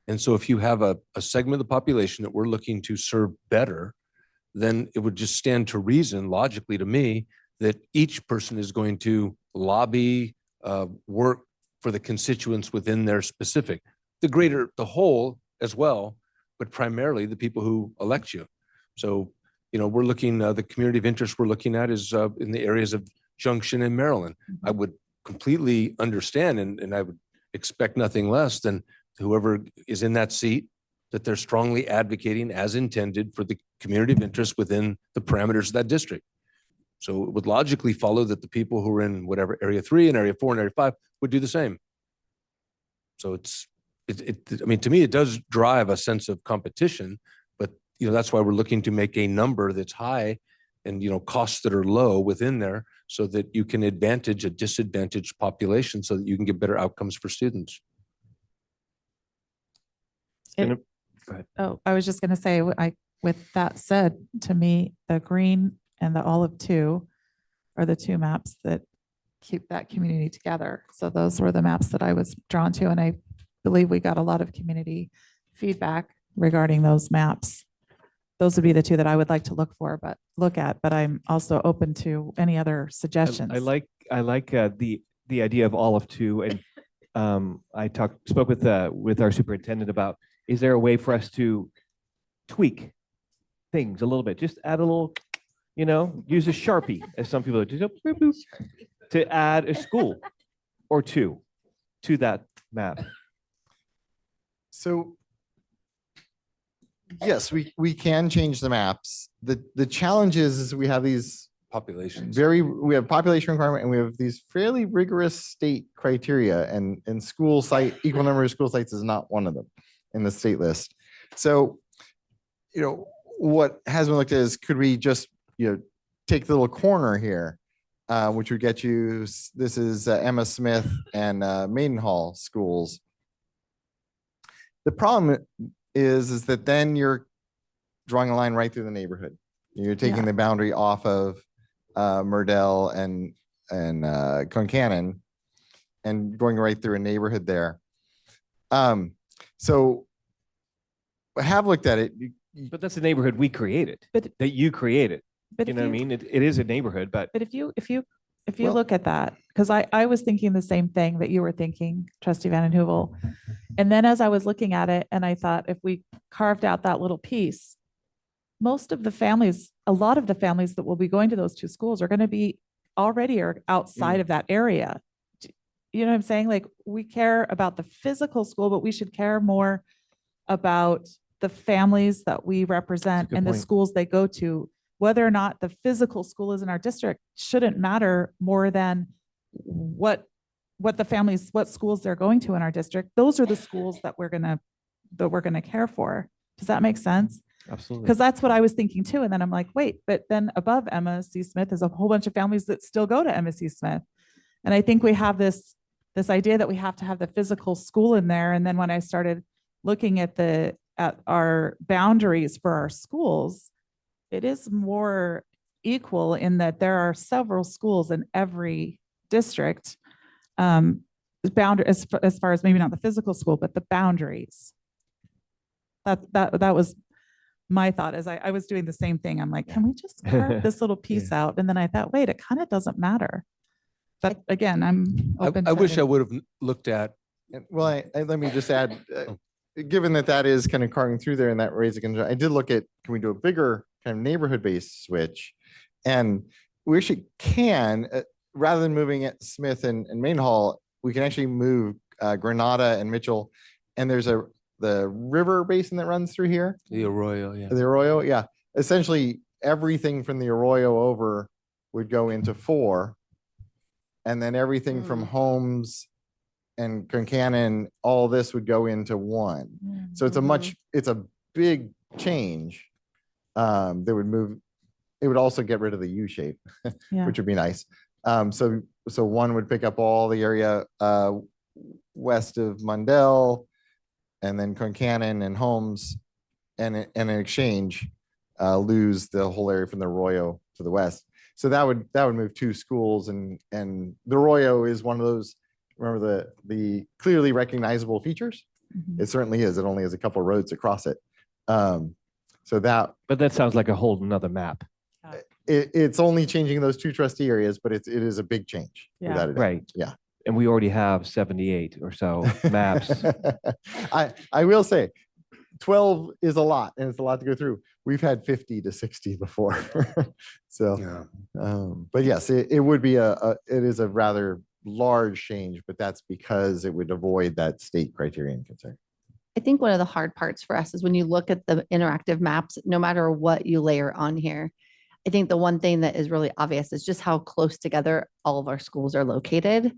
And so if you have a segment of the population that we're looking to serve better, then it would just stand to reason logically to me that each person is going to lobby, work for the constituents within their specific, the whole as well, but primarily the people who elect you. So, we're looking, the community of interest we're looking at is in the areas of Junction and Maryland. I would completely understand and I would expect nothing less than whoever is in that seat, that they're strongly advocating as intended for the community of interest within the parameters of that district. So it would logically follow that the people who are in whatever area 3 and area 4 and area 5 would do the same. So I mean, to me, it does drive a sense of competition, but that's why we're looking to make a number that's high and costs that are low within there so that you can advantage a disadvantaged population so that you can get better outcomes for students. I was just going to say, with that said, to me, the green and the olive 2 are the 2 maps that keep that community together. So those were the maps that I was drawn to, and I believe we got a lot of community feedback regarding those maps. Those would be the 2 that I would like to look at, but I'm also open to any other suggestions. I like the idea of olive 2, and I spoke with our superintendent about, is there a way for us to tweak things a little bit, just add a little, use a Sharpie, as some people do, to add a school or 2 to that map. So yes, we can change the maps. The challenge is we have these populations. We have population requirement and we have these fairly rigorous state criteria, and school site, equal number of school sites is not one of them in the state list. So, what has been looked at is, could we just, take the little corner here, which would get you, this is Emma Smith and Maidenhall schools. The problem is that then you're drawing a line right through the neighborhood. You're taking the boundary off of Murdell and Concannon and going right through a neighborhood there. So I have looked at it. But that's a neighborhood we created, that you created. But you know what I mean? It is a neighborhood, but if you If you Well- look at that, because I was thinking the same thing that you were thinking, trustee Van den Heuvel. And then as I was looking at it and I thought if we carved out that little piece, most of the families, a lot of the families that will be going to those two schools are going to be already or outside of that area. You know what I'm saying? Like we care about the physical school, but we should care more about the families that we represent good and the point. schools they go to. Whether or not the physical school is in our district shouldn't matter more than what schools they're going to in our district. Those are the schools that we're gonna care for. Does that make sense? Absolutely. Because that's what I was thinking too. And then I'm like, wait, but then above Emma C. Smith is a whole bunch of families that still go to Emma C. Smith. And I think we have this idea that we have to have the physical school in there. And then when I started looking at our boundaries for our schools, it is more equal in that there are several schools in every district. Boundary as far as maybe not the physical school, but the boundaries. That was my thought as I was doing the same thing. I'm like, can we just carve this little piece out? And then I thought, wait, it kind of doesn't matter. But again, I'm open. I to wish I would have looked at, Well, let me just add, given that is kind of carving through there and that raises a concern, I did look at, can we do a bigger kind of neighborhood-based switch? And we actually can, rather than moving it Smith and Main Hall, we can actually move Granada and Mitchell. And there's the river basin that runs through here. the Arroyo, yeah. The Arroyo, yeah. Essentially, everything from the Arroyo over would go into 4. And then everything from Holmes and Concannon, all this would go into 1. So it's a big change. That would move, it would also get rid of the U shape, Yeah. which would be nice. So 1 would pick up all the area west of Mundell, and then Concannon and Holmes, and in exchange, lose the whole area from the Arroyo to the west. So that would move 2 schools, and the Arroyo is one of those. Remember the clearly recognizable features. It certainly is. It only has a couple of roads across it. So that. But that sounds like a whole nother map. It's only changing those 2 trustee areas, but it is a big change. Yeah. Without a doubt. Right. Yeah. And we already have 78 or so maps. I will say 12 is a lot, and it's a lot to go through. We've had 50 to 60 before. So, but yes, it would be it is a rather large change, but that's because it would avoid that state criterion concern. I think one of the hard parts for us is when you look at the interactive maps, no matter what you layer on here, I think the one thing that is really obvious is just how close together all of our schools are located.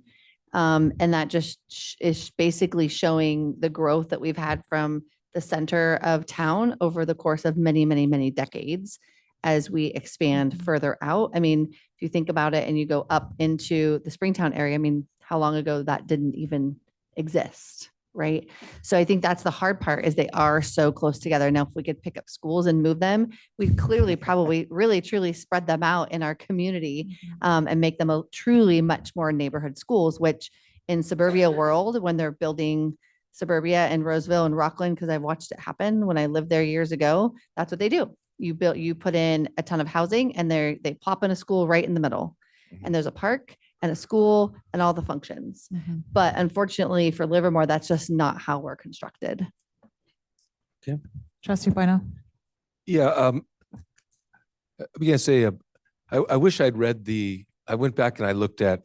And that just is basically showing the growth that we've had from the center of town over the course of many, many, many decades as we expand further out. I mean, if you think about it and you go up into the Springtown area, I mean, how long ago that didn't even exist, right? So I think that's the hard part is they are so close together. Now, if we could pick up schools and move them, we'd clearly probably really truly spread them out in our community and make them a truly much more neighborhood schools, which in suburbia world, when they're building suburbia and Roseville and Rockland, because I've watched it happen when I lived there years ago, that's what they do. You put in a ton of housing and they plop in a school right in the middle. And there's a park and a school and all the functions. But unfortunately for Livermore, that's just not how we're constructed. Okay. Trustee Bueno. Yeah. I'm gonna say, I wish I'd read I went back and I looked at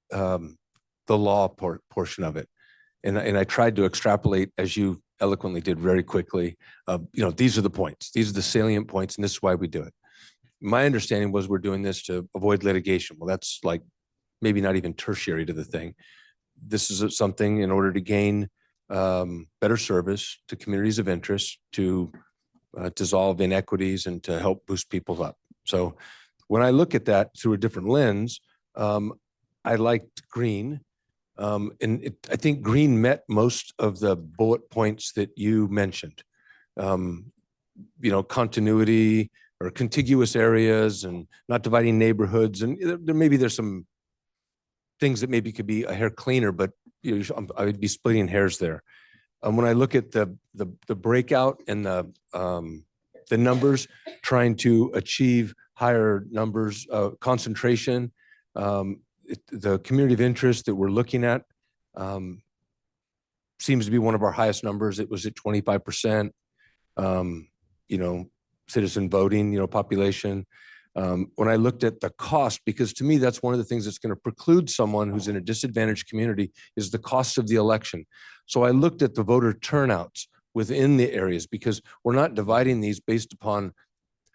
the law portion of it. And I tried to extrapolate, as you eloquently did very quickly. These are the points. These are the salient points, and this is why we do it. My understanding was we're doing this to avoid litigation. Well, that's like maybe not even tertiary to the thing. This is something in order to gain better service to communities of interest, to dissolve inequities, and to help boost people up. So when I look at that through a different lens, I liked green. I think green met most of the bullet points that you mentioned. Continuity or contiguous areas and not dividing neighborhoods. And there's some things that maybe could be a hair cleaner, but I would be splitting hairs there. When I look at the breakout and the numbers, trying to achieve higher numbers of concentration, The community of interest that we're looking at seems to be one of our highest numbers. It was at 25%. Citizen voting, population. When I looked at the cost, because to me, that's one of the things that's going to preclude someone who's in a disadvantaged community is the cost of the election. So I looked at the voter turnouts within the areas because we're not dividing these based upon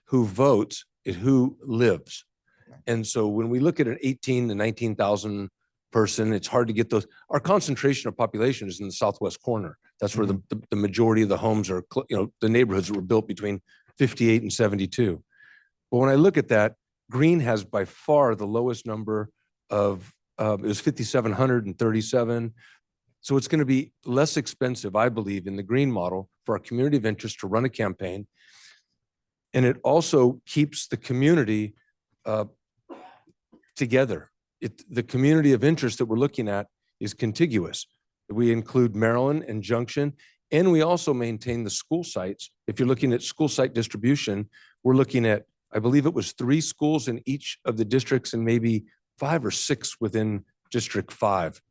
who votes, it's who lives. And so when we look at an 18 to 19,000 person, it's hard to get those. Our concentration of population is in the southwest corner. That's where the majority of the homes are, the neighborhoods that were built between 58 and 72. But when I look at that, Green has by far the lowest number of, it was 5,737. So it's going to be less expensive, I believe, in the Green model for our community of interest to run a campaign. And it also keeps the community together. The community of interest that we're looking at is contiguous. We include Maryland and Junction, and we also maintain the school sites. If you're looking at school site distribution, we're looking at, I believe it was 3 schools in each of the districts and maybe 5 or 6 within District 5.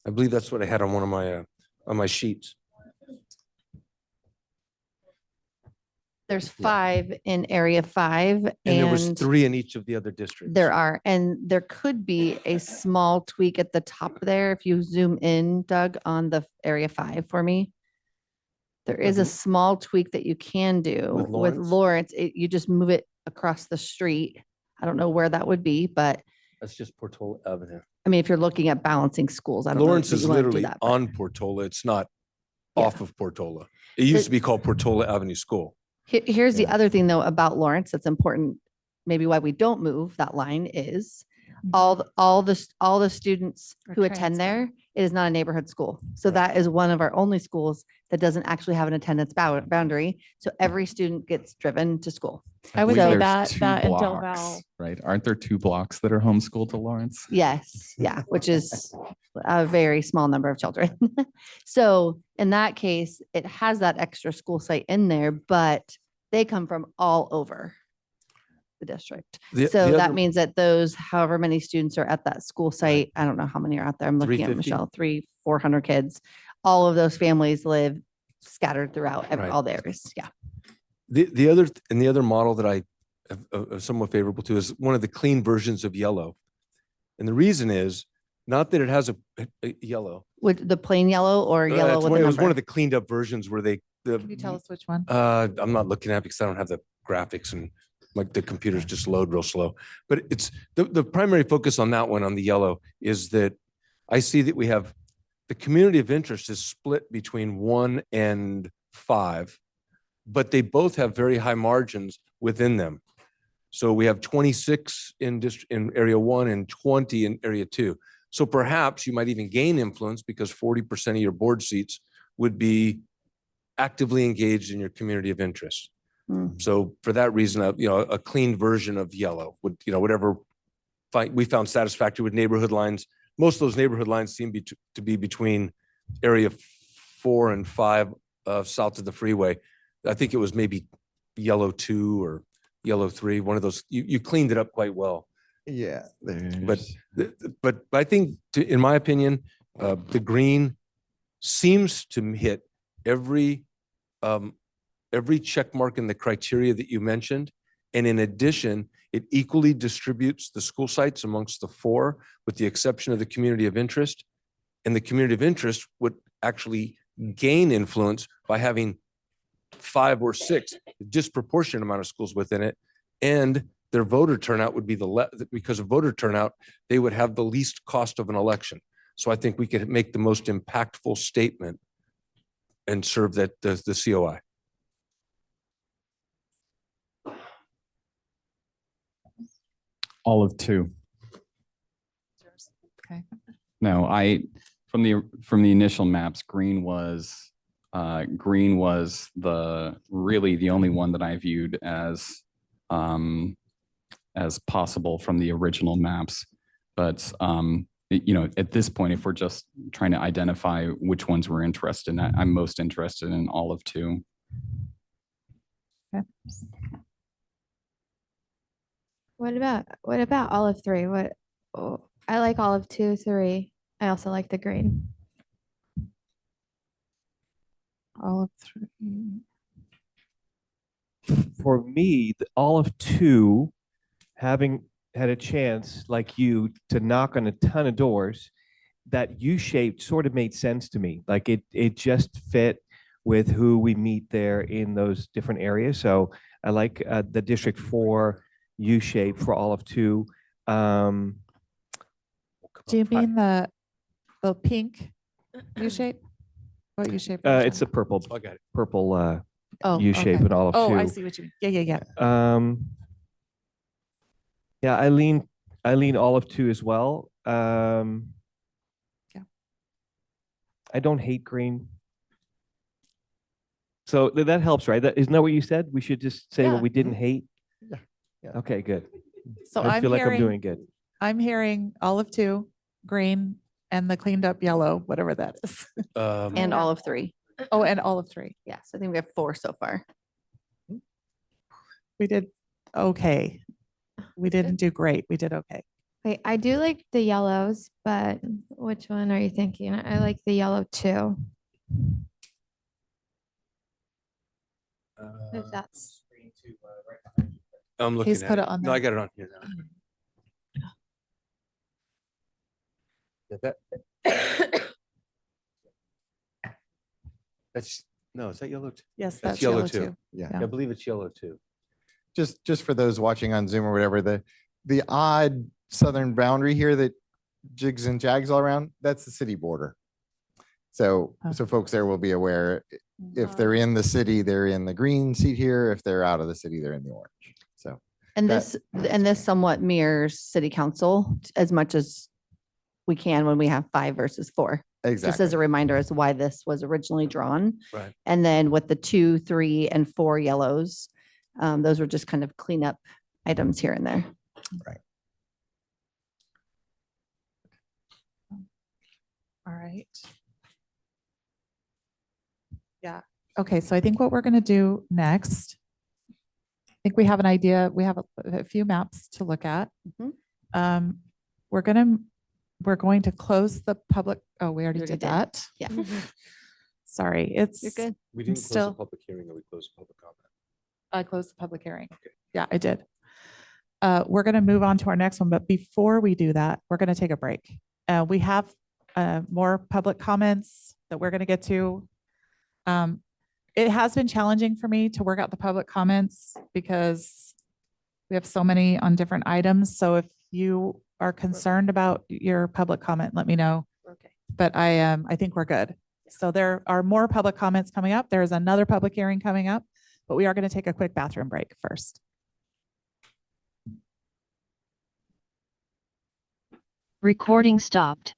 I believe that's what I had on one of my sheets. There's 5 in area 5. And there was 3 in each of the other districts. There are, and there could be a small tweak at the top there. If you zoom in, Doug, on the area 5 for me. There is a small tweak that you can do with Lawrence. You just move it across the street. I don't know where that would be, but That's just Portola Avenue. I mean, if you're looking at balancing schools, I don't know. Lawrence that is you wanna do literally that, but- on Portola. It's not off of Portola. It used to be called Portola Avenue School. Here's the other thing though about Lawrence that's important, maybe why we don't move that line is all the students Or who attend there, it is not a neighborhood school. So that is one of our only schools that doesn't actually have an attendance boundary. So every student gets driven to school. I would So- say There's that, 2 that and Del blocks, Val. right? Aren't there 2 blocks that are homeschooled to Lawrence? Yes, yeah, which is a very small number of children. So in that case, it has that extra school site in there, but they come from all over the district. The So that other- means that those, however many students are at that school site, I don't know how many are out there. I'm looking at 350? Michelle, 300-400 kids. All of those families live scattered throughout Right. all the areas. Yeah. The other model that I am somewhat favorable to is one of the clean versions of yellow. And the reason is not that it has a yellow. With the plain yellow or yellow with a It was one number? of the cleaned up versions where Can you tell us which one? I'm not looking at it because I don't have the graphics and like the computers just load real slow. But it's the primary focus on that one, on the yellow, is that I see that we have the community of interest is split between 1 and 5, but they both have very high margins within them. So we have 26 in area 1 and 20 in area 2. So perhaps you might even gain influence because 40% of your board seats would be actively engaged in your community of interest. So for that reason, a clean version of yellow would, whatever we found satisfactory with neighborhood lines. Most of those neighborhood lines seem to be between area 4 and 5 south of the freeway. I think it was maybe yellow 2 or yellow 3, one of those. You cleaned it up quite well. Yeah. But I think, in my opinion, the green seems to hit every check mark in the criteria that you mentioned. And in addition, it equally distributes the school sites amongst the 4, with the exception of the community of interest. And the community of interest would actually gain influence by having 5 or 6, a disproportionate amount of schools within it. And their voter turnout would be because of voter turnout, they would have the least cost of an election. So I think we could make the most impactful statement and serve the COI. All of 2. Okay. No, from the initial maps, green was really the only one that I viewed as possible from the original maps. But at this point, if we're just trying to identify which ones we're interested in, I'm most interested in all of 2. Okay. What about all of 3? Oh, I like all of 2, 3. I also like the green. All of 3. For me, all of 2, having had a chance like you to knock on a ton of doors, that U-shaped sort of made sense to me. Like it just fit with who we meet there in those different areas. So I like the District 4 U-shape for all of 2. Do you mean the pink U shape? What U shape? It's a purple, I got it. purple Oh, U-shape okay. in all of 2. Oh, I see what you mean. Yeah. Yeah, I lean all of 2 as well. Yeah. I don't hate green. So that helps, right? Isn't that what you said? We should just say Yeah. what we didn't hate? Yeah. Okay, good. So I I'm feel like I'm hearing, doing good. I'm hearing all of 2, green, and the cleaned up yellow, whatever that is. And all of 3. Oh, and all of 3. Yes, I think we have 4 so far. We did okay. We didn't do great. We did okay. Wait, I do like the yellows, but which one are you thinking? I like the yellow too. If that's I'm looking He's at put it. it on No, I there. got it on here now. Yeah, that's, no, is that yellow too? Yes, that's yellow too. Yeah. I believe it's yellow too. Just for those watching on Zoom or whatever, the odd southern boundary here that jigs and jags all around, that's the city border. So folks there will be aware, if they're in the city, they're in the green seat here. If they're out of the city, they're in the orange. So And that- this somewhat mirrors city council as much as we can when we have 5 versus 4. Just as Exactly. a reminder as to why this was originally drawn. Right. And then with the 2, 3, and 4 yellows, those were just kind of cleanup items here and there. Right. All right. Yeah. Okay. So I think what we're going to do next, I think we have an idea. We have a few maps to look at. Mhm. We're going to close the public. Oh, we already We already did did. that. Yeah. Sorry. It's You're good. We didn't close the still, public hearing or we closed the public comment. I closed the public hearing. Yeah, I did. We're going to move on to our next one, but before we do that, we're going to take a break. We have more public comments that we're going to get to. It has been challenging for me to work out the public comments because we have so many on different items. So if you are concerned about your public comment, let me know. Okay. But I think we're good. So there are more public comments coming up. There is another public hearing coming up, but we are going to take a quick bathroom break first. Recording stopped.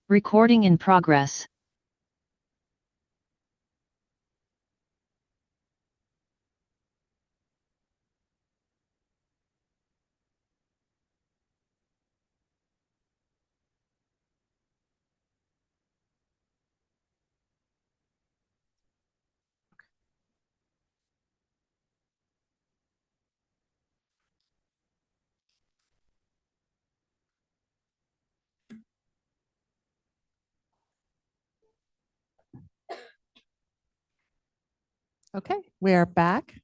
Recording in progress. Okay, we are back.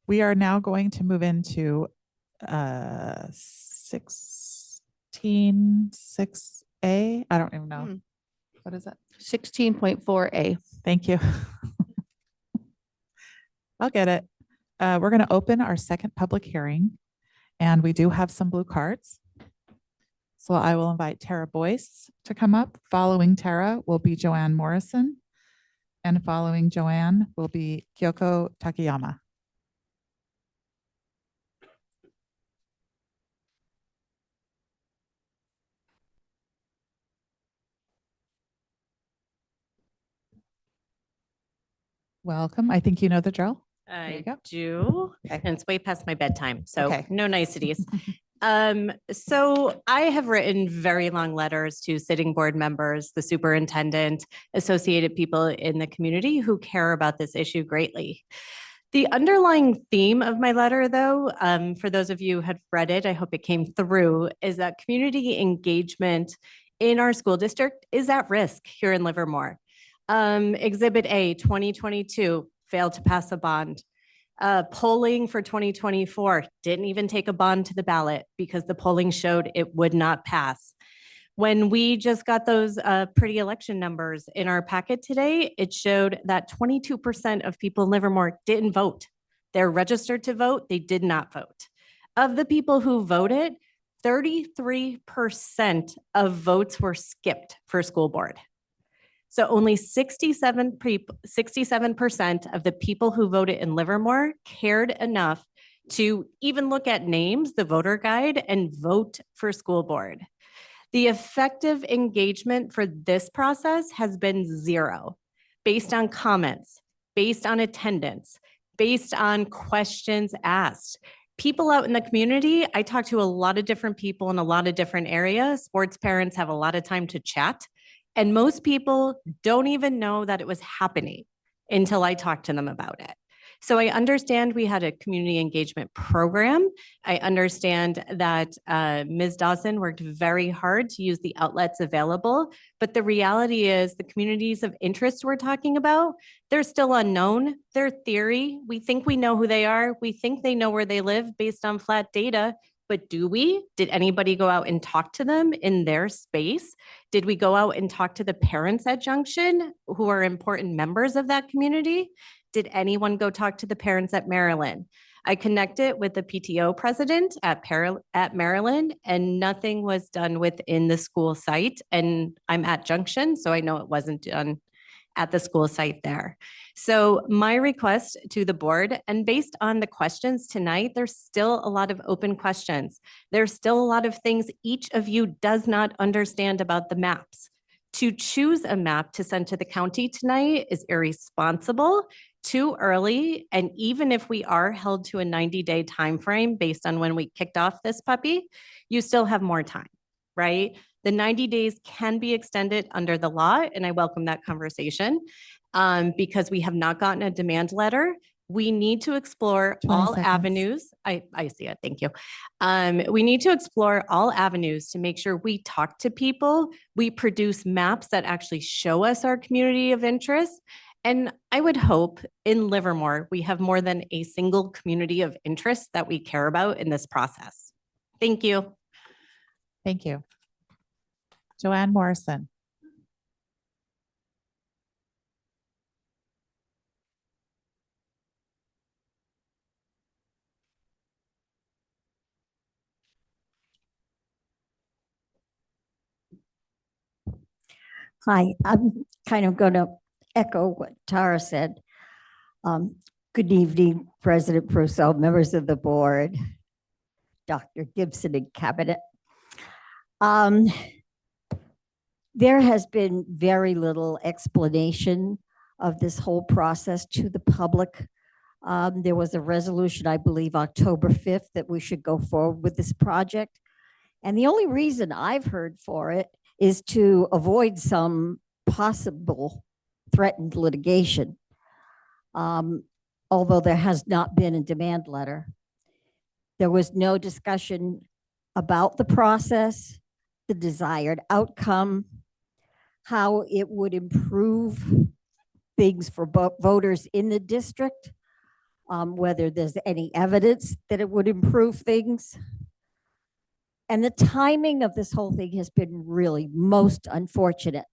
We are now going to move into 16.6A. I don't even know. What is it? 16.4A. Thank you. I'll get it. We're going to open our second public hearing, and we do have some blue cards. So I will invite Tara Boyce to come up. Following Tara will be Joanne Morrison, and following Joanne will be Kyoko Takayama. Welcome. I think you know the drill. I do, and it's way past my bedtime, so Okay. no niceties. So I have written very long letters to sitting board members, the superintendent, associated people in the community who care about this issue greatly. The underlying theme of my letter, though, for those of you who had read it, I hope it came through, is that community engagement in our school district is at risk here in Livermore. Exhibit A, 2022, failed to pass a bond. Polling for 2024 didn't even take a bond to the ballot because the polling showed it would not pass. When we just got those pretty election numbers in our packet today, it showed that 22% of people in Livermore didn't vote. They're registered to vote, they did not vote. Of the people who voted, 33% of votes were skipped for school board. So only 67% of the people who voted in Livermore cared enough to even look at names, the voter guide, and vote for school board. The effective engagement for this process has been zero, based on comments, based on attendance, based on questions asked. People out in the community, I talk to a lot of different people in a lot of different areas. Sports parents have a lot of time to chat. And most people don't even know that it was happening until I talk to them about it. So I understand we had a community engagement program. I understand that Ms. Dawson worked very hard to use the outlets available, but the reality is the communities of interest we're talking about, they're still unknown. They're theory. We think we know who they are. We think they know where they live based on flat data. But do we? Did anybody go out and talk to them in their space? Did we go out and talk to the parents at Junction who are important members of that community? Did anyone go talk to the parents at Maryland? I connected with the PTO president at Maryland, and nothing was done within the school site. And I'm at Junction, so I know it wasn't done at the school site there. So my request to the board, and based on the questions tonight, there's still a lot of open questions. There's still a lot of things each of you does not understand about the maps. To choose a map to send to the county tonight is irresponsible, too early, and even if we are held to a 90-day timeframe based on when we kicked off this puppy, you still have more time, right? The 90 days can be extended under the law, and I welcome that conversation because we have not gotten a demand letter. We need to explore 20 all seconds. avenues. I see it. Thank you. We need to explore all avenues to make sure we talk to people. We produce maps that actually show us our community of interest. And I would hope in Livermore, we have more than a single community of interest that we care about in this process. Thank you. Thank you. Joanne Morrison. Hi, I'm kind of going to echo what Tara said. Good evening, President Purcell, members of the board, Dr. Gibson and cabinet. There has been very little explanation of this whole process to the public. There was a resolution, I believe, October 5th, that we should go forward with this project. And the only reason I've heard for it is to avoid some possible threatened litigation. Although there has not been a demand letter. There was no discussion about the process, the desired outcome, how it would improve things for voters in the district, whether there's any evidence that it would improve things. And the timing of this whole thing has been really most unfortunate.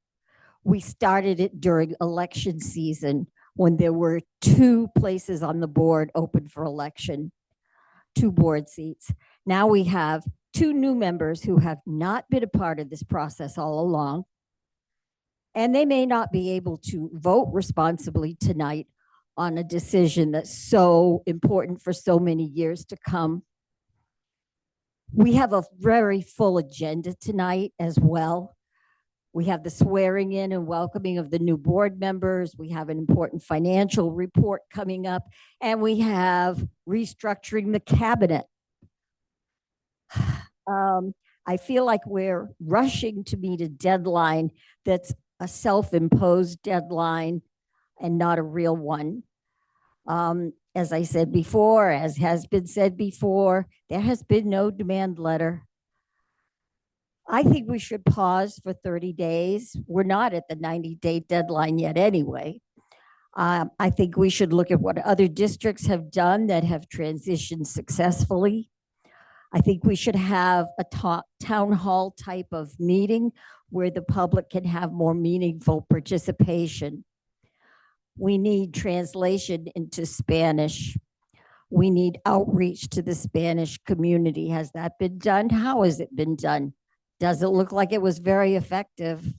We started it during election season when there were 2 places on the board open for election, 2 board seats. Now we have 2 new members who have not been a part of this process all along. And they may not be able to vote responsibly tonight on a decision that's so important for so many years to come. We have a very full agenda tonight as well. We have the swearing in and welcoming of the new board members. We have an important financial report coming up, and we have restructuring the cabinet. I feel like we're rushing to meet a deadline that's a self-imposed deadline and not a real one. As I said before, as has been said before, there has been no demand letter. I think we should pause for 30 days. We're not at the 90-day deadline yet anyway. I think we should look at what other districts have done that have transitioned successfully. I think we should have a town hall type of meeting where the public can have more meaningful participation. We need translation into Spanish. We need outreach to the Spanish community. Has that been done? How has it been done? Does it look like it was very effective?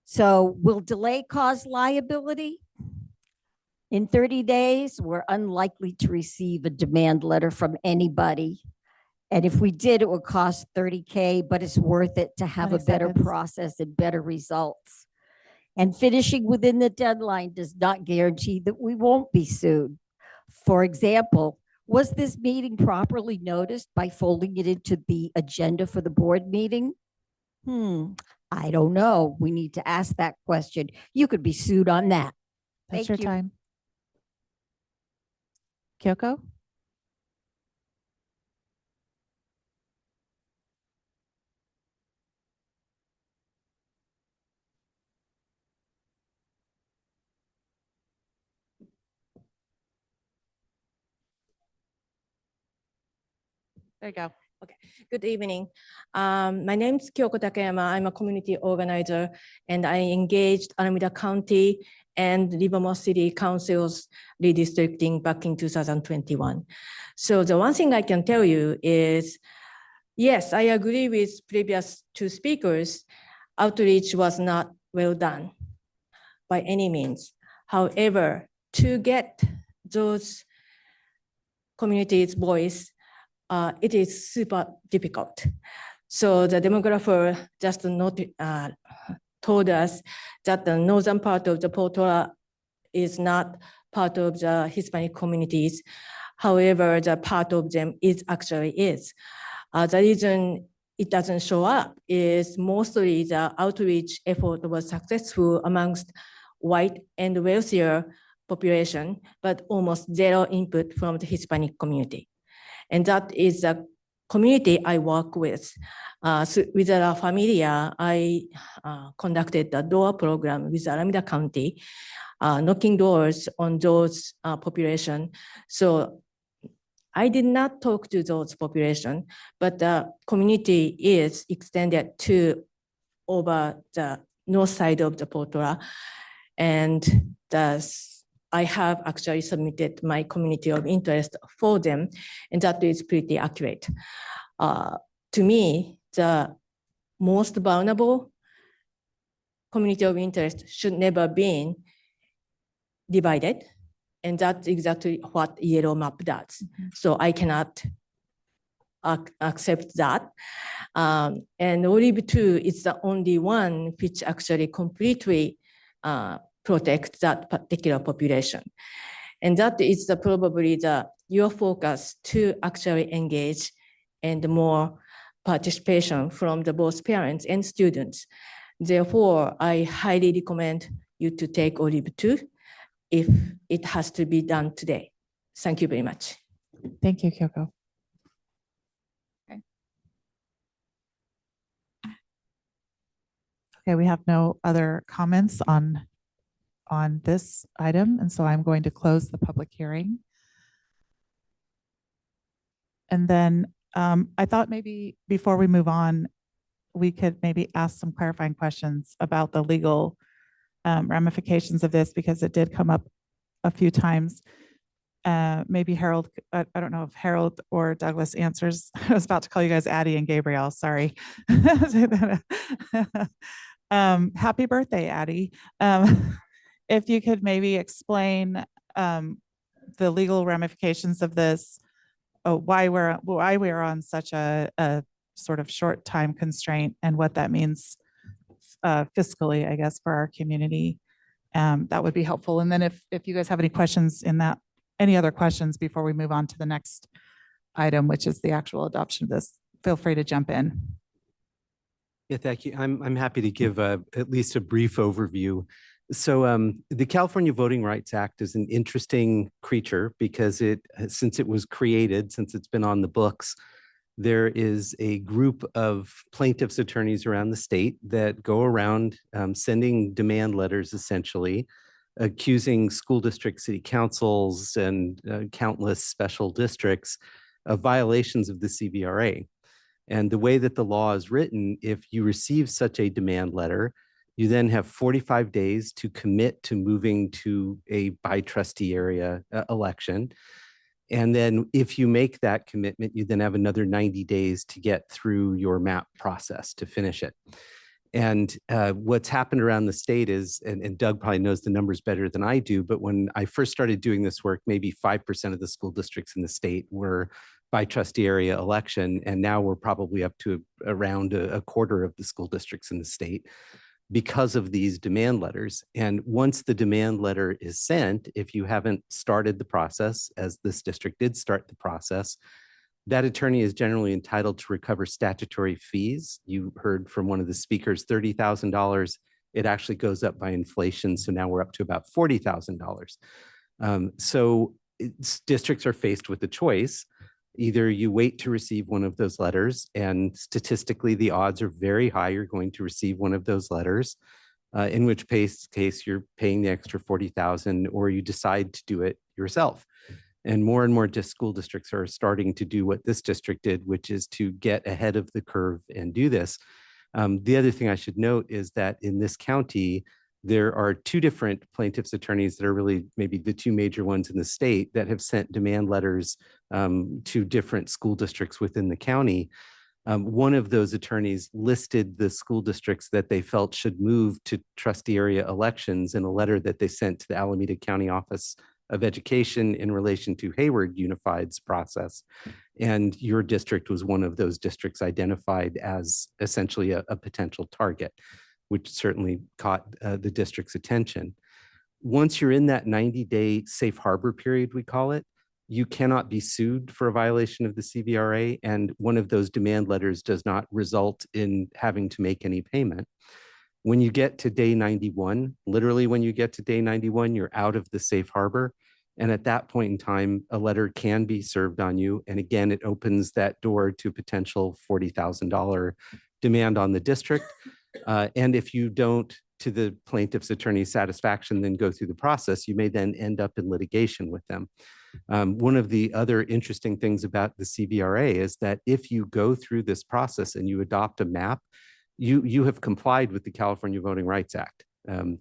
So will delay cause liability? In 30 days, we're unlikely to receive a demand letter from anybody. And if we did, it would cost $30K, but it's worth it to have a 20 better seconds. process and better results. And finishing within the deadline does not guarantee that we won't be sued. For example, was this meeting properly noticed by folding it into the agenda for the board meeting? I don't know. We need to ask that question. You could be sued on that. That's Thank your you. time. Kyoko? There you go. Okay. Good evening. My name is Kyoko Takayama. I'm a community organizer, and I engaged Alameda County and Livermore City Council's redistricting back in 2021. So the one thing I can tell you is, yes, I agree with previous 2 speakers. Outreach was not well done by any means. However, to get those communities' voice, it is super difficult. So the demographer just told us that the northern part of the Portola is not part of the Hispanic communities. However, the part of them actually is. The reason it doesn't show up is mostly the outreach effort was successful amongst white and wealthier population, but almost zero input from the Hispanic community. And that is the community I work with. So with La Familia, I conducted a door program with Alameda County, knocking doors on those population. So I did not talk to those population, but the community is extended to over the north side of the Portola. And I have actually submitted my community of interest for them, and that is pretty accurate. To me, the most vulnerable community of interest should never be divided, and that's exactly what yellow map does. So I cannot accept that. And Olive 2 is the only one which actually completely protects that particular population. And that is probably your focus to actually engage and more participation from both parents and students. Therefore, I highly recommend you to take Olive 2 if it has to be done today. Thank you very much. Thank you, Kyoko. Okay, we have no other comments on this item, and so I'm going to close the public hearing. And then I thought maybe before we move on, we could maybe ask some clarifying questions about the legal ramifications of this, because it did come up a few times. Maybe Harold, I don't know if Harold or Douglas answers. I was about to call you guys Addie and Gabrielle, sorry. Happy birthday, Addie. If you could maybe explain the legal ramifications of this, why we're on such a sort of short time constraint, and what that means fiscally, I guess, for our community. That would be helpful. And then if you guys have any questions any other questions before we move on to the next item, which is the actual adoption of this, feel free to jump in. Yeah, thank you. I'm happy to give at least a brief overview. So the California Voting Rights Act is an interesting creature because since it was created, since it's been on the books, there is a group of plaintiffs' attorneys around the state that go around sending demand letters, essentially, accusing school district city councils and countless special districts of violations of the CVRA. And the way that the law is written, if you receive such a demand letter, you then have 45 days to commit to moving to a by trustee area election. And then if you make that commitment, you then have another 90 days to get through your map process to finish it. And what's happened around the state is, and Doug probably knows the numbers better than I do, but when I first started doing this work, maybe 5% of the school districts in the state were by trustee area election. And now we're probably up to around a quarter of the school districts in the state because of these demand letters. And once the demand letter is sent, if you haven't started the process, as this district did start the process, that attorney is generally entitled to recover statutory fees. You heard from one of the speakers, $30,000. It actually goes up by inflation. So now we're up to about $40,000. So districts are faced with a choice. Either you wait to receive one of those letters, and statistically, the odds are very high you're going to receive one of those letters, in which case you're paying the extra $40,000, or you decide to do it yourself. And more school districts are starting to do what this district did, which is to get ahead of the curve and do this. The other thing I should note is that in this county, there are two different plaintiffs' attorneys that are really maybe the two major ones in the state that have sent demand letters to different school districts within the county. One of those attorneys listed the school districts that they felt should move to trustee area elections in a letter that they sent to the Alameda County Office of Education in relation to Hayward Unified's process. And your district was one of those districts identified as essentially a potential target, which certainly caught the district's attention. Once you're in that 90-day safe harbor period, we call it, you cannot be sued for a violation of the CVRA, and one of those demand letters does not result in having to make any payment. When you get to day 91, literally when you get to day 91, you're out of the safe harbor. And at that point in time, a letter can be served on you. And again, it opens that door to potential $40,000 demand on the district. And if you don't, to the plaintiff's attorney's satisfaction, then go through the process, you may then end up in litigation with them. One of the other interesting things about the CVRA is that if you go through this process and you adopt a map, you have complied with the California Voting Rights Act.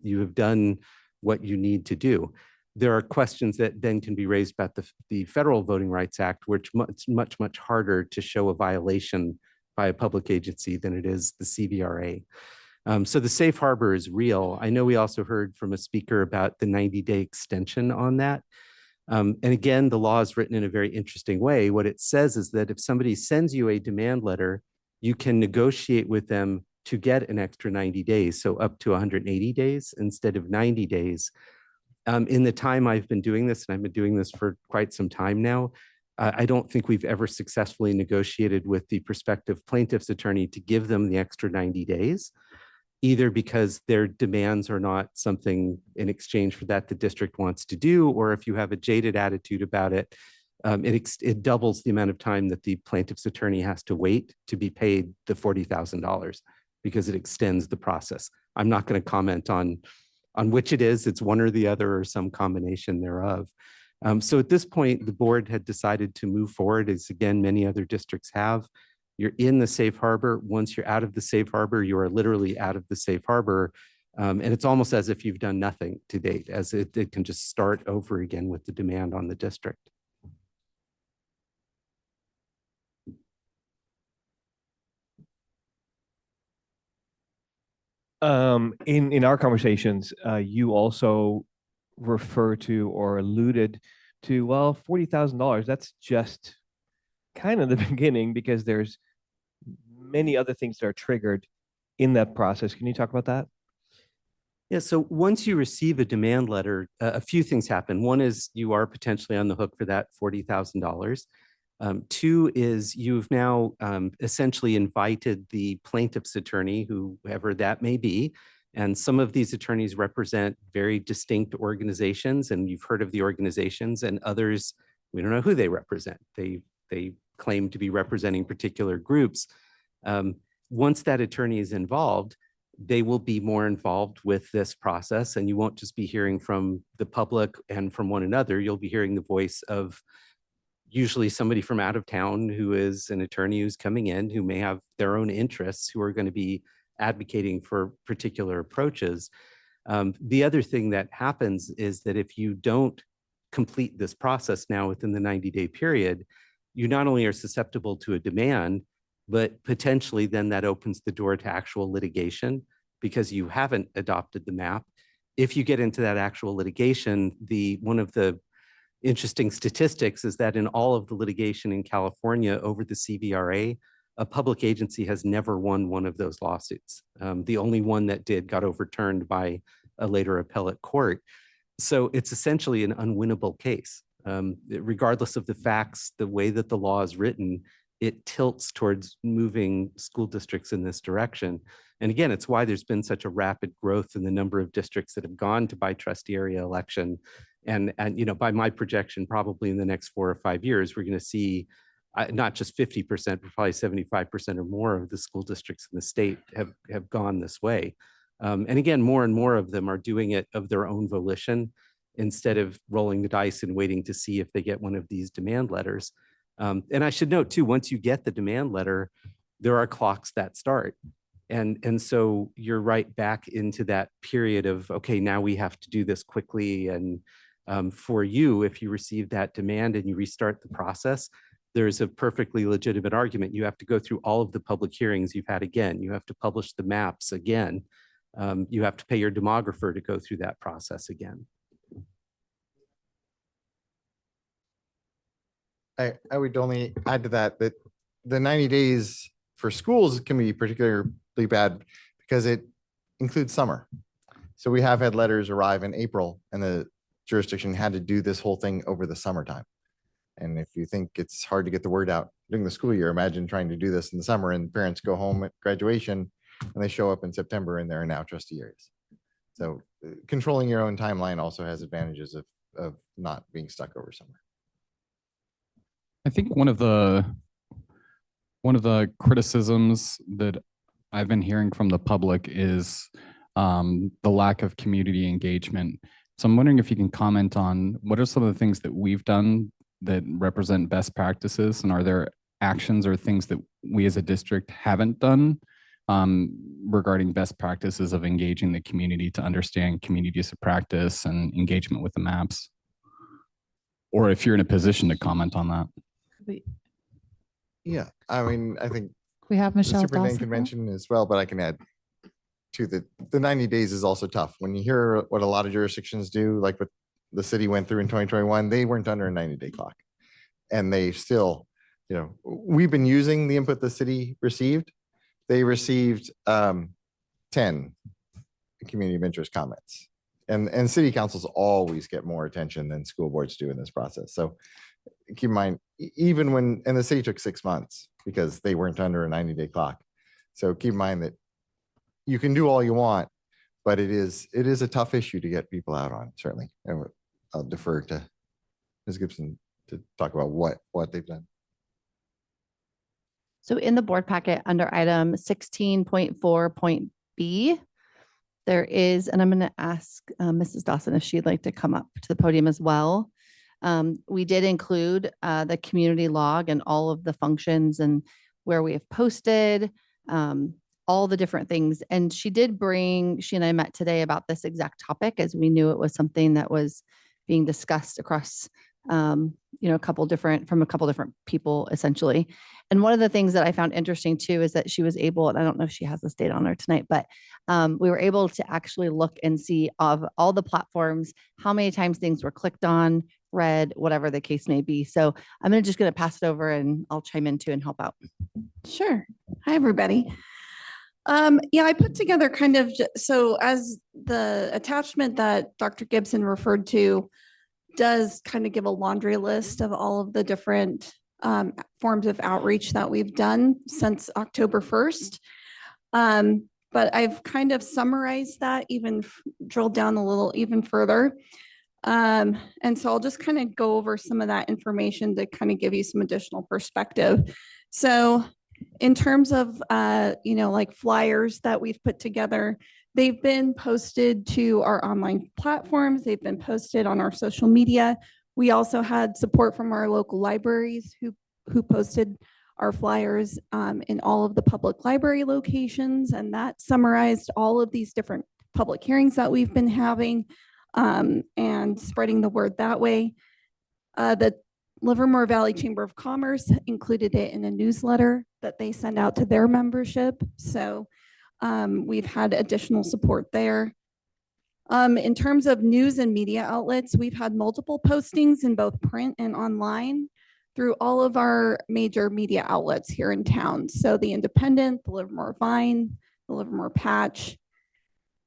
You have done what you need to do. There are questions that then can be raised about the Federal Voting Rights Act, which it's much harder to show a violation by a public agency than it is the CVRA. So the safe harbor is real. I know we also heard from a speaker about the 90-day extension on that. And again, the law is written in a very interesting way. What it says is that if somebody sends you a demand letter, you can negotiate with them to get an extra 90 days, so up to 180 days instead of 90 days. In the time I've been doing this, and I've been doing this for quite some time now, I don't think we've ever successfully negotiated with the prospective plaintiff's attorney to give them the extra 90 days, either because their demands are not something in exchange for that the district wants to do, or if you have a jaded attitude about it, it doubles the amount of time that the plaintiff's attorney has to wait to be paid the $40,000 because it extends the process. I'm not going to comment on which it is. It's one or the other or some combination thereof. So at this point, the board had decided to move forward, as again, many other districts have. You're in the safe harbor. Once you're out of the safe harbor, you are literally out of the safe harbor. And it's almost as if you've done nothing to date, as it can just start over again with the demand on the district. In our conversations, you also refer to or alluded to, well, $40,000, that's just kind of the beginning, because there's many other things that are triggered in that process. Can you talk about that? Yeah, so once you receive a demand letter, a few things happen. One is you are potentially on the hook for that $40,000. Two is you've now essentially invited the plaintiff's attorney, whoever that may be. And some of these attorneys represent very distinct organizations, and you've heard of the organizations, and others, we don't know who they represent. They claim to be representing particular groups. Once that attorney is involved, they will be more involved with this process, and you won't just be hearing from the public and from one another. You'll be hearing the voice of usually somebody from out of town who is an attorney who's coming in, who may have their own interests, who are going to be advocating for particular approaches. The other thing that happens is that if you don't complete this process now within the 90-day period, you not only are susceptible to a demand, but potentially then that opens the door to actual litigation because you haven't adopted the map. If you get into that actual litigation, one of the interesting statistics is that in all of the litigation in California over the CVRA, a public agency has never won one of those lawsuits. The only one that did got overturned by a later appellate court. So it's essentially an unwinnable case. Regardless of the facts, the way that the law is written, it tilts towards moving school districts in this direction. And again, it's why there's been such a rapid growth in the number of districts that have gone to by trustee area election. And by my projection, probably in the next 4 or 5 years, we're going to see not just 50%, but probably 75% or more of the school districts in the state have gone this way. And again, more and more of them are doing it of their own volition instead of rolling the dice and waiting to see if they get one of these demand letters. And I should note too, once you get the demand letter, there are clocks that start. And so you're right back into that period of, okay, now we have to do this quickly. And for you, if you receive that demand and you restart the process, there's a perfectly legitimate argument. You have to go through all of the public hearings you've had again. You have to publish the maps again. You have to pay your demographer to go through that process again. I would only add to that the 90 days for schools can be particularly bad because it includes summer. So we have had letters arrive in April and the jurisdiction had to do this whole thing over the summertime. And if you think it's hard to get the word out during the school year, imagine trying to do this in the summer and parents go home at graduation and they show up in September and they're now trustee areas. So controlling your own timeline also has advantages of not being stuck over summer. I think one of the criticisms that I've been hearing from the public is the lack of community engagement. So I'm wondering if you can comment on what are some of the things that we've done that represent best practices, and are there actions or things that we as a district haven't done regarding best practices of engaging the community to understand community use of practice and engagement with the maps? Or if you're in a position to comment on that. Yeah, I mean, I think We have the Michelle superintendent Dawson. convention as well, but I can add to the 90 days is also tough. When you hear what a lot of jurisdictions do, like with the city went through in 2021, they weren't under a 90-day clock. And they still, we've been using the input the city received. They received 10 community of interest comments. And city councils always get more attention than school boards do in this process. So keep in mind, even when, and the city took 6 months because they weren't under a 90-day clock. So keep in mind that you can do all you want, but it is a tough issue to get people out on, certainly. And I'll defer to Ms. Gibson to talk about what they've done. So in the board packet under item 16.4.b, there is, and I'm going to ask Mrs. Dawson if she'd like to come up to the podium as well. We did include the community log and all of the functions and where we have posted, all the different things. And she and I met today about this exact topic as we knew it was something that was being discussed across from a couple different people essentially. And one of the things that I found interesting too is that she was able, and I don't know if she has this data on her tonight, but we were able to actually look and see of all the platforms, how many times things were clicked on, read, whatever the case may be. So I'm just going to pass it over and I'll chime in too and help out. Sure. Hi, everybody. Yeah, I put together so as the attachment that Dr. Gibson referred to does kind of give a laundry list of all of the different forms of outreach that we've done since October 1st. But I've kind of summarized that, even drilled down a little even further. And so I'll just kind of go over some of that information to kind of give you some additional perspective. So in terms of, like flyers that we've put together, they've been posted to our online platforms. They've been posted on our social media. We also had support from our local libraries who posted our flyers in all of the public library locations. And that summarized all of these different public hearings that we've been having and spreading the word that way. The Livermore Valley Chamber of Commerce included it in a newsletter that they send out to their membership. So we've had additional support there. In terms of news and media outlets, we've had multiple postings in both print and online through all of our major media outlets here in town. So the Independent, the Livermore Vine, the Livermore Patch.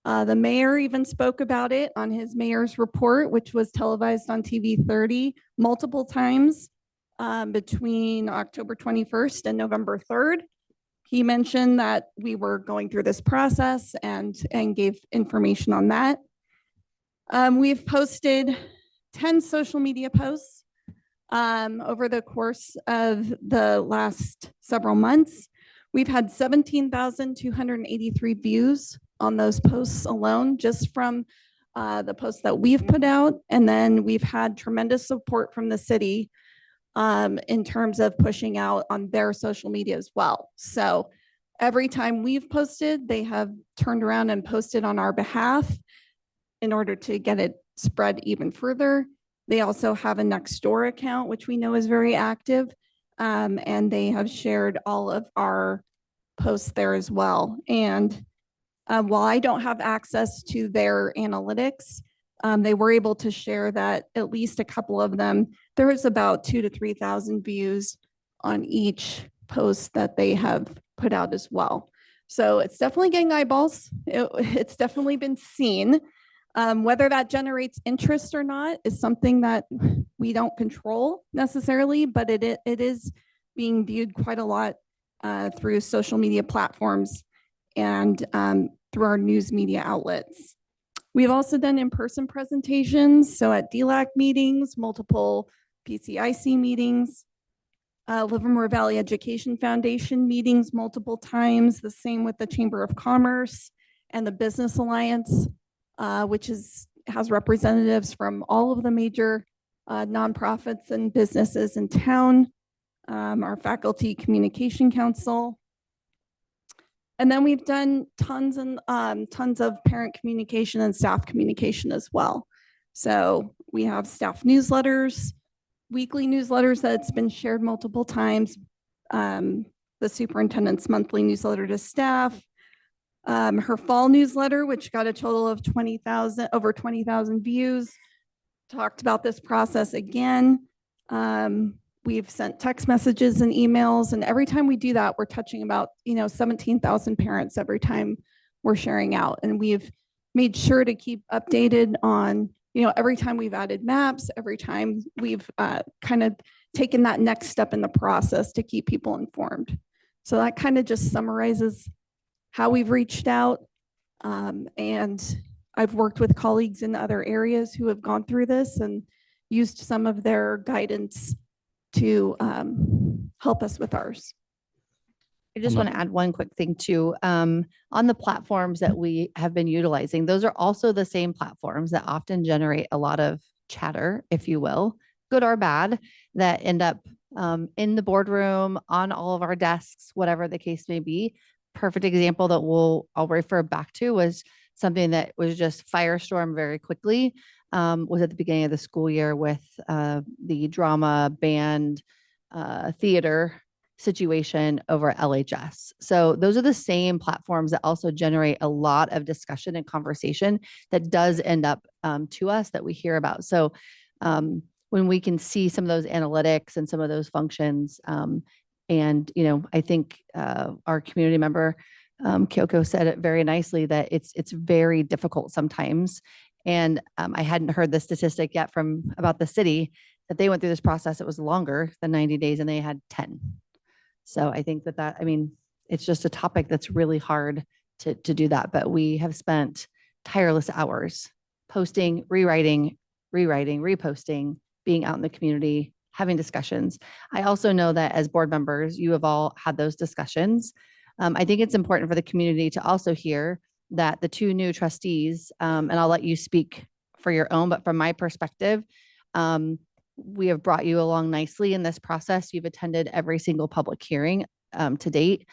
The mayor even spoke about it on his mayor's report, which was televised on TV 30 multiple times between October 21st and November 3rd. He mentioned that we were going through this process and gave information on that. We've posted 10 social media posts over the course of the last several months. We've had 17,283 views on those posts alone, just from the posts that we've put out. And then we've had tremendous support from the city in terms of pushing out on their social media as well. So every time we've posted, they have turned around and posted on our behalf in order to get it spread even further. They also have a Nextdoor account, which we know is very active, and they have shared all of our posts there as well. And while I don't have access to their analytics, they were able to share that at least a couple of them, there was about 2,000 to 3,000 views on each post that they have put out as well. So it's definitely getting eyeballs. It's definitely been seen. Whether that generates interest or not is something that we don't control necessarily, but it is being viewed quite a lot through social media platforms and through our news media outlets. We've also done in-person presentations, so at DLAC meetings, multiple PCIC meetings, Livermore Valley Education Foundation meetings multiple times, the same with the Chamber of Commerce and the Business Alliance, which has representatives from all of the major nonprofits and businesses in town, our Faculty Communication Council. And then we've done tons of parent communication and staff communication as well. So we have staff newsletters, weekly newsletters that's been shared multiple times, the superintendent's monthly newsletter to staff, her fall newsletter, which got a total of over 20,000 views, talked about this process again. We've sent text messages and emails, and every time we do that, we're touching about, 17,000 parents every time we're sharing out. And we've made sure to keep updated on, every time we've added maps, every time we've kind of taken that next step in the process to keep people informed. So that kind of just summarizes how we've reached out. And I've worked with colleagues in other areas who have gone through this and used some of their guidance to help us with ours. I just want to add one quick thing too. On the platforms that we have been utilizing, those are also the same platforms that often generate a lot of chatter, if you will, good or bad, that end up in the boardroom, on all of our desks, whatever the case may be. Perfect example that I'll refer back to was something that was just firestorm very quickly, was at the beginning of the school year with the drama band theater situation over at LHS. So those are the same platforms that also generate a lot of discussion and conversation that does end up to us that we hear about. So when we can see some of those analytics and some of those functions, and I think our community member Kyoko said it very nicely that it's very difficult sometimes. And I hadn't heard the statistic yet from about the city that they went through this process. It was longer than 90 days and they had 10. So I think it's just a topic that's really hard to do that. But we have spent tireless hours posting, rewriting, reposting, being out in the community, having discussions. I also know that as board members, you have all had those discussions. I think it's important for the community to also hear that the two new trustees, and I'll let you speak for your own, but from my perspective, we have brought you along nicely in this process. You've attended every single public hearing to date,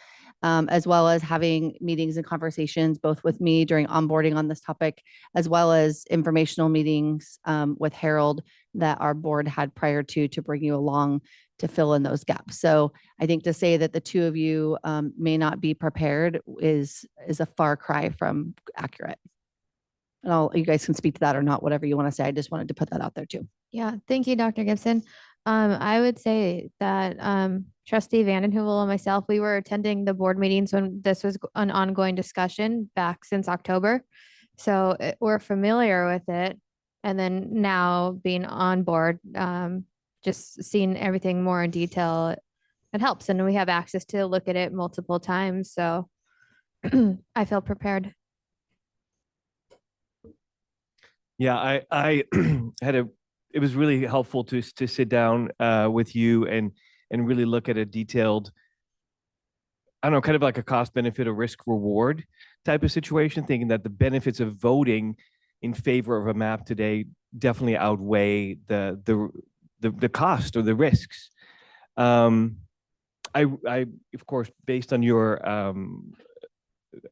as well as having meetings and conversations, both with me during onboarding on this topic, as well as informational meetings with Harold that our board had prior to bring you along to fill in those gaps. So I think to say that the two of you may not be prepared is a far cry from accurate. And you guys can speak to that or not, whatever you want to say. I just wanted to put that out there too. Yeah, thank you, Dr. Gibson. I would say that Trustee Vandenheuvel and myself, we were attending the board meetings when this was an ongoing discussion back since October. So we're familiar with it. And then now being on board, just seeing everything more in detail, it helps. And we have access to look at it multiple times. So I feel prepared. Yeah, I it was really helpful to sit down with you and really look at a detailed, I don't know, kind of like a cost benefit or risk reward type of situation, thinking that the benefits of voting in favor of a map today definitely outweigh the cost or the risks. I of course, based on your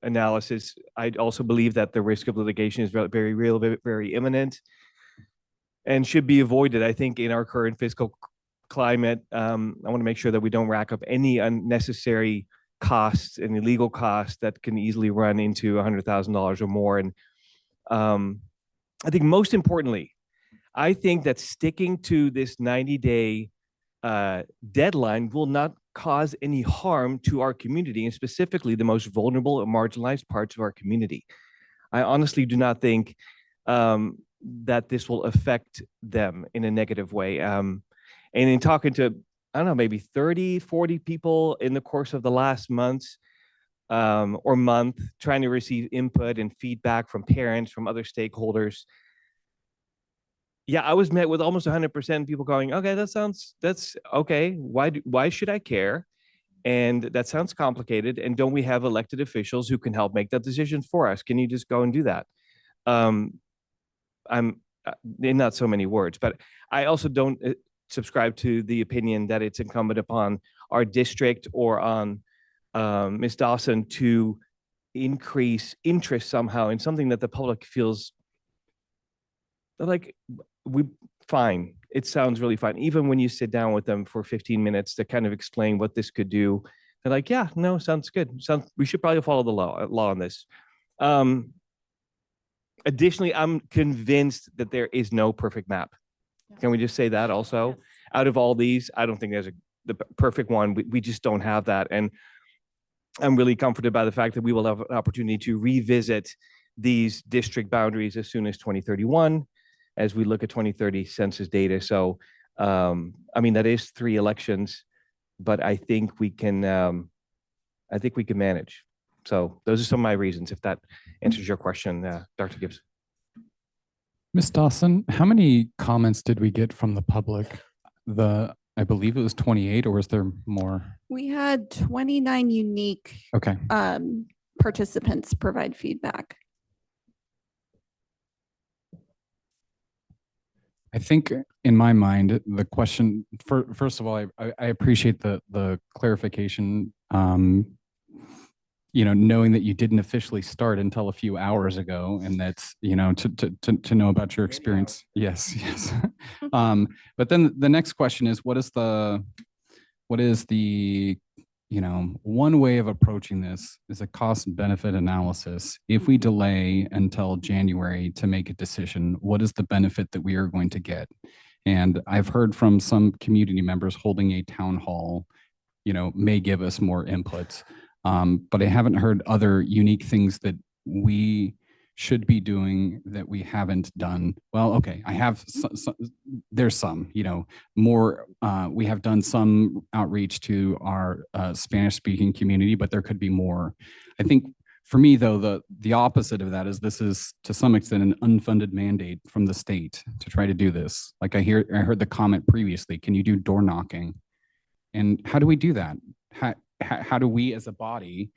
analysis, I also believe that the risk of litigation is very real, very imminent, and should be avoided. I think in our current fiscal climate, I want to make sure that we don't rack up any unnecessary costs and illegal costs that can easily run into $100,000 or more. And I think most importantly, I think that sticking to this 90-day deadline will not cause any harm to our community, and specifically the most vulnerable and marginalized parts of our community. I honestly do not think that this will affect them in a negative way. And in talking to, I don't know, maybe 30, 40 people in the course of the last months or month, trying to receive input and feedback from parents, from other stakeholders. Yeah, I was met with almost 100% people going, okay, that's okay. Why should I care? And that sounds complicated. And don't we have elected officials who can help make that decision for us? Can you just go and do that? I'm in not so many words, but I also don't subscribe to the opinion that it's incumbent upon our district or on Ms. Dawson to increase interest somehow in something that the public feels like fine. It sounds really fine. Even when you sit down with them for 15 minutes to kind of explain what this could do, they're like, yeah, no, sounds good. We should probably follow the law on this. Additionally, I'm convinced that there is no perfect map. Can we just say that also? Out of all these, I don't think there's the perfect one. We just don't have that. And I'm really comforted by the fact that we will have an opportunity to revisit these district boundaries as soon as 2031, as we look at 2030 census data. So, I mean, that is 3 elections, but I think we can manage. So those are some of my reasons, if that answers your question, Dr. Gibbs. Ms. Dawson, how many comments did we get from the public? I believe it was 28, or was there more? We had 29 unique Okay. participants provide feedback. I think in my mind, the question, first of all, I appreciate the clarification. You know, knowing that you didn't officially start until a few hours ago, and that's, you know, to know about your experience. Yes, yes. But then the next question is, what is the, you know, one way of approaching this is a cost and benefit analysis. If we delay until January to make a decision, what is the benefit that we are going to get? And I've heard from some community members holding a town hall, you know, may give us more inputs. But I haven't heard other unique things that we should be doing that we haven't done. Well, okay, I have, there's some, you know, more, we have done some outreach to our Spanish speaking community, but there could be more. I think for me though, the opposite of that is this is to some extent an unfunded mandate from the state to try to do this. Like I heard the comment previously, can you do door knocking? And how do we do that? How do we as a body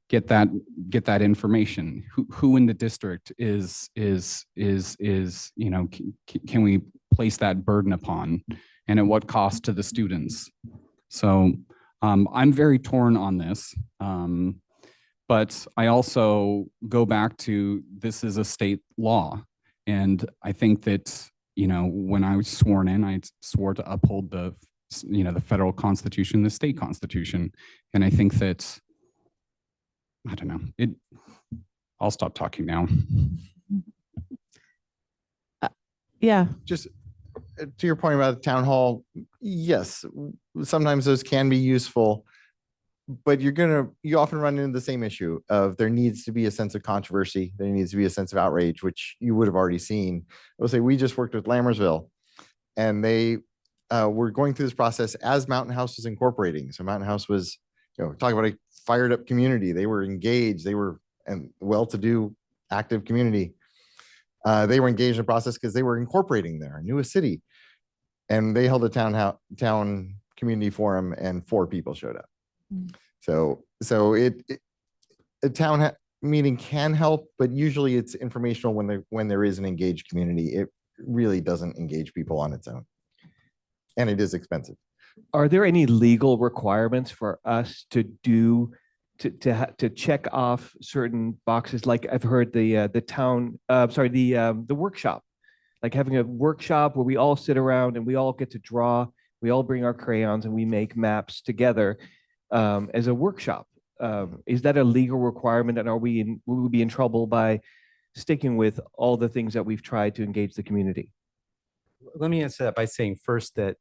get that information? Who in the district is you know, can we place that burden upon, and at what cost to the students? So I'm very torn on this, but I also go back to this is a state law, and I think that, you know, when I was sworn in, I swore to uphold the, you know, the federal constitution, the state constitution. And I think that, I don't know, I'll stop talking now. Yeah. Just to your point about town hall, yes, sometimes those can be useful, but you often run into the same issue of there needs to be a sense of controversy. There needs to be a sense of outrage, which you would have already seen. I'll say we just worked with Lammersville, and they were going through this process as Mountain House was incorporating. So Mountain House was, you know, talking about a fired up community. They were engaged. They were a well-to-do, active community. They were engaged in the process because they were incorporating there, newest city, and they held a town community forum, and 4 people showed up. So a town meeting can help, but usually it's informational when there is an engaged community. It really doesn't engage people on its own, and it is expensive. Are there any legal requirements for us to do to check off certain boxes? Like I've heard the workshop, like having a workshop where we all sit around and we all get to draw, we all bring our crayons and we make maps together as a workshop. Is that a legal requirement, and will we be in trouble by sticking with all the things that we've tried to engage the community? Let me answer that by saying first that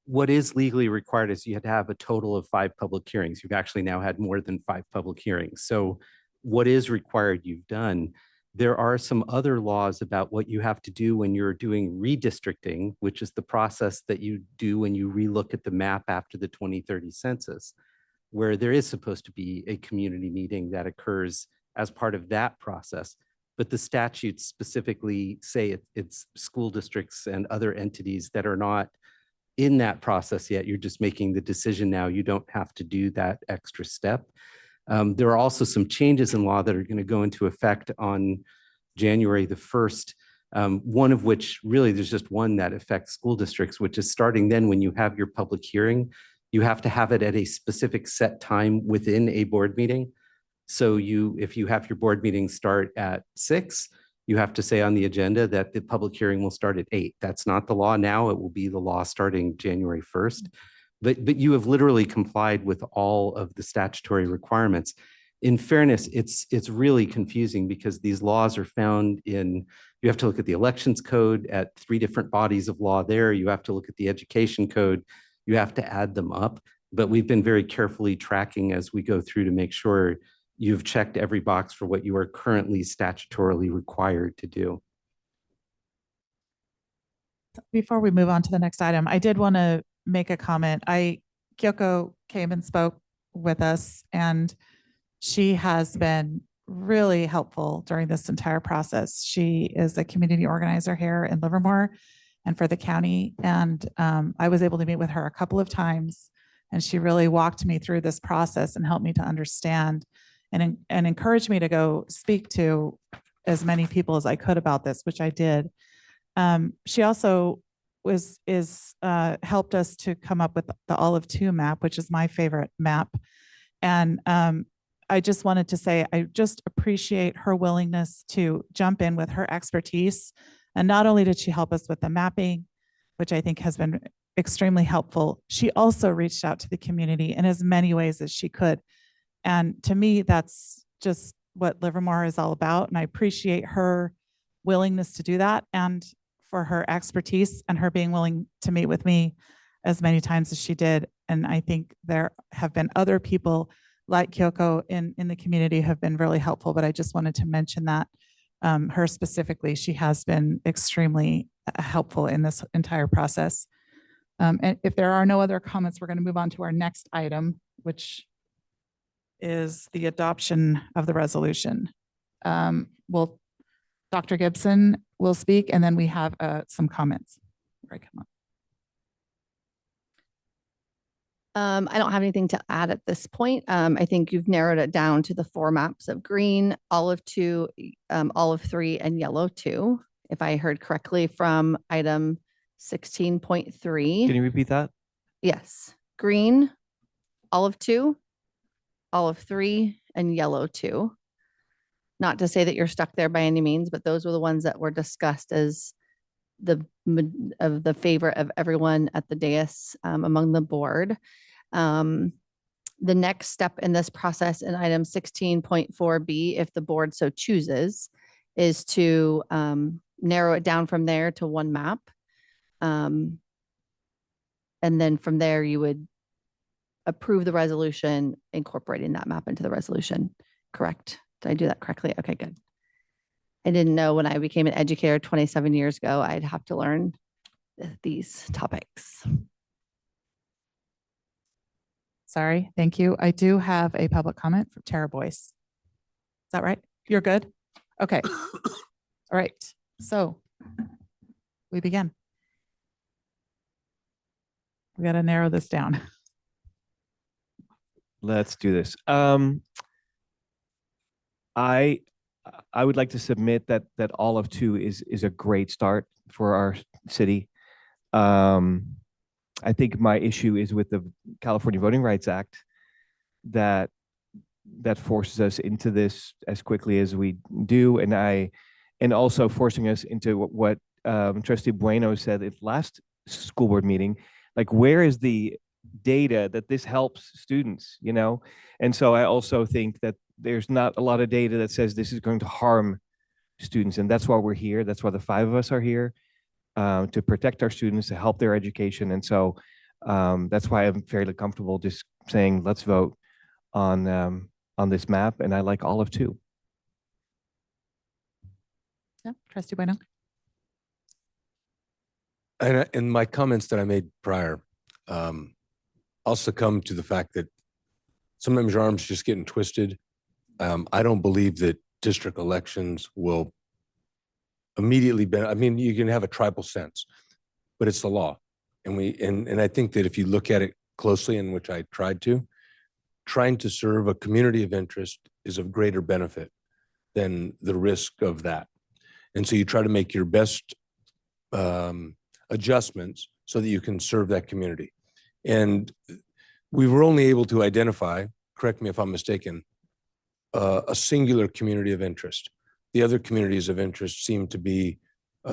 what is legally required is you had to have a total of 5 public hearings. You've actually now had more than 5 public hearings. So what is required, you've done. There are some other laws about what you have to do when you're doing redistricting, which is the process that you do when you relook at the map after the 2030 census, where there is supposed to be a community meeting that occurs as part of that process. But the statutes specifically say it's school districts and other entities that are not in that process yet. You're just making the decision now. You don't have to do that extra step. There are also some changes in law that are going to go into effect on January the 1st, one of which really there's just one that affects school districts, which is starting then when you have your public hearing, you have to have it at a specific set time within a board meeting. So if you have your board meeting start at 6, you have to say on the agenda that the public hearing will start at 8. That's not the law now. It will be the law starting January 1st. But you have literally complied with all of the statutory requirements. in fairness, it's really confusing because these laws are found in, you have to look at the elections code at 3 different bodies of law there. You have to look at the education code. You have to add them up. But we've been very carefully tracking as we go through to make sure you've checked every box for what you are currently statutorily required to do. Before we move on to the next item, I did want to make a comment. Kyoko came and spoke with us, and she has been really helpful during this entire process. She is a community organizer here in Livermore and for the county. And I was able to meet with her a couple of times, and she really walked me through this process and helped me to understand and encouraged me to go speak to as many people as I could about this, which I did. She also helped us to come up with the Olive 2 map, which is my favorite map. And I just wanted to say, I just appreciate her willingness to jump in with her expertise. And not only did she help us with the mapping, which I think has been extremely helpful, she also reached out to the community in as many ways as she could. And to me, that's just what Livermore is all about. And I appreciate her willingness to do that, and for her expertise and her being willing to meet with me as many times as she did. And I think there have been other people like Kyoko in the community who have been really helpful, but I just wanted to mention that her specifically, she has been extremely helpful in this entire process. And if there are no other comments, we're going to move on to our next item, which is the adoption of the resolution. Dr. Gibson will speak, and then we have some comments. Right, come on. I don't have anything to add at this point. I think you've narrowed it down to the 4 maps of green, olive 2, olive 3, and yellow 2. If I heard correctly from item 16.3. Can you repeat that? Yes, green, olive 2, olive 3, and yellow 2. Not to say that you're stuck there by any means, but those were the ones that were discussed as the favorite of everyone at the dais among the board. The next step in this process in item 16.4B, if the board so chooses, is to narrow it down from there to 1 map. And then from there, you would approve the resolution, incorporating that map into the resolution. Correct? Did I do that correctly? Okay, good. I didn't know when I became an educator 27 years ago, I'd have to learn these topics. Sorry, thank you. I do have a public comment from Tara Boyce. Is that right? You're good? Okay. All right. So we begin. We got to narrow this down. Let's do this. I would like to submit that Olive 2 is a great start for our city. I think my issue is with the California Voting Rights Act that forces us into this as quickly as we do, and also forcing us into what Trustee Bueno said at last school board meeting, like where is the data that this helps students, you know? And so I also think that there's not a lot of data that says this is going to harm students, and that's why we're here. That's why the 5 of us are here, to protect our students, to help their education. And so that's why I'm fairly comfortable just saying, let's vote on this map. And I like Olive 2. Yeah, Trustee Bueno. And in my comments that I made prior, I'll succumb to the fact that sometimes your arm's just getting twisted. I don't believe that district elections will immediately I mean, you can have a tribal sense, but it's the law. And I think that if you look at it closely, in which I tried to, trying to serve a community of interest is of greater benefit than the risk of that. And so you try to make your best adjustments so that you can serve that community. And we were only able to identify, correct me if I'm mistaken, a singular community of interest. The other communities of interest seem to be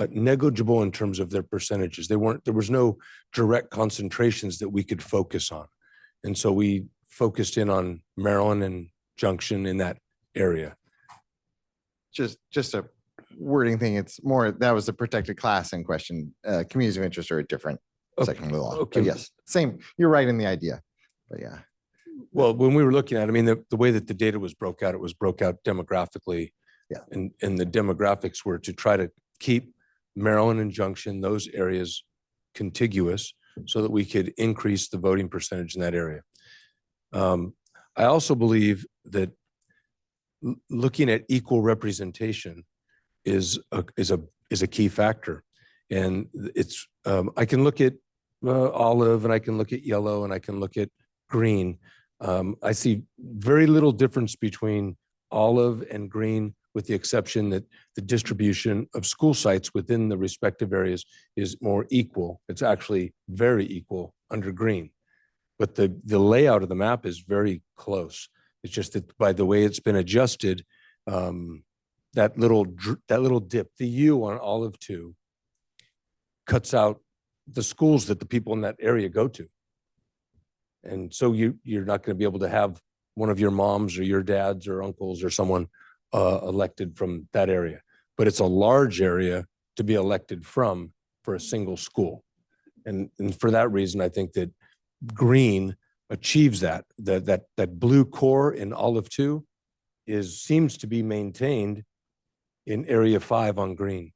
negligible in terms of their percentages. There was no direct concentrations that we could focus on. And so we focused in on Maryland and Junction in that area. Just a wording thing. It's more, that was a protected class in question. Communities of interest are a different section of the law. okay. But yes, same. You're right in the idea. But yeah. Well, when we were looking at, I mean, the way that the data was broke out, it was broke out demographically. Yeah. And the demographics were to try to keep Maryland and Junction, those areas contiguous so that we could increase the voting percentage in that area. I also believe that looking at equal representation is a key factor. And it's, I can look at olive and I can look at yellow and I can look at green. I see very little difference between olive and green, with the exception that the distribution of school sites within the respective areas is more equal. It's actually very equal under green. But the layout of the map is very close. It's just that by the way it's been adjusted, that little dip, the U on olive 2, cuts out the schools that the people in that area go to. And so you're not going to be able to have one of your moms or your dads or uncles or someone elected from that area. But it's a large area to be elected from for a single school. And for that reason, I think that green achieves that blue core in olive 2 seems to be maintained in area 5 on green.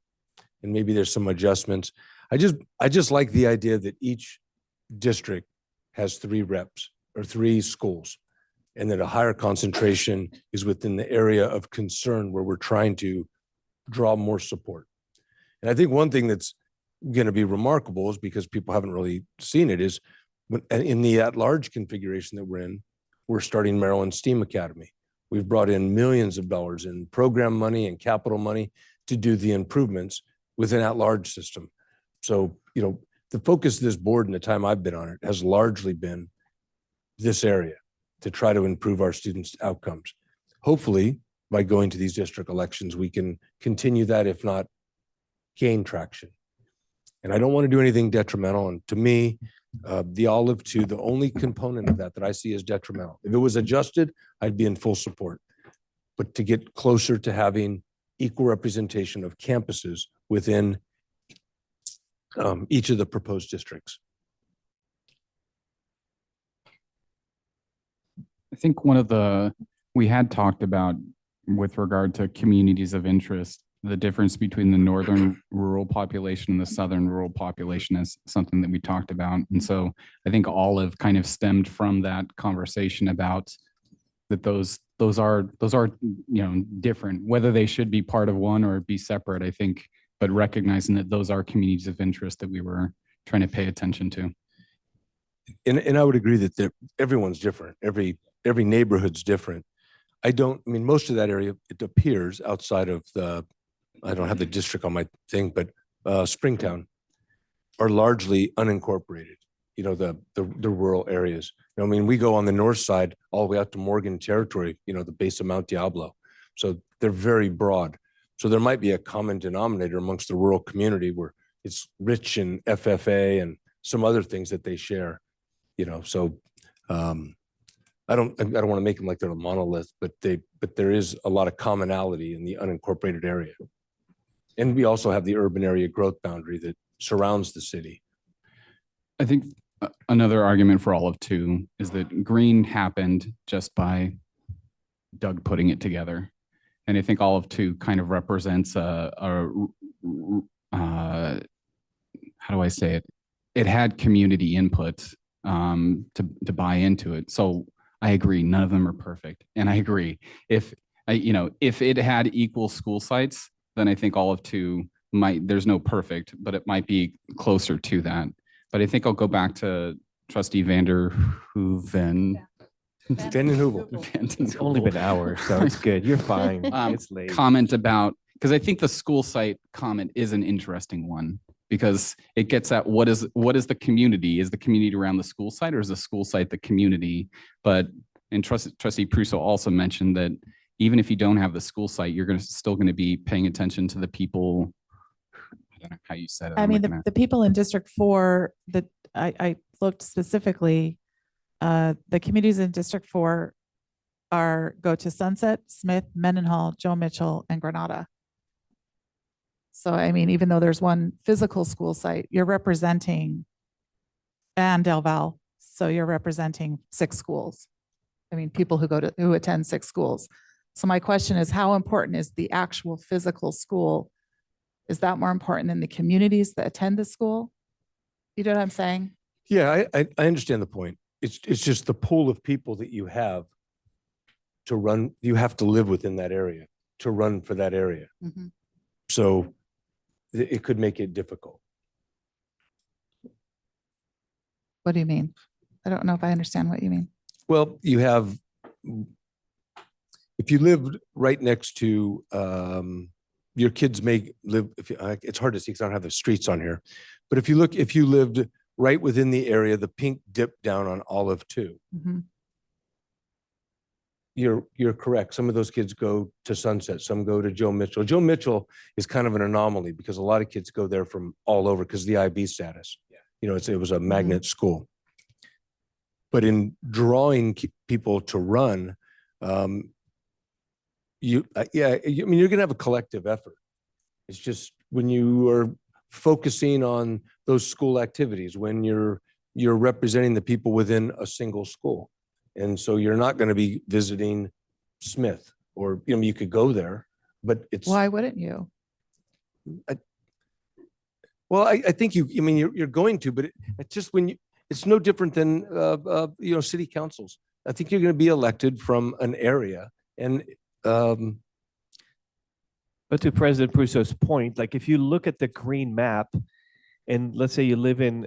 And maybe there's some adjustments. I just like the idea that each district has 3 reps or 3 schools, and that a higher concentration is within the area of concern where we're trying to draw more support. And I think one thing that's going to be remarkable is, because people haven't really seen it, is in the at-large configuration that we're in, we're starting Maryland STEAM Academy. We've brought in millions of dollars in program money and capital money to do the improvements with an at-large system. So, you know, the focus of this board in the time I've been on it has largely been this area to try to improve our students' outcomes. Hopefully, by going to these district elections, we can continue that, if not gain traction. And I don't want to do anything detrimental. And to me, the olive 2, the only component of that I see as detrimental. If it was adjusted, I'd be in full support. But to get closer to having equal representation of campuses within each of the proposed districts. I think we had talked about, with regard to communities of interest, the difference between the northern rural population and the southern rural population is something that we talked about. And so I think Olive kind of stemmed from that conversation about that those are, you know, different, whether they should be part of one or be separate, I think, but recognizing that those are communities of interest that we were trying to pay attention to. And I would agree that everyone's different. Every neighborhood's different. I mean, most of that area, it appears outside of I don't have the district on my thing, but Springtown are largely unincorporated, you know, the rural areas. You know, I mean, we go on the north side all the way out to Morgan Territory, you know, the base of Mount Diablo. So they're very broad. So there might be a common denominator amongst the rural community where it's rich in FFA and some other things that they share, you know. So I don't want to make them like they're a monolith, but there is a lot of commonality in the unincorporated area. And we also have the urban area growth boundary that surrounds the city. I think another argument for Olive 2 is that green happened just by Doug putting it together. And I think Olive 2 kind of represents how do I say it? It had community input to buy into it. So I agree, none of them are perfect. And I agree, if it had equal school sites, then I think Olive 2 there's no perfect, but it might be closer to that. But I think I'll go back to Trustee Vandenhoeven. It's only been hours, so it's good. You're fine. It's late. Comment about, because I think the school site comment is an interesting one, because it gets at what is the community? Is the community around the school site, or is the school site the community? But Trustee Prusso also mentioned that even if you don't have the school site, you're still going to be paying attention to the people. I don't know how you said it. I mean, the people in District 4 that I looked specifically, the communities in District 4 go to Sunset, Smith, Mendenhall, Joe Mitchell, and Granada. So I mean, even though there's one physical school site, you're representing, and Del Val, so you're representing 6 schools. I mean, people who attend 6 schools. So my question is, how important is the actual physical school? Is that more important than the communities that attend the school? You know what I'm saying? Yeah, I understand the point. It's just the pool of people that you have to run, you have to live within that area to run for that area. Mhm. So it could make it difficult. What do you mean? I don't know if I understand what you mean. Well, you have, if you lived right next to, your kids may live, it's hard to see because I don't have the streets on here. But if you lived right within the area, the pink dip down on Olive 2, Mhm. you're correct. Some of those kids go to Sunset, some go to Joe Mitchell. Joe Mitchell is kind of an anomaly because a lot of kids go there from all over because of the IB status. You know, it was a magnet school. But in drawing people to run, I mean, you're gonna have a collective effort. It's just when you are focusing on those school activities, when you're representing the people within a single school. And so you're not going to be visiting Smith, or, you could go there, but it's. Why wouldn't you? I think you're going to, but it's just it's no different than, city councils. I think you're going to be elected from an area, and, But to President Prusso's point, like if you look at the green map, and let's say you live in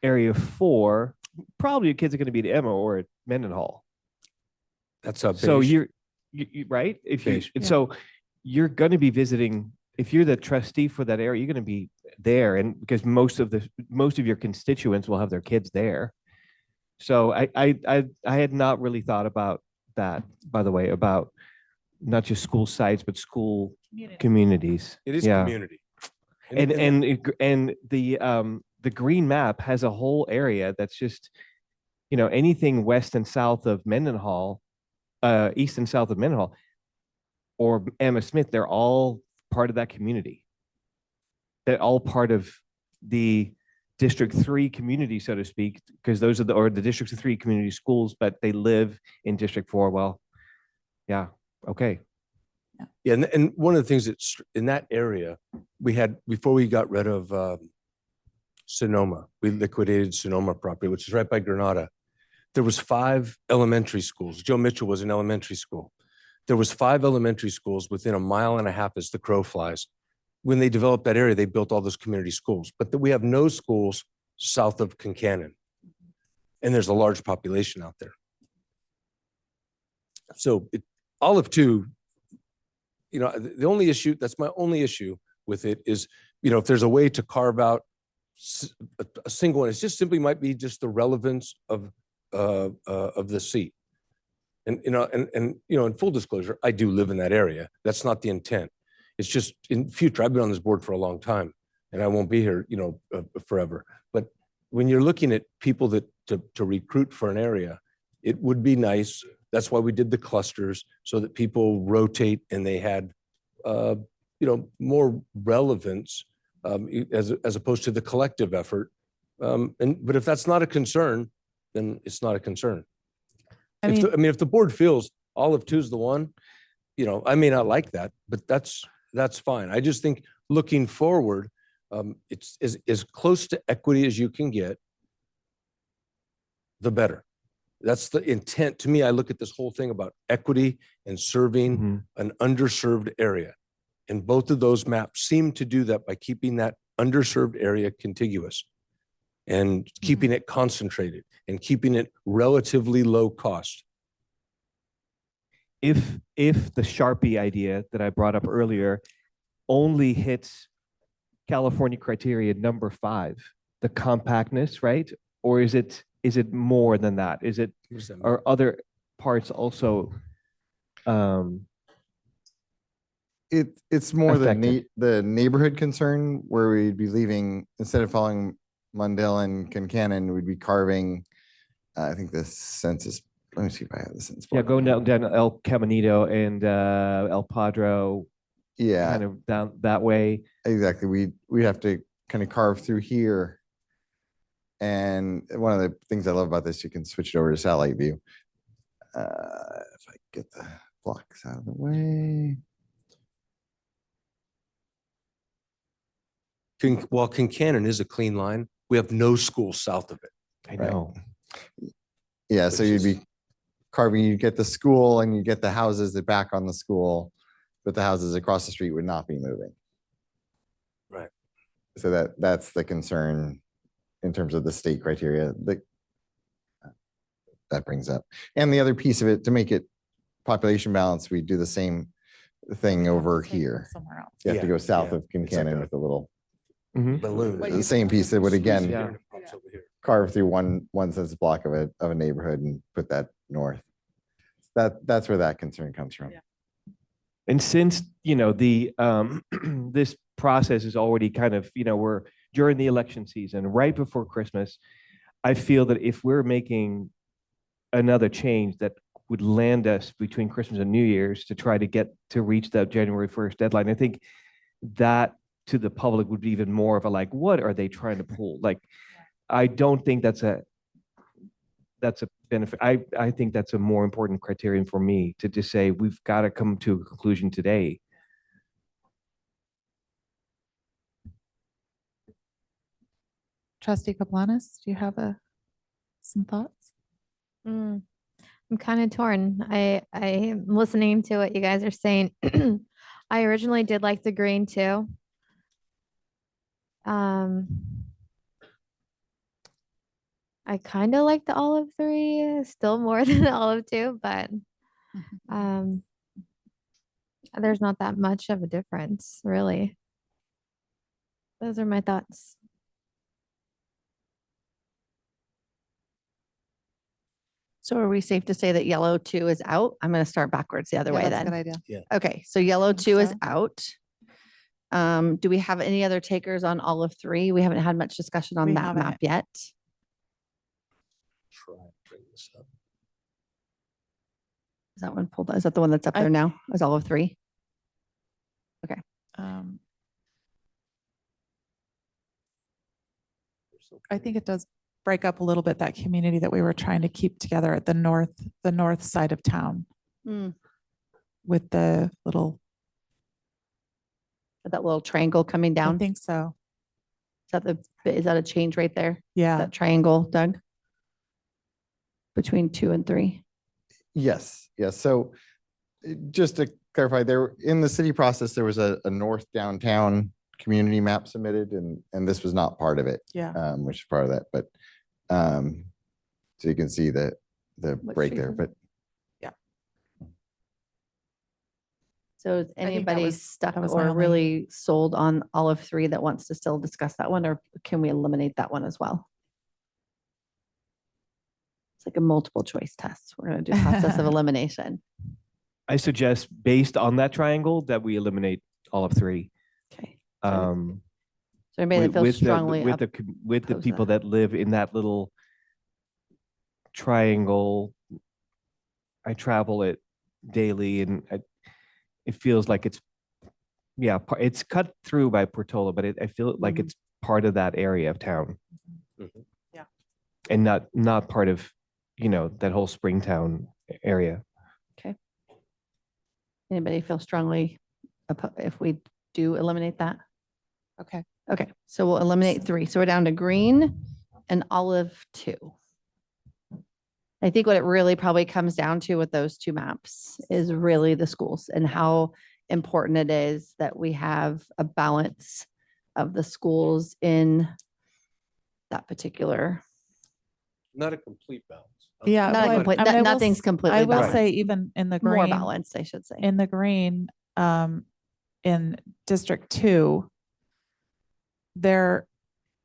area 4, probably your kids are going to be at Emma or at Mendenhall. That's a So beige. you right? If you Beige. and Yeah. so you're going to be visiting. If you're the trustee for that area, you're going to be there, and because most of your constituents will have their kids there. So I had not really thought about that, by the way, about not just school sites but school communities. It is Yeah. community. And the green map has a whole area that's just, anything west and south of Mendenhall, east and south of Mendenhall, or Emma Smith, they're all part of that community. They're all part of the District 3 community, so to speak, because those are the District 3 community schools, but they live in District 4. Well, yeah, okay. Yeah, and one of the things that's in that area, we had, before we got rid of Sonoma, we liquidated Sonoma property, which is right by Granada. There was 5 elementary schools. Joe Mitchell was an elementary school. There was 5 elementary schools within a mile and a half as the crow flies. When they developed that area, they built all those community schools, but we have no schools south of Concannon. And there's a large population out there. So Olive 2, the only issue, that's my only issue with it is, if there's a way to carve out a single one, it just simply might be just the relevance of the seat. And, in full disclosure, I do live in that area. That's not the intent. It's just in future, I've been on this board for a long time and I won't be here, forever. But when you're looking at people to recruit for an area, it would be nice. That's why we did the clusters, so that people rotate and they had, more relevance, as opposed to the collective effort. But if that's not a concern, then it's not a concern. If the board feels Olive 2 is the one, I may not like that, but that's fine. I just think looking forward, it's as close to equity as you can get, the better. That's the intent. To me, I look at this whole thing about equity and serving an underserved area. And both of those maps seem to do that by keeping that underserved area contiguous and keeping it concentrated and keeping it relatively low cost. If the Sharpie idea that I brought up earlier only hits California criteria number 5, the compactness, right? Or is it more than that? Are other parts also it's more affected? the neighborhood concern, where we'd be leaving, instead of following Mundell and Concannon, we'd be carving, I think the census let me see if I have this in. Yeah, going down El Caminito and El Padro, Yeah, kind of down that way. exactly. We have to kind of carve through here. And one of the things I love about this, you can switch it over to satellite view. If I get the blocks out of the way. While Kincannon is a clean line, we have no school south of it. I know. Yeah, so you'd be carving, you get the school and you get the houses that back on the school, but the houses across the street would not be moving. Right. So that's the concern in terms of the state criteria that brings up. And the other piece of it, to make it population balanced, we do the same thing over here. Somewhere else. You have to Yeah, go south yeah. of It's like Kincannon a with a little balloon. the same piece that would again Yeah. carve through one census block of a neighborhood and put that north. That's where that concern comes from. And since, the, this process is already kind of, we're during the election season, right before Christmas, I feel that if we're making another change that would land us between Christmas and New Year's to try to reach that January 1st deadline, I think that to the public would be even more of a like, what are they trying to pull? Like, I don't think that's a benefit. I think that's a more important criterion for me to just say, we've got to come to a conclusion today. Trustee Kaplanis, do you have some thoughts? I'm kind of torn. I am listening to what you guys are saying. I originally did like the green too. I kind of like the olive 3 still more than the olive 2, but there's not that much of a difference, really. Those are my thoughts. So are we safe to say that yellow 2 is out? I'm going to start backwards the other way That's a then. good idea. Yeah. Okay, so yellow 2 is so. out. Do we have any other takers on olive 3? We haven't had much discussion on We that map haven't. yet. Try and bring this up. Is that one pulled? Is that the one that's up there now? Is olive 3? Okay. I think it does break up a little bit that community that we were trying to keep together at the north side of town Mm. with the little. That little triangle coming down. I think so. Is that a change right there? Yeah. That triangle, Doug? Between 2 and 3? Yes, yes. So just to clarify, there in the city process, there was a north downtown community map submitted, and this was not part of it. Yeah. Which is part of that, but so you can see the What break street there, is it? but So is think that anybody was- stuck that was my or only- really sold on olive 3 that wants to still discuss that one, or can we eliminate that one as well? It's like a multiple choice test. We're going to do process of elimination. I suggest, based on that triangle, that we eliminate all of 3. Okay. Um, So anybody that feels with strongly with the oppose people that live in that little triangle. I travel it daily, and it feels like it's it's cut through by Portola, but I feel like it's part of that area of town. Yeah. And not part of that whole Springtown area. Okay. Anybody feel strongly if we do eliminate that? Okay. Okay, so we'll eliminate 3. So we're down to green and olive 2. I think what it really probably comes down to with those 2 maps is really the schools and how important it is that we have a balance of the schools in that particular. Not a complete balance. Yeah. Not a well, complete- I mean, I will nothing's s- completely I will balanced. say even in the green. More balanced, I should say. In the green, in District 2, their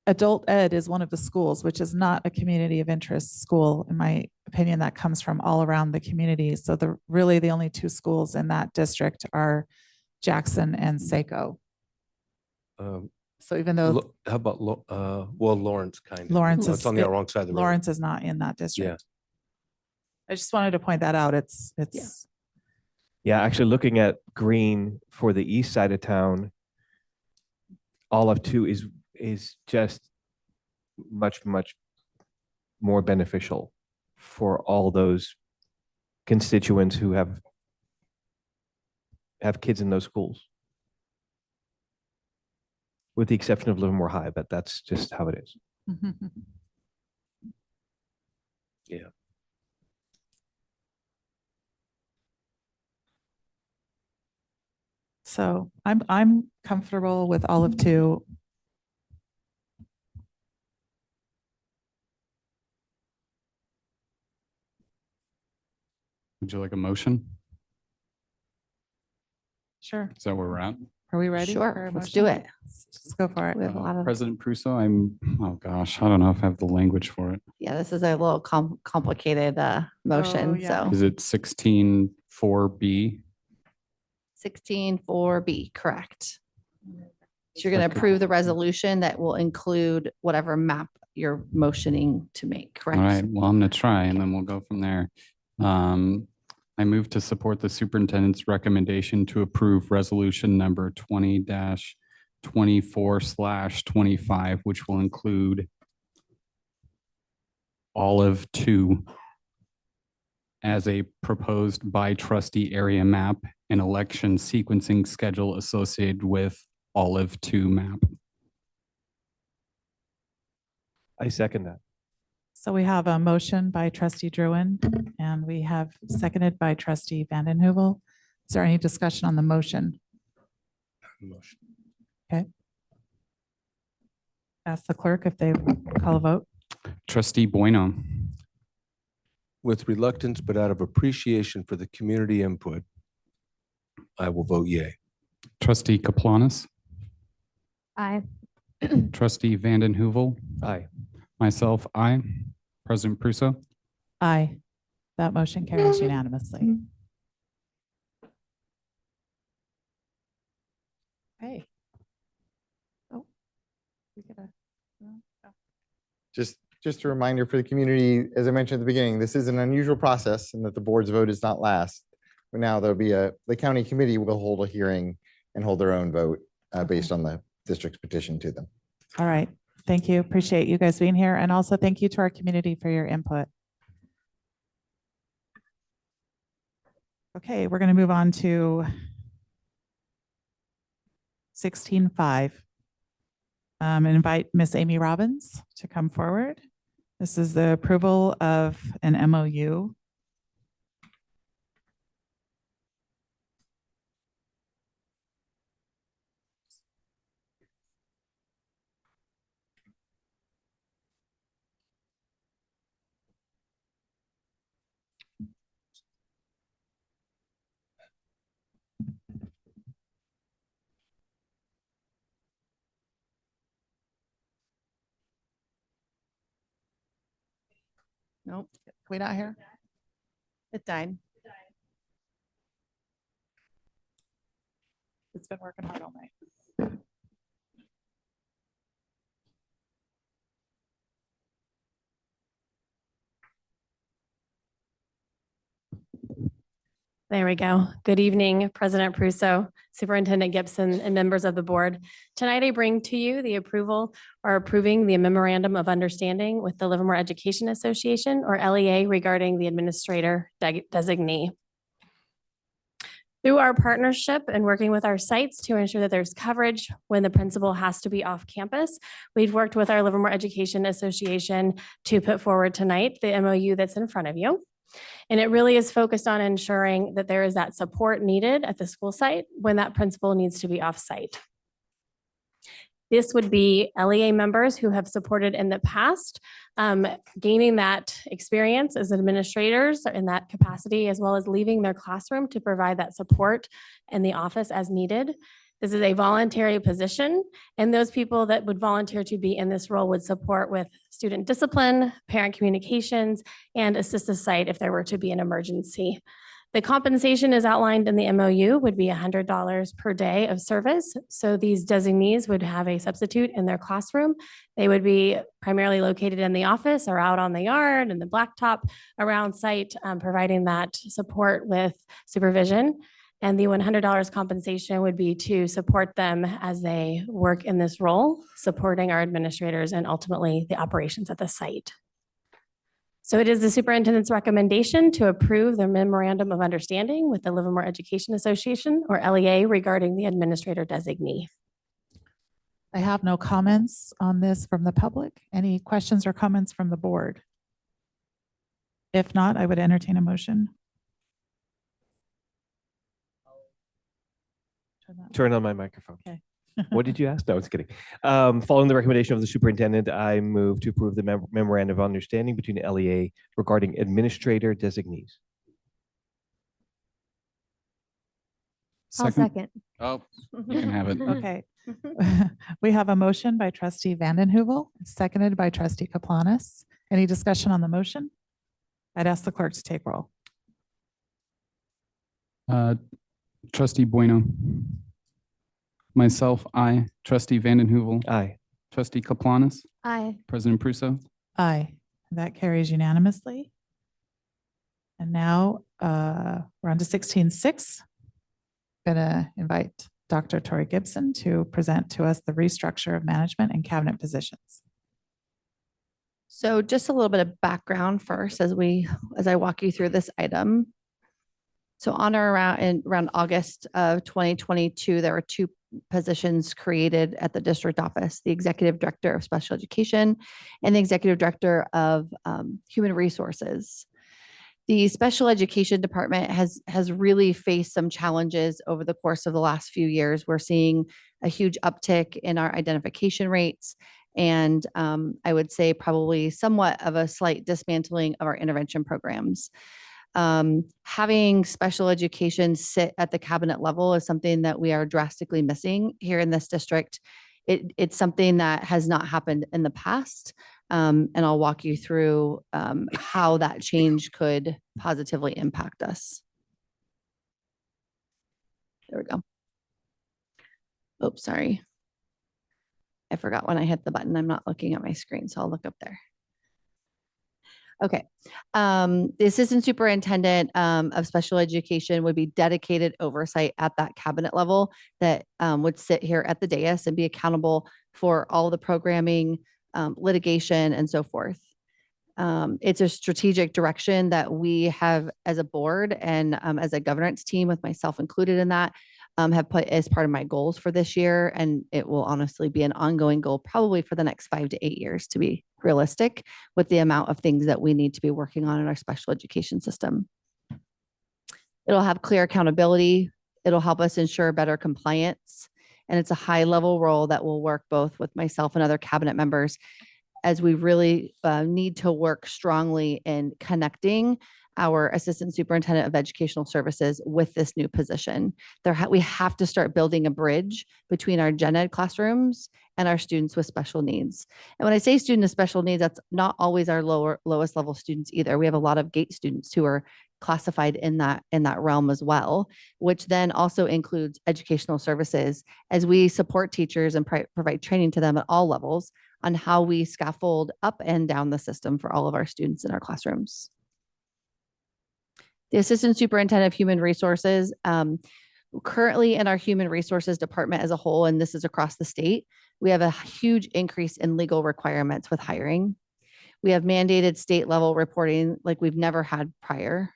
adult ed is one of the schools, which is not a community of interest school, in my opinion, that comes from all around the community. So really the only 2 schools in that district are Jackson and Saco. So even though How about, Lawrence kind of? Lawrence It's on the wrong side of the road. Lawrence is not in that district. I just wanted to point that out. It's, Yeah, actually looking at green for the east side of town, olive two is just much more beneficial for all those constituents who have kids in those schools. With the exception of Livermore High, but that's just how it is. Yeah. so I'm comfortable with olive two. Would you like a motion? Sure. Is that where we're at? Are we ready? Sure, for a let's do motion? it. Let's go for it. We have a lot of, President Prusso, oh gosh, I don't know if I have the language for it. yeah, this is a little complicated motion, yeah. so Is it 16-4B? 16-4B, correct. So you're going to approve the resolution that will include whatever map you're motioning to make, correct? All right, well, I'm going to try and then we'll go from there. I move to support the superintendent's recommendation to approve resolution number 20-24/25, which will include olive 2 as a proposed by trustee area map and election sequencing schedule associated with olive 2 map. I second that. So we have a motion by trustee Druin and we have seconded by trustee Vanden Heuvel. Is there any discussion on the motion? Motion. Okay. Ask the clerk if they call a vote. Trustee Bueno, With reluctance, but out of appreciation for the community input, I will vote yay. trustee Kaplanis, Aye. trustee Vanden Heuvel, Aye. myself, aye. President Prusso. Aye. That motion carries unanimously. Okay. Oh. we gotta- Just a reminder for the community, as I mentioned at the beginning, this is an unusual process and that the board's vote is not last. But now there'll be the county committee will hold a hearing and hold their own vote based on the district's petition to them. All right. Thank you. Appreciate you guys being here. And also thank you to our community for your input. Okay, we're going to move on to 16-5. And invite Miss Amy Robbins to come forward. This is the approval of an MOU. Nope, We not here? it died. It's been working hard all night. There we go. Good evening, President Prusso, Superintendent Gibson, and members of the board. Tonight, I bring to you the approval or approving the memorandum of understanding with the Livermore Education Association, or LEA, regarding the administrator designee. Through our partnership and working with our sites to ensure that there's coverage when the principal has to be off campus, we've worked with our Livermore Education Association to put forward tonight the MOU that's in front of you. And it really is focused on ensuring that there is that support needed at the school site when that principal needs to be off site. This would be LEA members who have supported in the past, gaining that experience as administrators in that capacity, as well as leaving their classroom to provide that support in the office as needed. This is a voluntary position, and those people that would volunteer to be in this role would support with student discipline, parent communications, and assist the site if there were to be an emergency. The compensation is outlined in the MOU would be $100 per day of service. So these designees would have a substitute in their classroom. They would be primarily located in the office or out on the yard and the blacktop around site, providing that support with supervision. And the $100 compensation would be to support them as they work in this role, supporting our administrators and ultimately the operations at the site. So it is the superintendent's recommendation to approve the memorandum of understanding with the Livermore Education Association, or LEA, regarding the administrator designee. I have no comments on this from the public. Any questions or comments from the board? If not, I would entertain a motion. Turn on my microphone. Okay. What did you ask? No, I was kidding. Following the recommendation of the superintendent, I move to approve the memorandum of understanding between the LEA regarding administrator designees. I'll second. Oh, you can have it. Okay. We have a motion by trustee Vanden Heuvel, seconded by trustee Kaplanis. Any discussion on the motion? I'd ask the clerk to take roll. Trustee Bueno. Myself, aye. Trustee Vanden Heuvel. Aye. Trustee Kaplanis. Aye. President Prusso. Aye. That carries unanimously. And now we're on to 16.6. Gonna invite Dr. Tori Gibson to present to us the restructure of management and cabinet positions. So just a little bit of background first as I walk you through this item. So on or around August of 2022, there were two positions created at the district office, the executive director of special education and the executive director of human resources. The special education department has really faced some challenges over the course of the last few years. We're seeing a huge uptick in our identification rates, and I would say probably somewhat of a slight dismantling of our intervention programs. Having special education sit at the cabinet level is something that we are drastically missing here in this district. It's something that has not happened in the past. And I'll walk you through how that change could positively impact us. There we go. Oops, sorry. I forgot when I hit the button. I'm not looking at my screen, so I'll look up there. Okay. The assistant superintendent of special education would be dedicated oversight at that cabinet level that would sit here at the dais and be accountable for all the programming, litigation, and so forth. It's a strategic direction that we have as a board and as a governance team, with myself included in that, have put as part of my goals for this year. And it will honestly be an ongoing goal probably for the next 5 to 8 years, to be realistic with the amount of things that we need to be working on in our special education system. It'll have clear accountability. It'll help us ensure better compliance. And it's a high level role that will work both with myself and other cabinet members as we really need to work strongly in connecting our assistant superintendent of educational services with this new position. We have to start building a bridge between our gen ed classrooms and our students with special needs. And when I say student with special needs, that's not always our lowest level students either. We have a lot of GATE students who are classified in that realm as well, which then also includes educational services as we support teachers and provide training to them at all levels on how we scaffold up and down the system for all of our students in our classrooms. The assistant superintendent of human resources, currently in our human resources department as a whole, and this is across the state, we have a huge increase in legal requirements with hiring. We have mandated state level reporting like we've never had prior.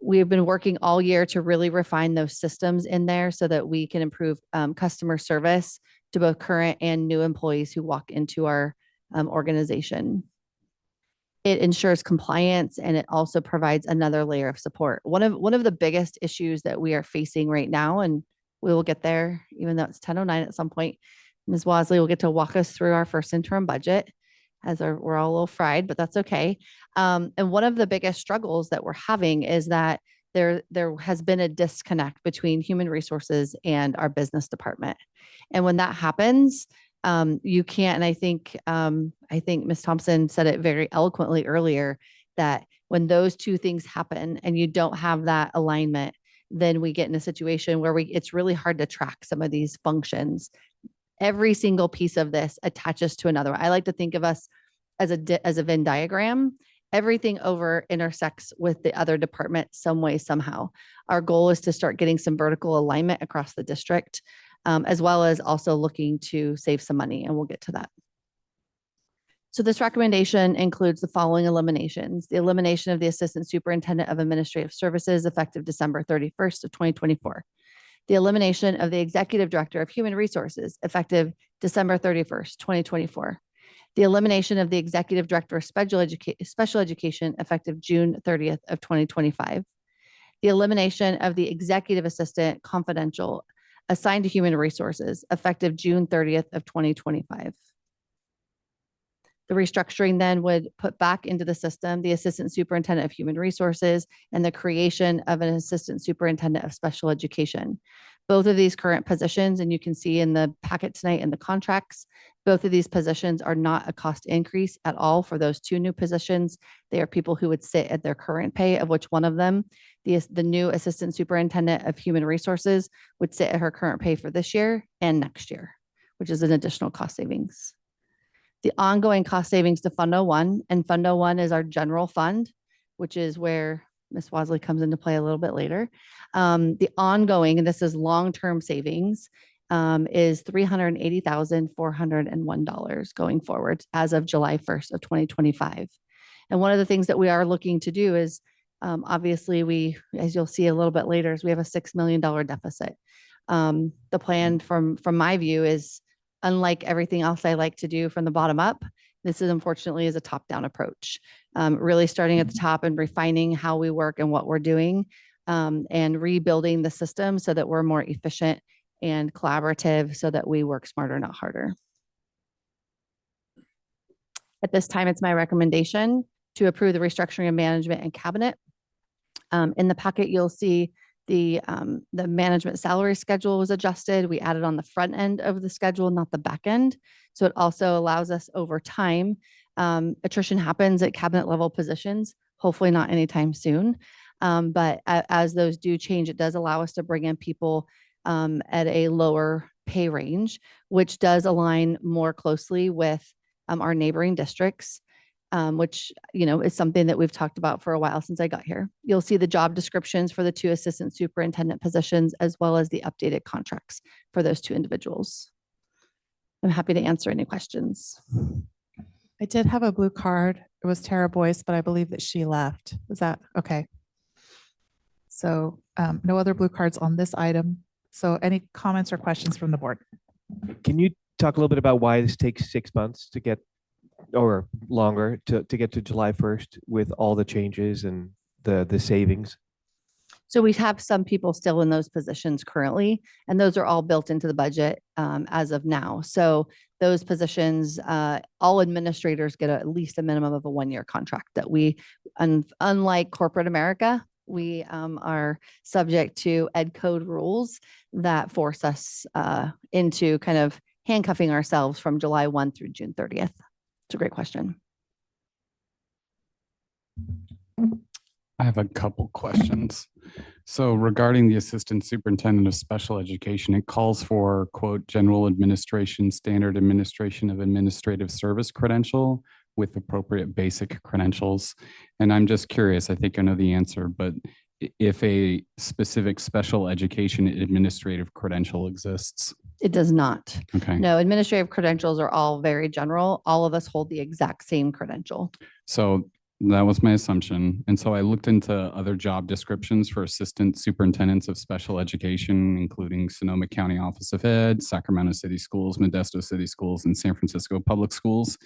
We have been working all year to really refine those systems in there so that we can improve customer service to both current and new employees who walk into our organization. It ensures compliance, and it also provides another layer of support. One of the biggest issues that we are facing right now, and we will get there, even though it's 10:09 at some point, Ms. Wasley will get to walk us through our first interim budget as we're all a little fried, but that's okay. And one of the biggest struggles that we're having is that there has been a disconnect between human resources and our business department. And when that happens, you can't, and I think Ms. Thompson said it very eloquently earlier, that When those two things happen and you don't have that alignment, then we get in a situation where it's really hard to track some of these functions. Every single piece of this attaches to another. I like to think of us as a Venn diagram. Everything over intersects with the other department some way, somehow. Our goal is to start getting some vertical alignment across the district, as well as also looking to save some money, and we'll get to that. So this recommendation includes the following eliminations: the elimination of the Assistant Superintendent of Administrative Services effective December 31st of 2024. The elimination of the Executive Director of Human Resources effective December 31st, 2024. The elimination of the Executive Director of Special Education effective June 30th of 2025. The elimination of the Executive Assistant Confidential assigned to Human Resources effective June 30th of 2025. The restructuring then would put back into the system the Assistant Superintendent of Human Resources and the creation of an Assistant Superintendent of Special Education. Both of these current positions, and you can see in the packet tonight in the contracts, both of these positions are not a cost increase at all for those two new positions. They are people who would sit at their current pay, of which one of them, the new Assistant Superintendent of Human Resources, would sit at her current pay for this year and next year, which is an additional cost savings. The ongoing cost savings to Fund 01, and Fund 01 is our general fund, which is where Ms. Wasley comes into play a little bit later. The ongoing, and this is long-term savings, is $380,401 going forward as of July 1st of 2025. And one of the things that we are looking to do is, obviously as you'll see a little bit later, is we have a $6 million deficit. The plan from my view is, unlike everything else I like to do from the bottom up, this is unfortunately is a top-down approach. Really starting at the top and refining how we work and what we're doing, and rebuilding the system so that we're more efficient and collaborative so that we work smarter, not harder. At this time, it's my recommendation to approve the restructuring of management and cabinet. In the packet, you'll see the management salary schedule was adjusted. We added on the front end of the schedule, not the back end. So it also allows us over time, attrition happens at cabinet level positions, hopefully not anytime soon. But as those do change, it does allow us to bring in people at a lower pay range, which does align more closely with our neighboring districts. Which, is something that we've talked about for a while since I got here. You'll see the job descriptions for the two assistant superintendent positions, as well as the updated contracts for those two individuals. I'm happy to answer any questions. I did have a blue card. It was Tara Boyce, but I believe that she left. Is that okay? So no other blue cards on this item. So any comments or questions from the board? Can you talk a little bit about why this takes 6 months to get, or longer to get to July 1st with all the changes and the savings? So we have some people still in those positions currently, and those are all built into the budget as of now. So those positions, all administrators get at least a minimum of a 1-year contract that we, unlike corporate America, we are subject to ed code rules that force us into kind of handcuffing ourselves from July 1 through June 30th. It's a great question. I have a couple questions. So regarding the Assistant Superintendent of Special Education, it calls for, quote, general administration, standard administration of administrative service credential with appropriate basic credentials. And I'm just curious, I think I know the answer, but if a specific special education administrative credential exists? It does not. Okay. No, administrative credentials are all very general. All of us hold the exact same credential. So that was my assumption. And so I looked into other job descriptions for assistant superintendents of special education, including Sonoma County Office of Ed, Sacramento City Schools, Modesto City Schools, and San Francisco Public Schools.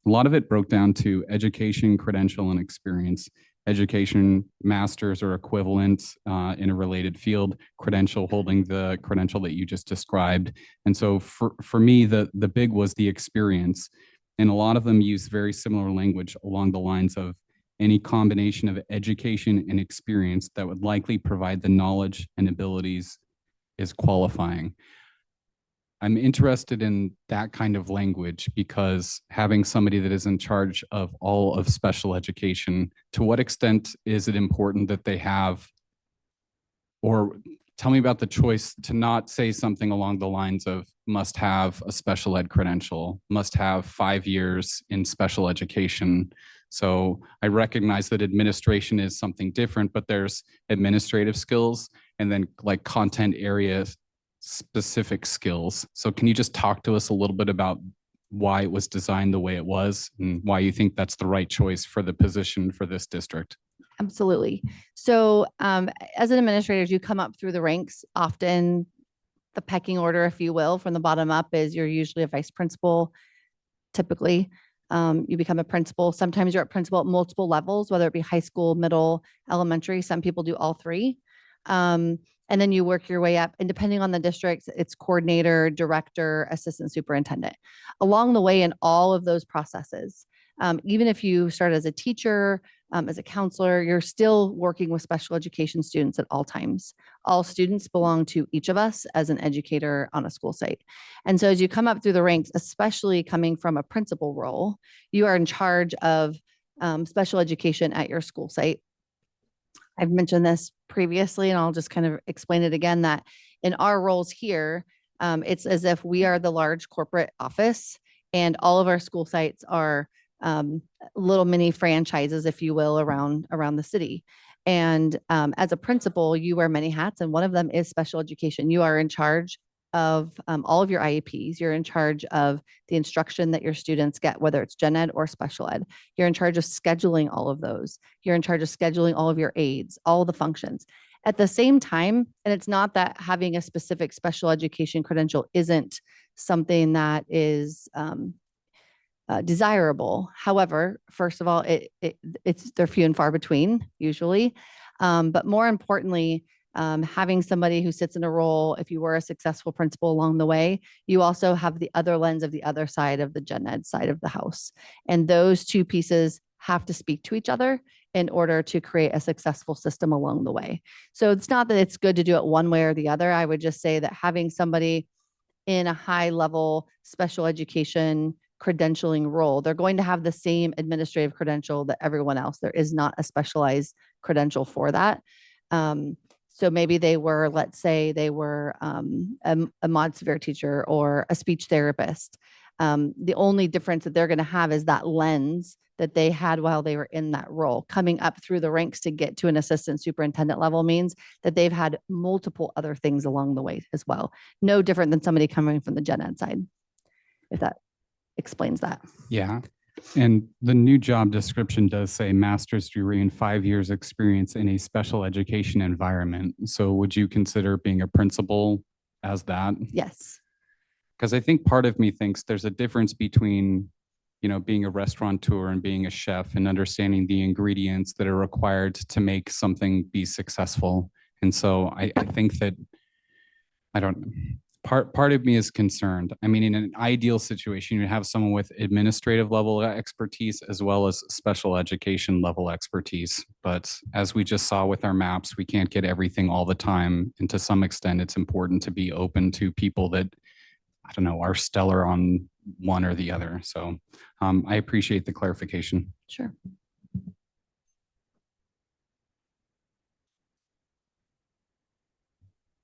A lot of it broke down to education, credential, and experience. Education, master's or equivalent in a related field, credential holding the credential that you just described. And so for me, the big was the experience. And a lot of them use very similar language along the lines of any combination of education and experience that would likely provide the knowledge and abilities is qualifying. I'm interested in that kind of language because having somebody that is in charge of all of special education, to what extent is it important that they have, or tell me about the choice to not say something along the lines of must have a special ed credential, must have 5 years in special education. So I recognize that administration is something different, but there's administrative skills and then like content area specific skills. So can you just talk to us a little bit about why it was designed the way it was and why you think that's the right choice for the position for this district? Absolutely. So as an administrator, you come up through the ranks. Often the pecking order, if you will, from the bottom up is you're usually a vice principal. Typically, you become a principal. Sometimes you're a principal at multiple levels, whether it be high school, middle, elementary. Some people do all three. And then you work your way up. And depending on the district, it's coordinator, director, assistant superintendent. Along the way in all of those processes, even if you start as a teacher, as a counselor, you're still working with special education students at all times. All students belong to each of us as an educator on a school site. And so as you come up through the ranks, especially coming from a principal role, you are in charge of special education at your school site. I've mentioned this previously, and I'll just kind of explain it again, that in our roles here, it's as if we are the large corporate office and all of our school sites are little mini franchises, if you will, around the city. And as a principal, you wear many hats, and one of them is special education. You are in charge of all of your IEPs. You're in charge of the instruction that your students get, whether it's gen ed or special ed. You're in charge of scheduling all of those. You're in charge of scheduling all of your aides, all the functions. At the same time, and it's not that having a specific special education credential isn't something that is desirable. However, first of all, they're few and far between usually. But more importantly, having somebody who sits in a role, if you were a successful principal along the way, you also have the other lens of the other side of the gen ed side of the house. And those two pieces have to speak to each other in order to create a successful system along the way. So it's not that it's good to do it one way or the other. I would just say that having somebody in a high level special education credentialing role, they're going to have the same administrative credential that everyone else. There is not a specialized credential for that. So maybe they were, let's say they were a mod severe teacher or a speech therapist. The only difference that they're going to have is that lens that they had while they were in that role. Coming up through the ranks to get to an assistant superintendent level means that they've had multiple other things along the way as well. No different than somebody coming from the gen ed side, if that explains that. Yeah. And the new job description does say master's degree and 5 years experience in a special education environment. So would you consider being a principal as that? Yes. Because I think part of me thinks there's a difference between, being a restaurateur and being a chef and understanding the ingredients that are required to make something be successful. And so I think that, part of me is concerned. I mean, in an ideal situation, you have someone with administrative level expertise as well as special education level expertise. But as we just saw with our maps, we can't get everything all the time. And to some extent, it's important to be open to people that, are stellar on one or the other. So I appreciate the clarification. Sure.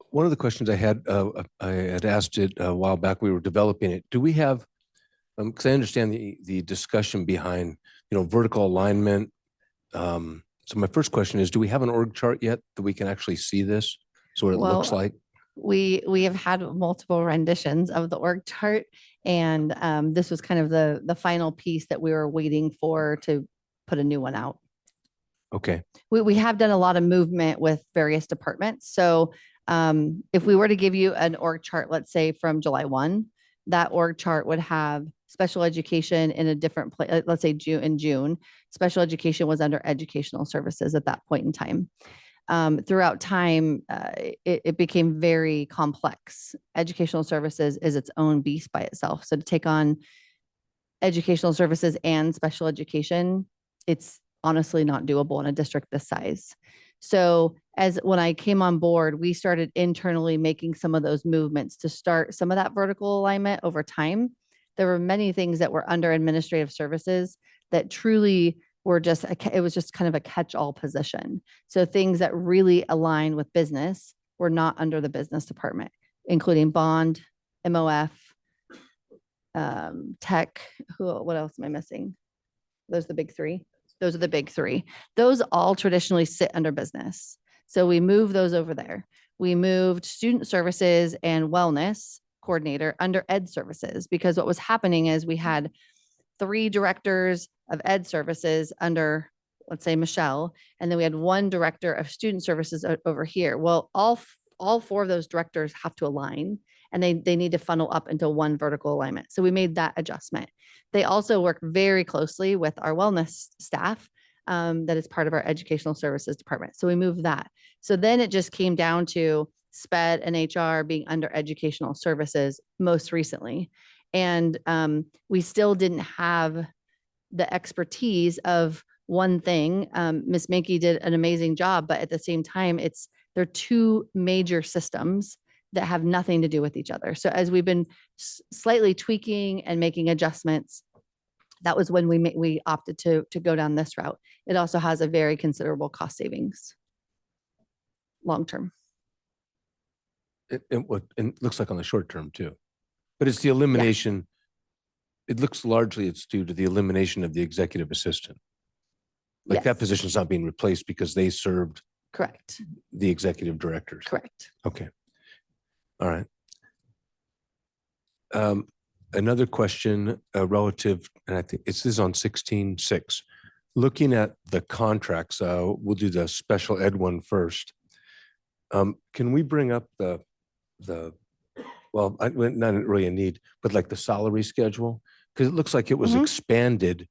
One of the questions I had asked it a while back, we were developing it. Do we have, because I understand the discussion behind, vertical alignment. So my first question is, do we have an org chart yet that we can actually see this? So what it looks like? We have had multiple renditions of the org chart, and this was kind of the final piece that we were waiting for to put a new one out. Okay. We have done a lot of movement with various departments. So if we were to give you an org chart, let's say from July 1, that org chart would have special education in a different place. Let's say in June, special education was under educational services at that point in time. Throughout time, it became very complex. Educational services is its own beast by itself. So to take on educational services and special education, it's honestly not doable in a district this size. So when I came on board, we started internally making some of those movements to start some of that vertical alignment over time. There were many things that were under administrative services that truly were just, it was just kind of a catch-all position. So things that really align with business were not under the business department, including bond, MOF, tech, what else am I missing? Those are the big three. Those are the big three. Those all traditionally sit under business. So we moved those over there. We moved student services and wellness coordinator under ed services, because what was happening is we had 3 directors of ed services under, let's say, Michelle, and then we had 1 director of student services over here. Well, all 4 of those directors have to align, and they need to funnel up into one vertical alignment. So we made that adjustment. They also work very closely with our wellness staff that is part of our educational services department. So we moved that. So then it just came down to SPED and HR being under educational services most recently. And we still didn't have the expertise of one thing. Ms. Mankey did an amazing job, but at the same time, they're 2 major systems that have nothing to do with each other. So as we've been slightly tweaking and making adjustments, that was when we opted to go down this route. It also has a very considerable cost savings long-term. It looks like on the short term too, but it's the elimination. It looks largely it's due to the elimination of the executive assistant. Like that Yes. position is not being replaced because they served Correct. the executive directors. Correct. Okay. All right. Another question relative, and I think this is on 16.6. Looking at the contracts, we'll do the special ed one first. Can we bring up well, not really a need, but like the salary schedule? Because it looks like it was expanded.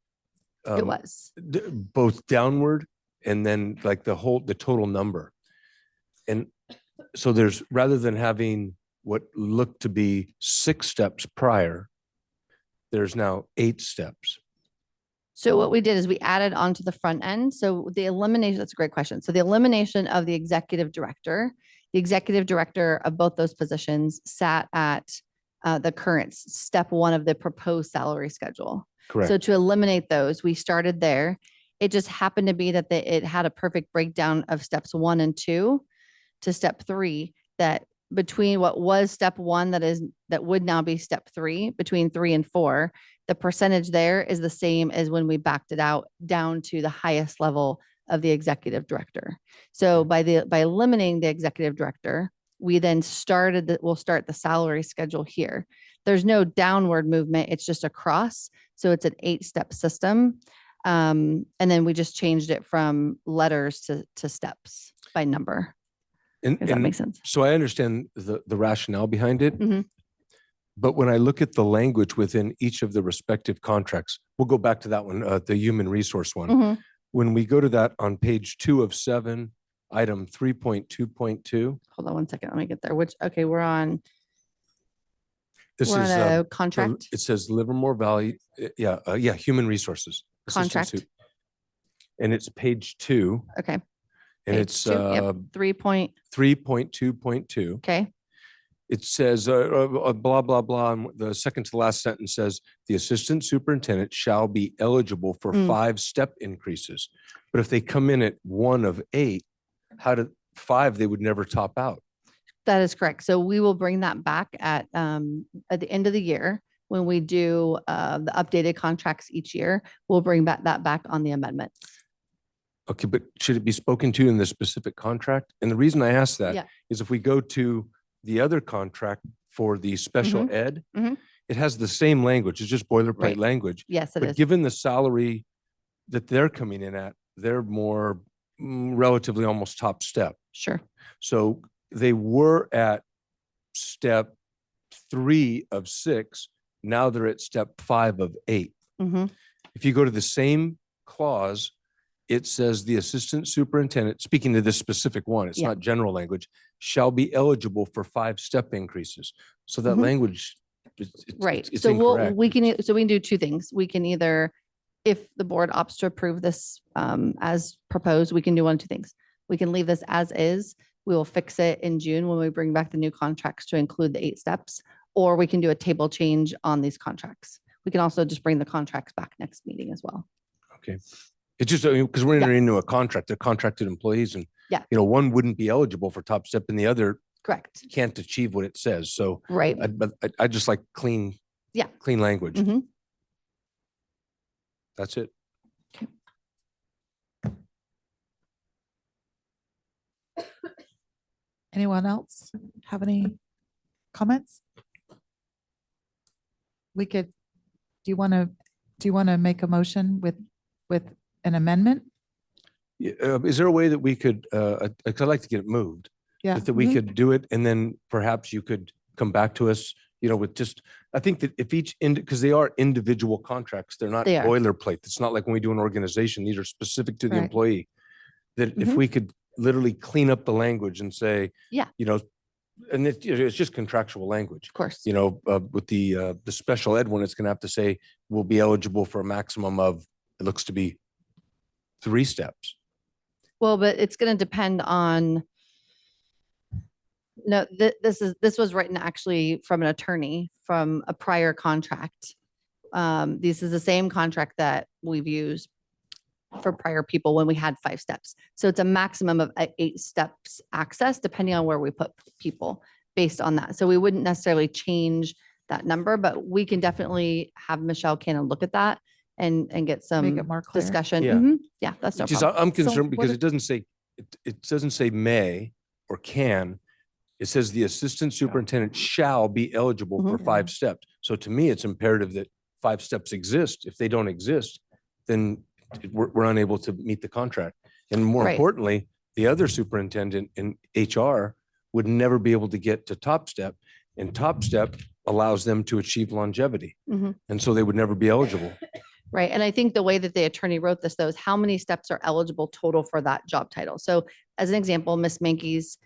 It was. Both downward and then like the total number. And so there's, rather than having what looked to be 6 steps prior, there's now 8 steps. So what we did is we added onto the front end. So the elimination, that's a great question. So the elimination of the executive director of both those positions sat at the current step 1 of the proposed salary schedule. Correct. So to eliminate those, we started there. It just happened to be that it had a perfect breakdown of steps 1 and 2 to step 3, that between what was step 1 that would now be step 3, between 3 and 4, the percentage there is the same as when we backed it out down to the highest level of the executive director. So by eliminating the executive director, we then we'll start the salary schedule here. There's no downward movement. It's just across. So it's an 8-step system. And then we just changed it from letters to steps by number. If that makes sense. So I understand the rationale behind it. Mhm. But when I look at the language within each of the respective contracts, we'll go back to that one, the human resource one. Mhm. When we go to that on page 2 of 7, item 3.2.2. Hold on one second. Let me get there. We're on. This We're is on a the- contract. It says Livermore Valley, human resources. assistant Contract. sup- And it's page 2. Okay. And Page it's 2, yep, 3.2.2. Okay. It says blah, blah, blah. And the second to last sentence says, the assistant superintendent shall be eligible for 5 step increases. But if they come in at 1 of 8, 5, they would never top out. That is correct. So we will bring that back at the end of the year when we do the updated contracts each year. We'll bring that back on the amendments. Okay, but should it be spoken to in the specific contract? And the reason I ask that Yeah. is if we go to the other contract for the special ed, it has the same language. It's just boilerplate Right. language. Yes, it But is. given the salary that they're coming in at, they're more relatively almost top step. Sure. So they were at step 3 of 6. Now they're at step 5 of 8. Mhm. If you go to the same clause, it says the assistant superintendent, speaking to this specific one, it's Yeah. not general language, shall be eligible for 5 step increases. So that Mhm. language, Right. it's So incorrect. we can do 2 things. We can either, if the board opts to approve this as proposed, we can do 1 of 2 things. We can leave this as is. We will fix it in June when we bring back the new contracts to include the 8 steps, or we can do a table change on these contracts. We can also just bring the contracts back next meeting as well. Okay. It's just because we're entering into a contract, they're contracted employees and, Yeah. one wouldn't be eligible for top step and the other Correct. can't achieve what it says. So Right. I just like clean language. Mhm. That's it. Anyone else have any comments? We could, do you want to make a motion with an amendment? Is there a way that we could, I'd like to get it moved. Yeah. That we could do it and then perhaps you could come back to us, with just, I think that if because they are individual contracts, they're not They are. boilerplate. It's not like when we do an organization, these are specific to the Right. employee. That if we could literally clean up the language and say, Yeah. and it's just contractual language. Of course. With the special ed one, it's gonna have to say, we'll be eligible for a maximum of, it looks to be 3 steps. Well, but it's going to depend on, no, this was written actually from an attorney from a prior contract. This is the same contract that we've used for prior people when we had 5 steps. So it's a maximum of 8 steps access, depending on where we put people based on that. So we wouldn't necessarily change that number, but we can definitely have Michelle Cannon look at that and get some it more clear. discussion. Yeah. Mhm. Yeah, that's no Which is, problem. I'm concerned what because if- it doesn't say, it doesn't say may or can. It says the assistant superintendent shall be eligible for Mhm. 5 steps. So to me, it's imperative that 5 steps exist. If they don't exist, then we're unable to meet the contract. And more Right. importantly, the other superintendent in HR would never be able to get to top step. And top step allows them to achieve longevity. Mhm. And so they would never be eligible. Right. And I think the way that the attorney wrote this, though, is how many steps are eligible total for that job title. So as an example, Miss Mankey's,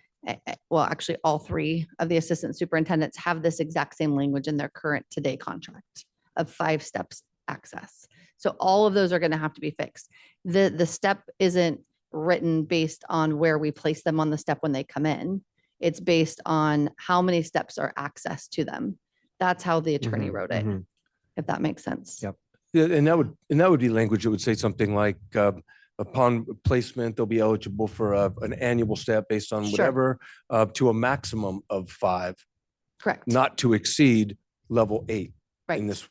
well, actually, all 3 of the assistant superintendents have this exact same language in their current today contract of 5 steps access. So all of those are going to have to be fixed. The step isn't written based on where we place them on the step when they come in. It's based on how many steps are access to them. That's how the attorney Mhm, wrote it, mhm. if that makes sense. Yep. Yeah, and that would be language that would say something like, upon placement, they'll be eligible for an annual step based on Sure. whatever, to a maximum of 5, Correct. not to exceed level 8 Right. in this.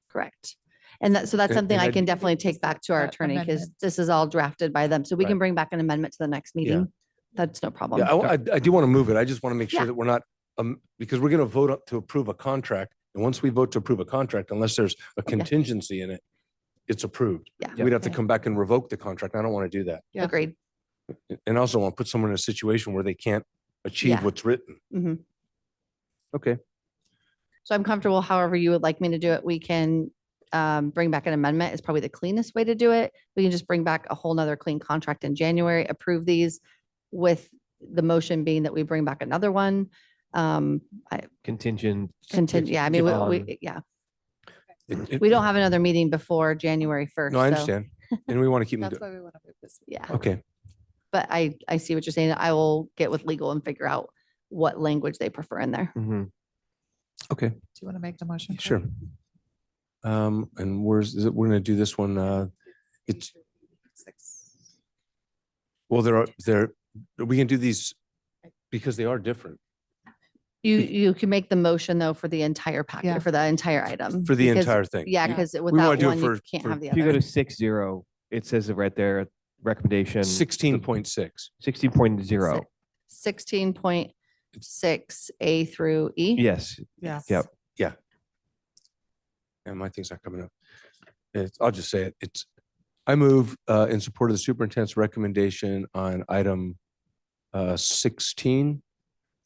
Correct. And that's And- something and I I- can definitely take back to our that attorney because amendment. this is all drafted by them. So we can Right. bring back an amendment to the next meeting. That's no problem. Yeah, I do want to move it. I just want to make sure Yeah. that we're not, because we're going to vote up to approve a contract. And once we vote to approve a contract, unless there's a contingency in it, it's approved. Yeah. We'd have to Okay. come back and revoke the contract. I don't want to do that. Yeah. Agreed. And I also want to put someone in a situation where they can't achieve Yeah. what's written. Mhm. Okay. So I'm comfortable however you would like me to do it. We can bring back an amendment is probably the cleanest way to do it. We can just bring back a whole nother clean contract in January, approve these with the motion being that we bring back another one. Contingent. Yeah, I mean, on- we don't have another meeting before January 1st. No, I so- understand. And we want to keep them That's good. why we want to move this. Yeah. Okay. But I see what you're saying. I will get with legal and figure out what language they prefer in there. Mhm. Okay. Do you want to make the motion? Sure. And we're going to do this one. It's, well, we can do these because they are different You can make the motion though for the entire Yeah. packet, for the entire item. for the because- entire thing. Yeah, Yeah. because wanna without do it one, you for- can't for- have the If you go other. to 6.0, it says it right there, recommendation. 16.6. 16.0. 16.6 A through E. Yes. Yes. Yep. Yeah. And my thing's not coming up. I'll just say it. I move in support of the superintendent's recommendation on item 16,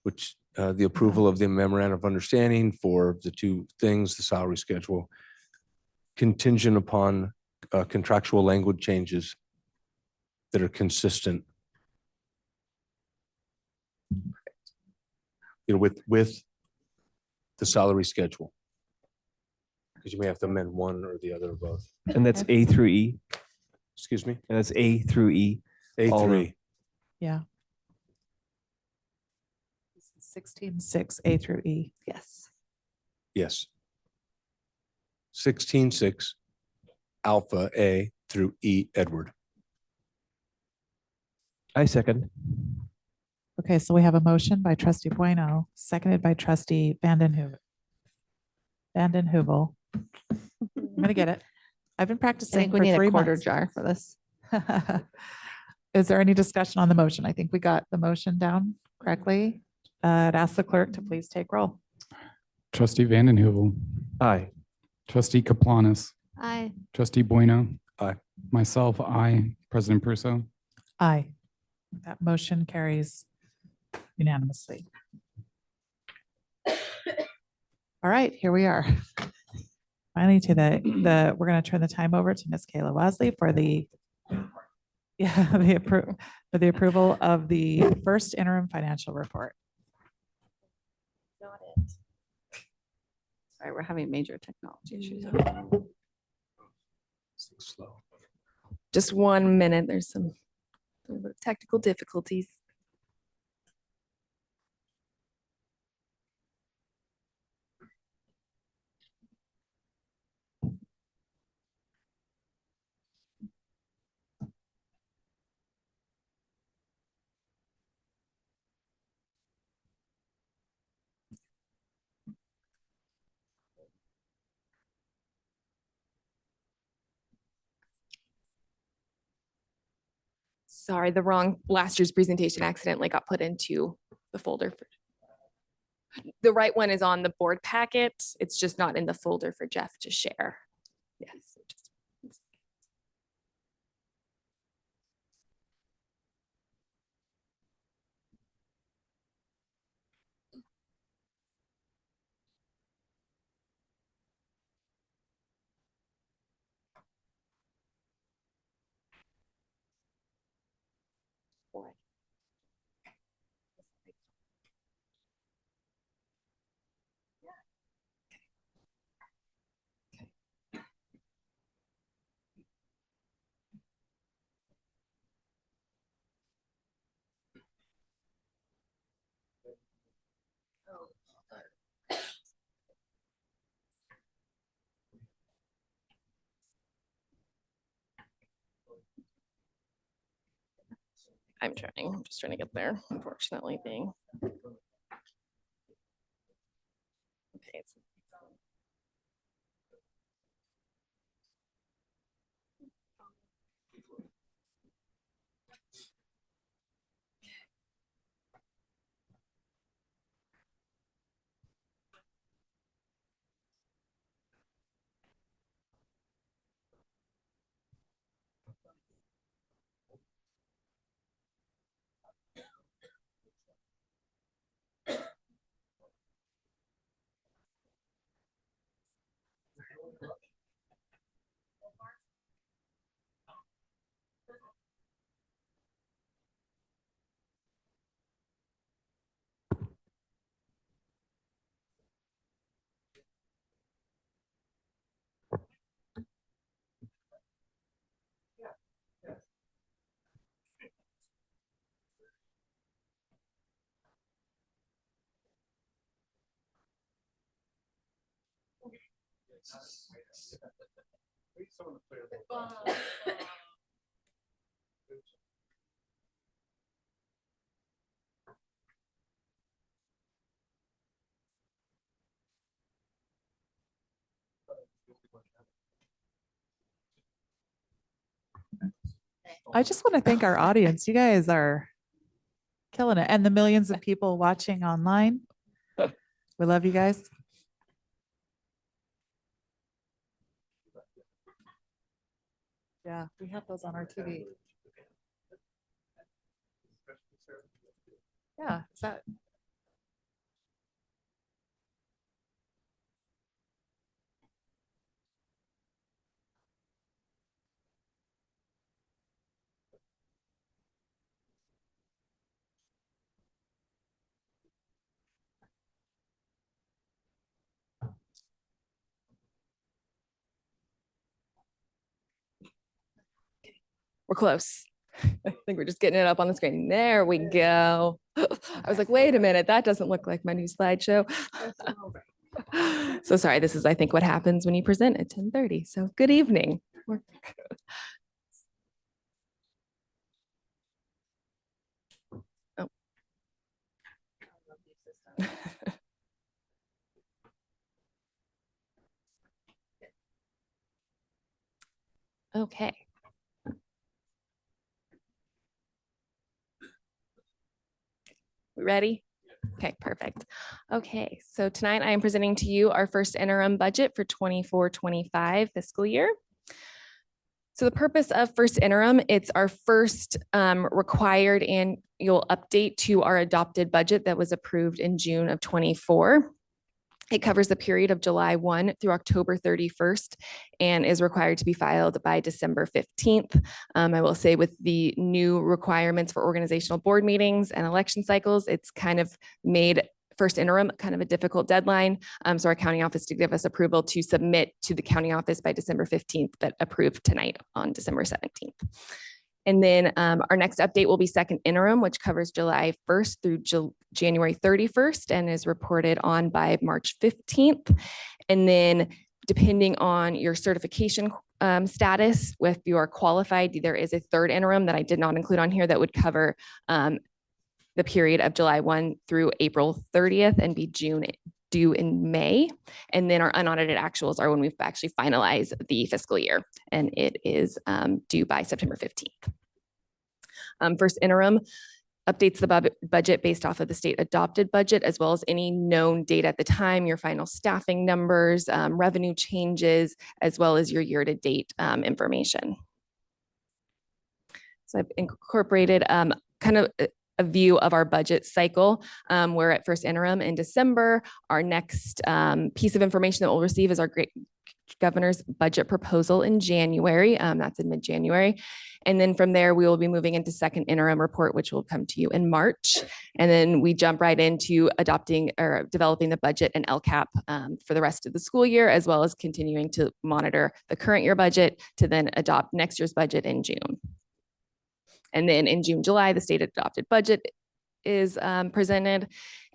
which the approval of the memorandum of understanding for the 2 things, the salary schedule, contingent upon contractual language changes that are consistent. With the salary schedule. Because you may have to amend one or the other of both. And that's A through E. Excuse me? And that's A through E. A All through of- E. Yeah. 16.6 A through E. Yes. Yes. 16.6 Alpha A through E Edward. I second. Okay, so we have a motion by trustee Bueno, seconded by trustee Vanden Heuvel. I'm gonna get it. I've been I practicing think we for need a 3 quarter months. jar for this. Is there any discussion on the motion? I think we got the motion down correctly. I'd ask the clerk to please take roll. Trustee Vanden Heuvel. Aye. Trustee Kaplanis. Aye. Trustee Bueno. Aye. Myself, aye. President Prusso. Aye. That motion carries unanimously. All right, here we are. Finally to we're going to turn the time over to Ms. Kayla Wasley for the approval of the first interim financial report. Got it. Sorry, we're having major technology issues. Slow. Just 1 minute. There's some little bit of technical difficulties. Sorry, the wrong last year's presentation accidentally got put into the folder. The right one is on the board packet. It's just not in the folder for Jeff to share. Yes. I'm just trying to get there, unfortunately being. Okay. I just want to thank our audience. You guys are killing it. And the millions of people watching online. We love you guys. Yeah, we have those on our TV. Yeah, is that? We're close. I think we're just getting it up on the screen. There we go. I was like, wait a minute, that doesn't look like my new slideshow. So sorry, this is, I think, what happens when you present at 10:30. So good evening. Oh. Okay. We ready? Okay, perfect. Okay, so tonight I am presenting to you our first interim budget for 24-25 fiscal year. So the purpose of first interim, it's our first required annual update to our adopted budget that was approved in June of 24. It covers the period of July 1 through October 31st and is required to be filed by December 15th. I will say with the new requirements for organizational board meetings and election cycles, it's kind of made first interim kind of a difficult deadline. So our county office did give us approval to submit to the county office by December 15th, but approved tonight on December 17th. And then our next update will be second interim, which covers July 1st through January 31st and is reported on by March 15th. And then depending on your certification status, if you are qualified, there is a third interim that I did not include on here that would cover the period of July 1 through April 30th and be due in May. And then our unaudited actuals are when we've actually finalized the fiscal year, and it is due by September 15th. First interim updates the budget based off of the state adopted budget, as well as any known data at the time, your final staffing numbers, revenue changes, as well as your year-to-date information. So I've incorporated kind of a view of our budget cycle. We're at first interim in December. Our next piece of information that we'll receive is our great governor's budget proposal in January. That's in mid-January. And then from there, we will be moving into second interim report, which will come to you in March. And then we jump right into adopting or developing the budget and LCAP for the rest of the school year, as well as continuing to monitor the current year budget to then adopt next year's budget in June. And then in June, July, the state adopted budget is presented.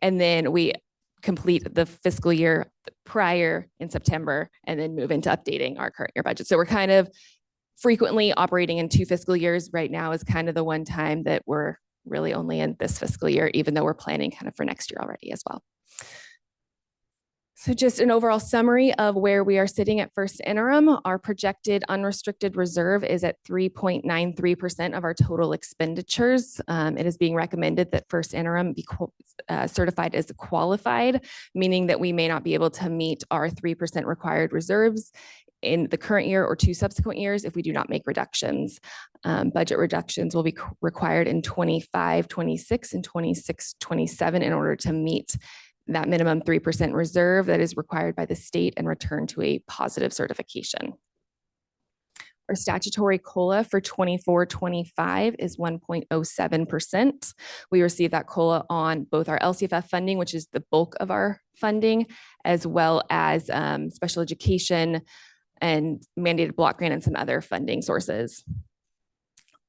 And then we complete the fiscal year prior in September and then move into updating our current year budget. So we're kind of frequently operating in 2 fiscal years. Right now is kind of the one time that we're really only in this fiscal year, even though we're planning kind of for next year already as well. So just an overall summary of where we are sitting at first interim. Our projected unrestricted reserve is at 3.93% of our total expenditures. It is being recommended that first interim be certified as qualified, meaning that we may not be able to meet our 3% required reserves in the current year or 2 subsequent years if we do not make reductions. Budget reductions will be required in 25-26 and 26-27 in order to meet that minimum 3% reserve that is required by the state and return to a positive certification. Our statutory COLA for 24-25 is 1.07%. We receive that COLA on both our LCFF funding, which is the bulk of our funding, as well as special education and mandated block grant and some other funding sources.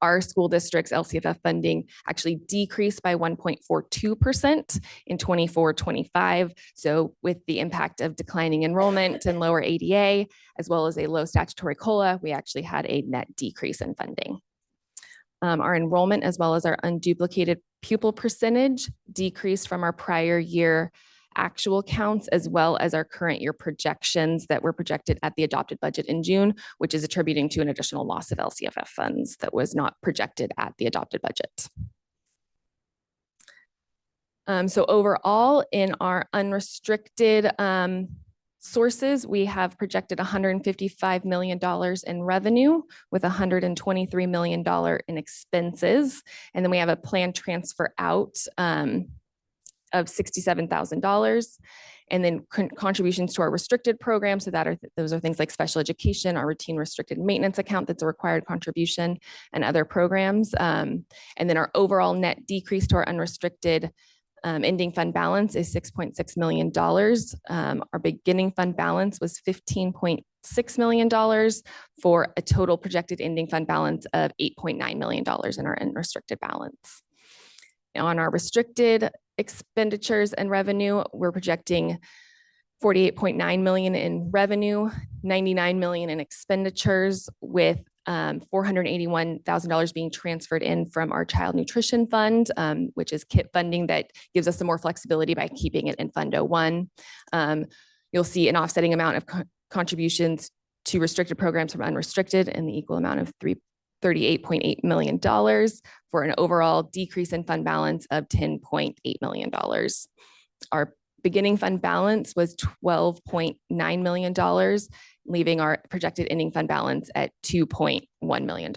Our school district's LCFF funding actually decreased by 1.42% in 24-25. So with the impact of declining enrollment and lower ADA, as well as a low statutory COLA, we actually had a net decrease in funding. Our enrollment, as well as our unduplicated pupil percentage, decreased from our prior year actual counts, as well as our current year projections that were projected at the adopted budget in June, which is attributing to an additional loss of LCFF funds that was not projected at the adopted budget. So overall, in our unrestricted sources, we have projected $155 million in revenue with $123 million in expenses. And then we have a planned transfer out of $67,000, and then contributions to our restricted program. So those are things like special education, our routine restricted maintenance account that's a required contribution, and other programs. And then our overall net decrease to our unrestricted Ending fund balance is $6.6 million. Our beginning fund balance was $15.6 million for a total projected ending fund balance of $8.9 million in our unrestricted balance. Now, on our restricted expenditures and revenue, we're projecting $48.9 million in revenue, $99 million in expenditures, with $481,000 being transferred in from our child nutrition fund, which is KIT funding that gives us some more flexibility by keeping it in Fund 01. You'll see an offsetting amount of contributions to restricted programs from unrestricted in the equal amount of $38.8 million for an overall decrease in fund balance of $10.8 million. Our beginning fund balance was $12.9 million, leaving our projected ending fund balance at $2.1 million.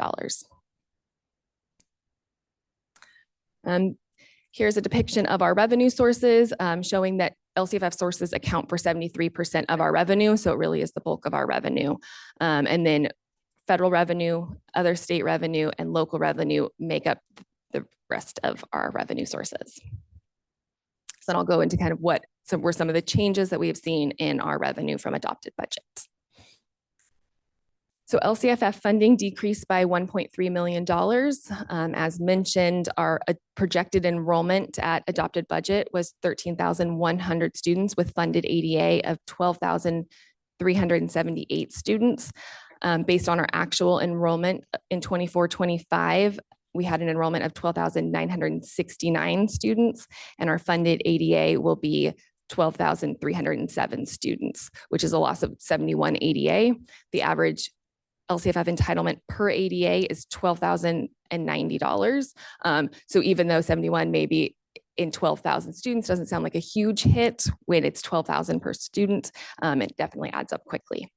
Here's a depiction of our revenue sources, showing that LCFF sources account for 73% of our revenue. So it really is the bulk of our revenue. And then federal revenue, other state revenue, and local revenue make up the rest of our revenue sources. So then I'll go into kind of what were some of the changes that we have seen in our revenue from adopted budget. So LCFF funding decreased by $1.3 million. As mentioned, our projected enrollment at adopted budget was 13,100 students with funded ADA of 12,378 students. Based on our actual enrollment in 24-25, we had an enrollment of 12,969 students, and our funded ADA will be 12,307 students, which is a loss of 71 ADA. The average LCFF entitlement per ADA is $12,090. So even though 71 may be in 12,000 students doesn't sound like a huge hit, when it's 12,000 per student, it definitely adds up quickly.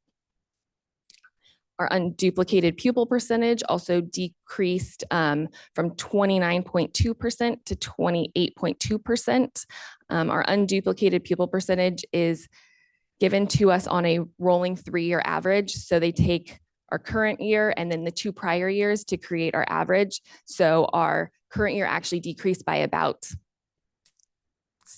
Our unduplicated pupil percentage also decreased from 29.2% to 28.2%. Our unduplicated pupil percentage is given to us on a rolling 3-year average. So they take our current year and then the 2 prior years to create our average. So our current year actually decreased by about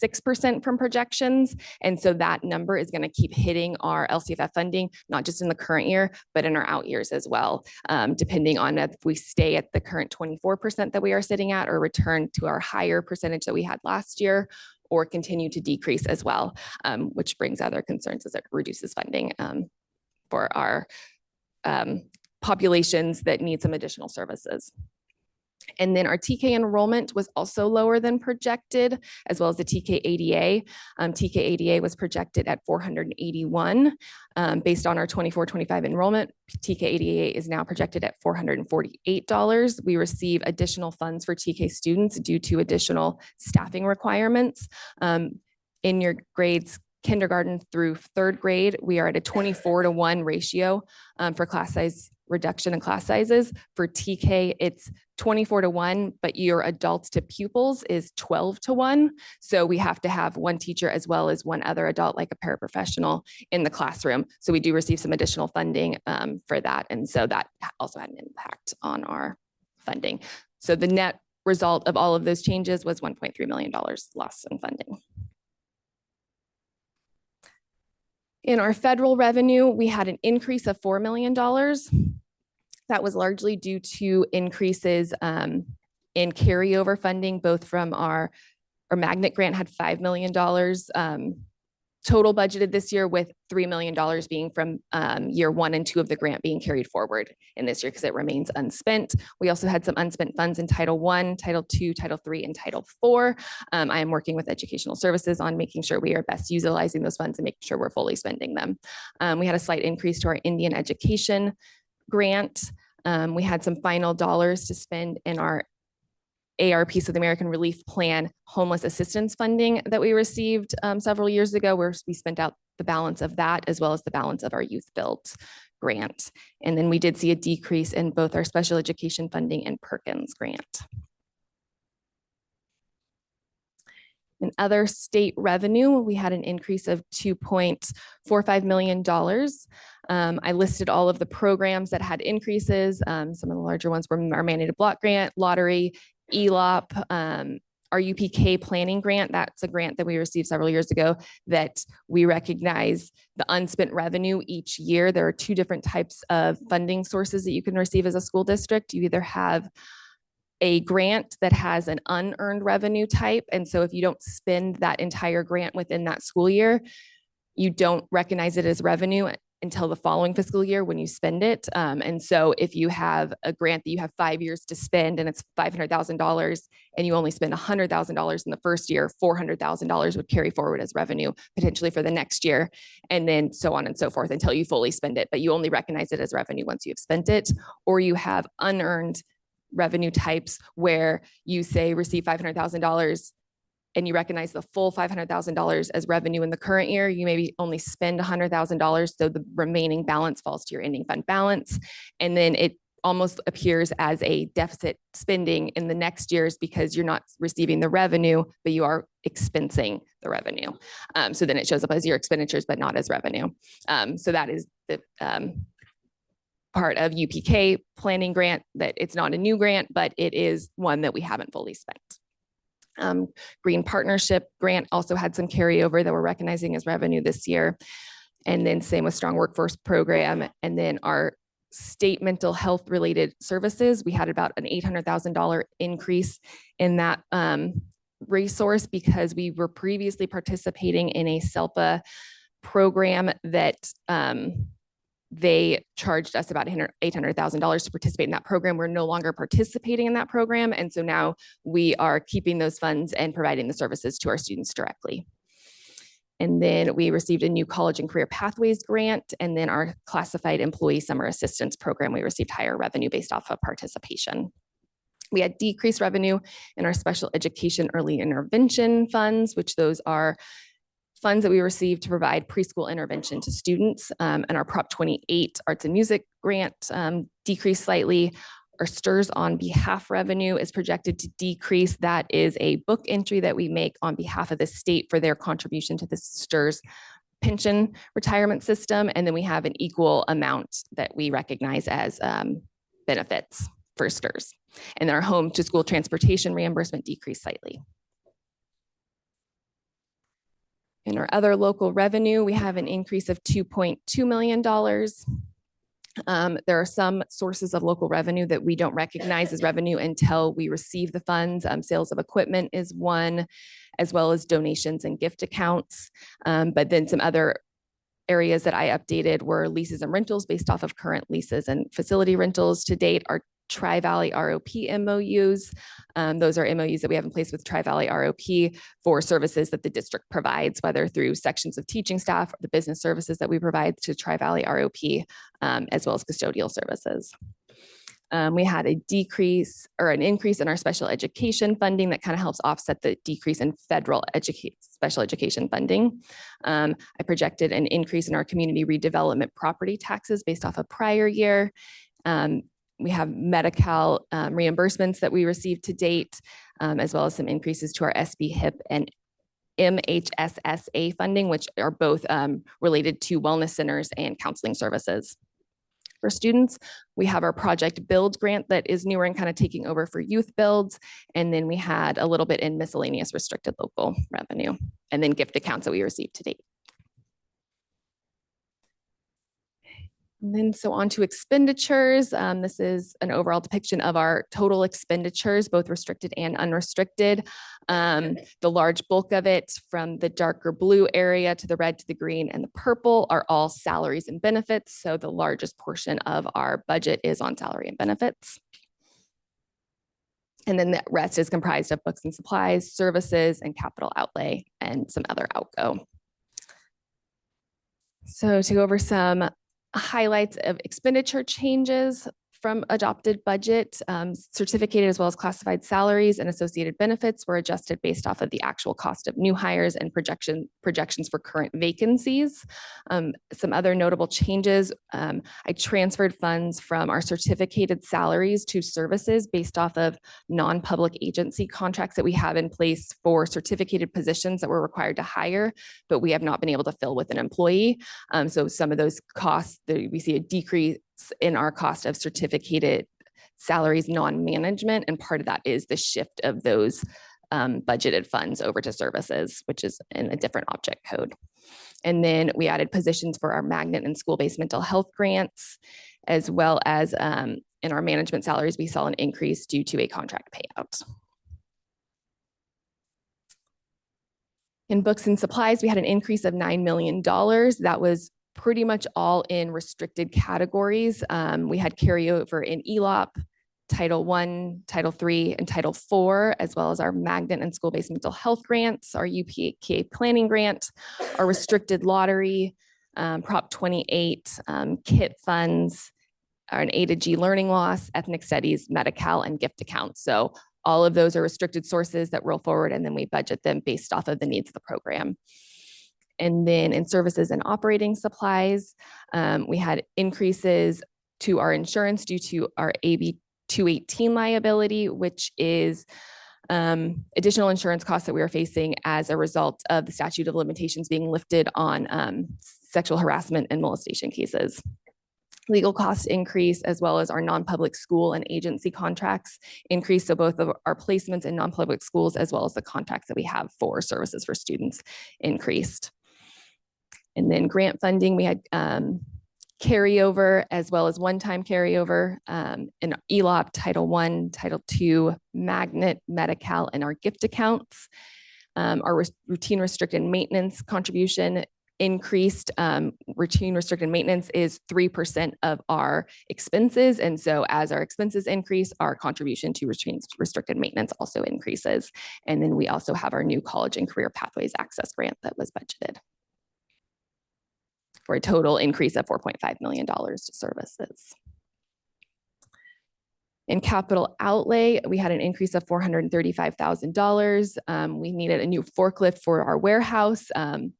6% from projections. And so that number is going to keep hitting our LCFF funding, not just in the current year, but in our out years as well, depending on if we stay at the current 24% that we are sitting at or return to our higher percentage that we had last year, or continue to decrease as well, which brings other concerns as it reduces funding for our populations that need some additional services. And then our TK enrollment was also lower than projected, as well as the TK ADA. TK ADA was projected at 481. Based on our 24-25 enrollment, TK ADA is now projected at $448. We receive additional funds for TK students due to additional staffing requirements. In your grades kindergarten through 3rd grade, we are at a 24-to-1 ratio for class size reduction in class sizes. For TK, it's 24-to-1, but your adults to pupils is 12-to-1. So we have to have one teacher as well as one other adult, like a paraprofessional, in the classroom. So we do receive some additional funding for that. And so that also had an impact on our funding. So the net result of all of those changes was $1.3 million loss in funding. In our federal revenue, we had an increase of $4 million. That was largely due to increases in carryover funding, both from our magnet grant had $5 million total budgeted this year, with $3 million being from year 1 and 2 of the grant being carried forward in this year because it remains unspent. We also had some unspent funds in Title I, Title II, Title III, and Title IV. I am working with Educational Services on making sure we are best utilizing those funds and making sure we're fully spending them. We had a slight increase to our Indian education grant. We had some final dollars to spend in our ARP, so the American Relief Plan homeless assistance funding that we received several years ago, where we spent out the balance of that as well as the balance of our Youth Build grant. And then we did see a decrease in both our special education funding and Perkins grant. In other state revenue, we had an increase of $2.45 million. I listed all of the programs that had increases. Some of the larger ones were our mandated block grant, lottery, ELOP, our UPK planning grant, that's a grant that we received several years ago that we recognize the unspent revenue each year. There are two different types of funding sources that you can receive as a school district. You either have a grant that has an unearned revenue type. And so if you don't spend that entire grant within that school year, you don't recognize it as revenue until the following fiscal year when you spend it. And so if you have a grant that you have 5 years to spend and it's $500,000 and you only spend $100,000 in the first year, $400,000 would carry forward as revenue potentially for the next year. And then so on and so forth until you fully spend it, but you only recognize it as revenue once you have spent it. Or you have unearned revenue types where you say receive $500,000 and you recognize the full $500,000 as revenue in the current year, you maybe only spend $100,000. So the remaining balance falls to your ending fund balance. And then it almost appears as a deficit spending in the next years because you're not receiving the revenue, but you are expensing the revenue. So then it shows up as your expenditures, but not as revenue. So that is the part of UPK planning grant, that it's not a new grant, but it is one that we haven't fully spent. Green Partnership Grant also had some carryover that we're recognizing as revenue this year. And then same with Strong Workforce Program. And then our state mental health related services, we had about an $800,000 increase in that resource because we were previously participating in a SELPA program that they charged us about $800,000 to participate in that program. We're no longer participating in that program. And so now we are keeping those funds and providing the services to our students directly. And then we received a new college and career pathways grant. And then our classified employee summer assistance program, we received higher revenue based off of participation. We had decreased revenue in our special education early intervention funds, which those are funds that we received to provide preschool intervention to students. And our Prop 28 Arts and Music grant decreased slightly. Our STIRS on behalf revenue is projected to decrease. That is a book entry that we make on behalf of the state for their contribution to the STIRS pension retirement system. And then we have an equal amount that we recognize as benefits for STIRS. And our home to school transportation reimbursement decreased slightly. In our other local revenue, we have an increase of $2.2 million. There are some sources of local revenue that we don't recognize as revenue until we receive the funds. Sales of equipment is one, as well as donations and gift accounts. But then some other areas that I updated were leases and rentals based off of current leases and facility rentals to date. Our Tri-Valley ROP MOUs. Those are MOUs that we have in place with Tri-Valley ROP for services that the district provides, whether through sections of teaching staff or the business services that we provide to Tri-Valley ROP, as well as custodial services. We had a decrease or an increase in our special education funding that kind of helps offset the decrease in federal special education funding. I projected an increase in our community redevelopment property taxes based off of prior year. We have Medi-Cal reimbursements that we received to date, as well as some increases to our SB HIP and MHSSA funding, which are both related to wellness centers and counseling services. For students, we have our Project Build grant that is newer and kind of taking over for youth builds. And then we had a little bit in miscellaneous restricted local revenue, and then gift accounts that we received to date. And then so on to expenditures. This is an overall depiction of our total expenditures, both restricted and unrestricted. The large bulk of it from the darker blue area to the red to the green and the purple are all salaries and benefits. So the largest portion of our budget is on salary and benefits. And then the rest is comprised of books and supplies, services, and capital outlay, and some other outgo. So to go over some highlights of expenditure changes from adopted budget, certificated as well as classified salaries and associated benefits were adjusted based off of the actual cost of new hires and projections for current vacancies. Some other notable changes, I transferred funds from our certificated salaries to services based off of non-public agency contracts that we have in place for certificated positions that we're required to hire, but we have not been able to fill with an employee. So some of those costs, we see a decrease in our cost of certificated salaries non-management, and part of that is the shift of those budgeted funds over to services, which is in a different object code. And then we added positions for our magnet and school-based mental health grants, as well as in our management salaries, we saw an increase due to a contract payout. In books and supplies, we had an increase of $9 million. That was pretty much all in restricted categories. We had carryover in ELOP, Title I, Title III, and Title IV, as well as our magnet and school-based mental health grants, our UPKA planning grant, our restricted lottery, Prop 28, KIT funds, an A to G learning loss, ethnic studies, Medi-Cal, and gift accounts. So all of those are restricted sources that roll forward, and then we budget them based off of the needs of the program. And then in services and operating supplies, we had increases to our insurance due to our AB 218 liability, which is additional insurance costs that we are facing as a result of the statute of limitations being lifted on sexual harassment and molestation cases. Legal costs increase, as well as our non-public school and agency contracts increase. So both of our placements in non-public schools, as well as the contracts that we have for services for students, increased. And then grant funding, we had carryover as well as one-time carryover in ELOP, Title I, Title II, Magnet, Medi-Cal, and our gift accounts. Our routine restricted maintenance contribution increased. Routine restricted maintenance is 3% of our expenses. And so as our expenses increase, our contribution to routine restricted maintenance also increases. And then we also have our new college and career pathways access grant that was budgeted for a total increase of $4.5 million to services. In capital outlay, we had an increase of $435,000. We needed a new forklift for our warehouse.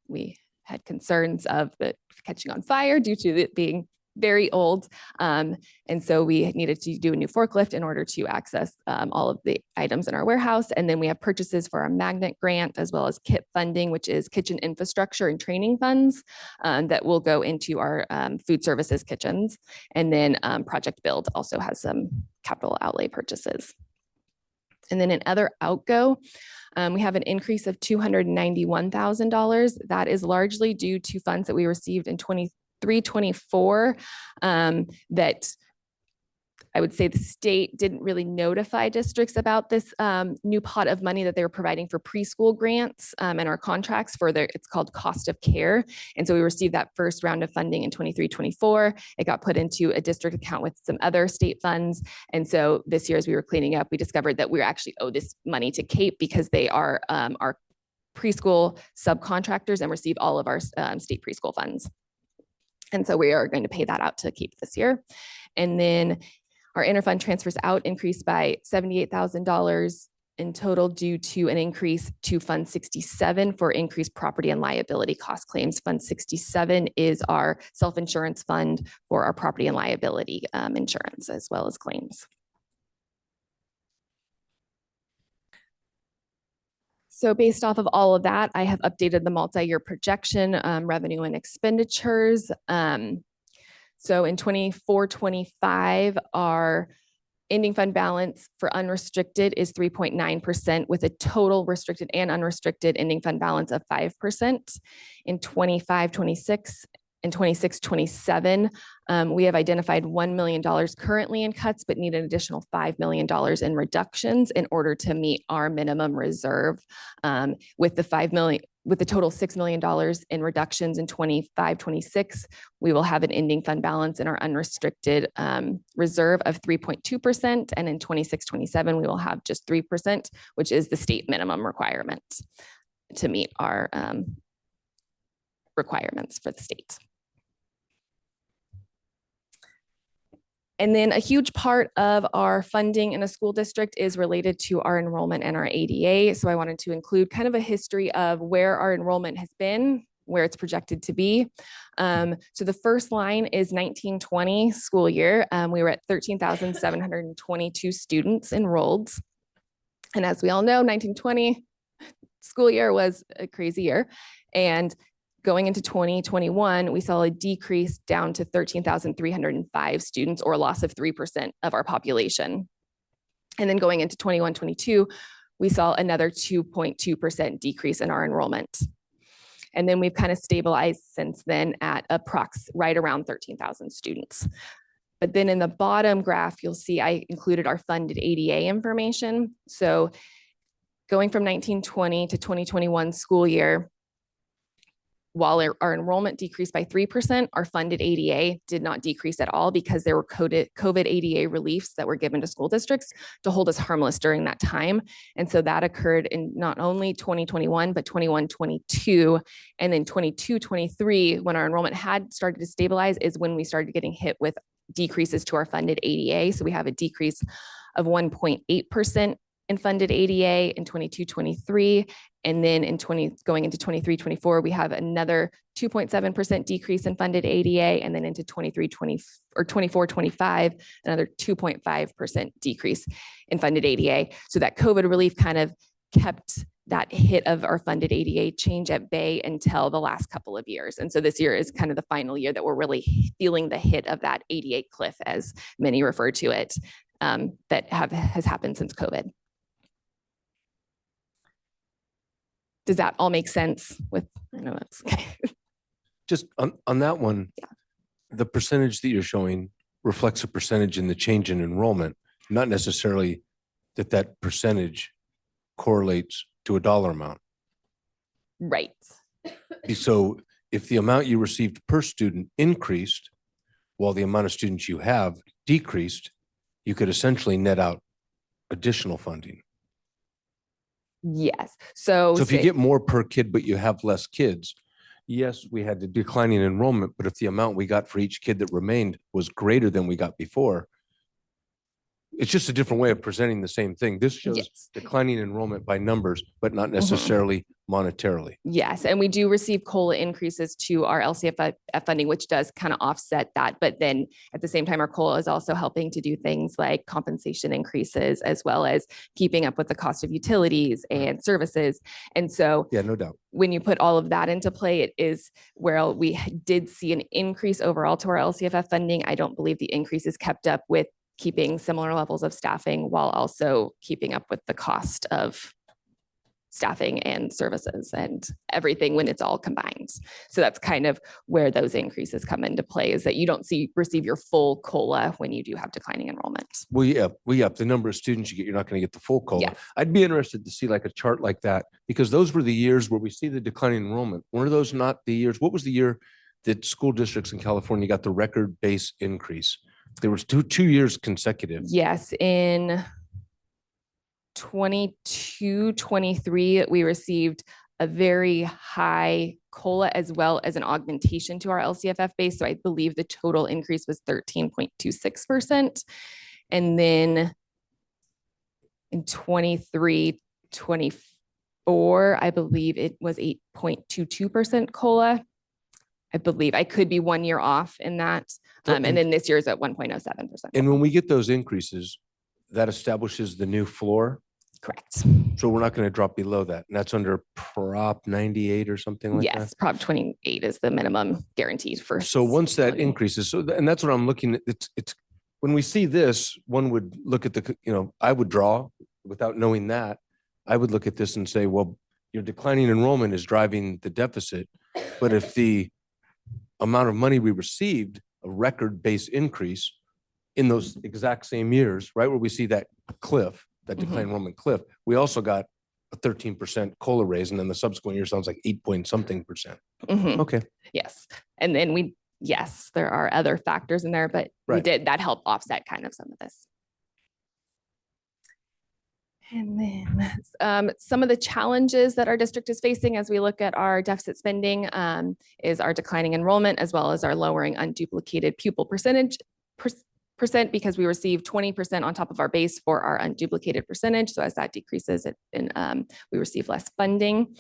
We had concerns of it catching on fire due to it being very old. And so we needed to do a new forklift in order to access all of the items in our warehouse. And then we have purchases for our magnet grant, as well as KIT funding, which is kitchen infrastructure and training funds that will go into our food services kitchens. And then Project Build also has some capital outlay purchases. And then in other outgo, we have an increase of $291,000. That is largely due to funds that we received in 23-24 that I would say the state didn't really notify districts about this new pot of money that they were providing for preschool grants and our contracts for it's called cost of care. And so we received that first round of funding in 23-24. It got put into a district account with some other state funds. And so this year, as we were cleaning up, we discovered that we actually owe this money to CAPE because they are our preschool subcontractors and receive all of our state preschool funds. And so we are going to pay that out to CAPE this year. And then our interfund transfers out increased by $78,000 in total due to an increase to Fund 67 for increased property and liability cost claims. Fund 67 is our self-insurance fund for our property and liability insurance, as well as claims. So based off of all of that, I have updated the multi-year projection, revenue and expenditures. So in 24-25, our ending fund balance for unrestricted is 3.9% with a total restricted and unrestricted ending fund balance of 5%. In 25-26 and 26-27, we have identified $1 million currently in cuts, but need an additional $5 million in reductions in order to meet our minimum reserve. With the total $6 million in reductions in 25-26, we will have an ending fund balance in our unrestricted reserve of 3.2%. And in 26-27, we will have just 3%, which is the state minimum requirement to meet our requirements for the state. And then a huge part of our funding in a school district is related to our enrollment and our ADA. So I wanted to include kind of a history of where our enrollment has been, where it's projected to be. So the first line is 1920 school year. We were at 13,722 students enrolled. And as we all know, 1920 school year was a crazy year. And going into 2021, we saw a decrease down to 13,305 students, or a loss of 3% of our population. And then going into 21-22, we saw another 2.2% decrease in our enrollment. And then we've kind of stabilized since then at right around 13,000 students. But then in the bottom graph, you'll see I included our funded ADA information. So going from 1920 to 2021 school year, while our enrollment decreased by 3%, our funded ADA did not decrease at all because there were COVID ADA reliefs that were given to school districts to hold us harmless during that time. And so that occurred in not only 2021, but 21-22, and then 22-23, when our enrollment had started to stabilize, is when we started getting hit with decreases to our funded ADA. So we have a decrease of 1.8% in funded ADA in 22-23. And then going into 23-24, we have another 2.7% decrease in funded ADA. And then into 24-25, another 2.5% decrease in funded ADA. So that COVID relief kind of kept that hit of our funded ADA change at bay until the last couple of years. And so this year is kind of the final year that we're really feeling the hit of that ADA cliff, as many refer to it, that has happened since COVID. Does that all make sense with, I know that's okay. Just on that one, the percentage that you're showing reflects a percentage in the change in enrollment, not necessarily that percentage correlates to a dollar amount. Right. So if the amount you received per student increased while the amount of students you have decreased, you could essentially net out additional funding. Yes. So if you get more per kid, but you have less kids, yes, we had the declining enrollment, but if the amount we got for each kid that remained was greater than we got before, it's just a different way of presenting the same thing. This shows declining enrollment by numbers, but not necessarily monetarily. Yes, and we do receive COLA increases to our LCFF funding, which does kind of offset that. But then at the same time, our COLA is also helping to do things like compensation increases, as well as keeping up with the cost of utilities and services. And so yeah, no doubt, when you put all of that into play, it is where we did see an increase overall to our LCFF funding. I don't believe the increase is kept up with keeping similar levels of staffing while also keeping up with the cost of staffing and services and everything when it's all combined. So that's kind of where those increases come into play, is that you don't receive your full COLA when you do have declining enrollment. Well, yeah, the number of students you get, you're not going to get the full COLA. Yes. I'd be interested to see like a chart like that, because those were the years where we see the declining enrollment. Were those not the years? What was the year that school districts in California got the record base increase? There was two years consecutive. Yes, in 22-23, we received a very high COLA as well as an augmentation to our LCFF base. So I believe the total increase was 13.26%. And then in 23-24, I believe it was 8.22% COLA. I believe I could be 1 year off in that. And then this year is at 1.07%. And when we get those increases, that establishes the new floor. Correct. So we're not going to drop below that. And that's under Prop 98 or something like that? Yes, Prop 28 is the minimum guaranteed for. So once that increases, and that's what I'm looking at. It's when we see this, one would look at I would draw without knowing that. I would look at this and say, well, your declining enrollment is driving the deficit. But if the amount of money we received, a record base increase in those exact same years, right, where we see that cliff, that decline enrollment cliff, we also got a 13% COLA raise, and then the subsequent year sounds like 8-point-something%. Okay. Yes. And then there are other factors in there, but that helped offset kind of some of this. And then some of the challenges that our district is facing as we look at our deficit spending is our declining enrollment, as well as our lowering unduplicated pupil percent, because we receive 20% on top of our base for our unduplicated percentage. So as that decreases, we receive less funding.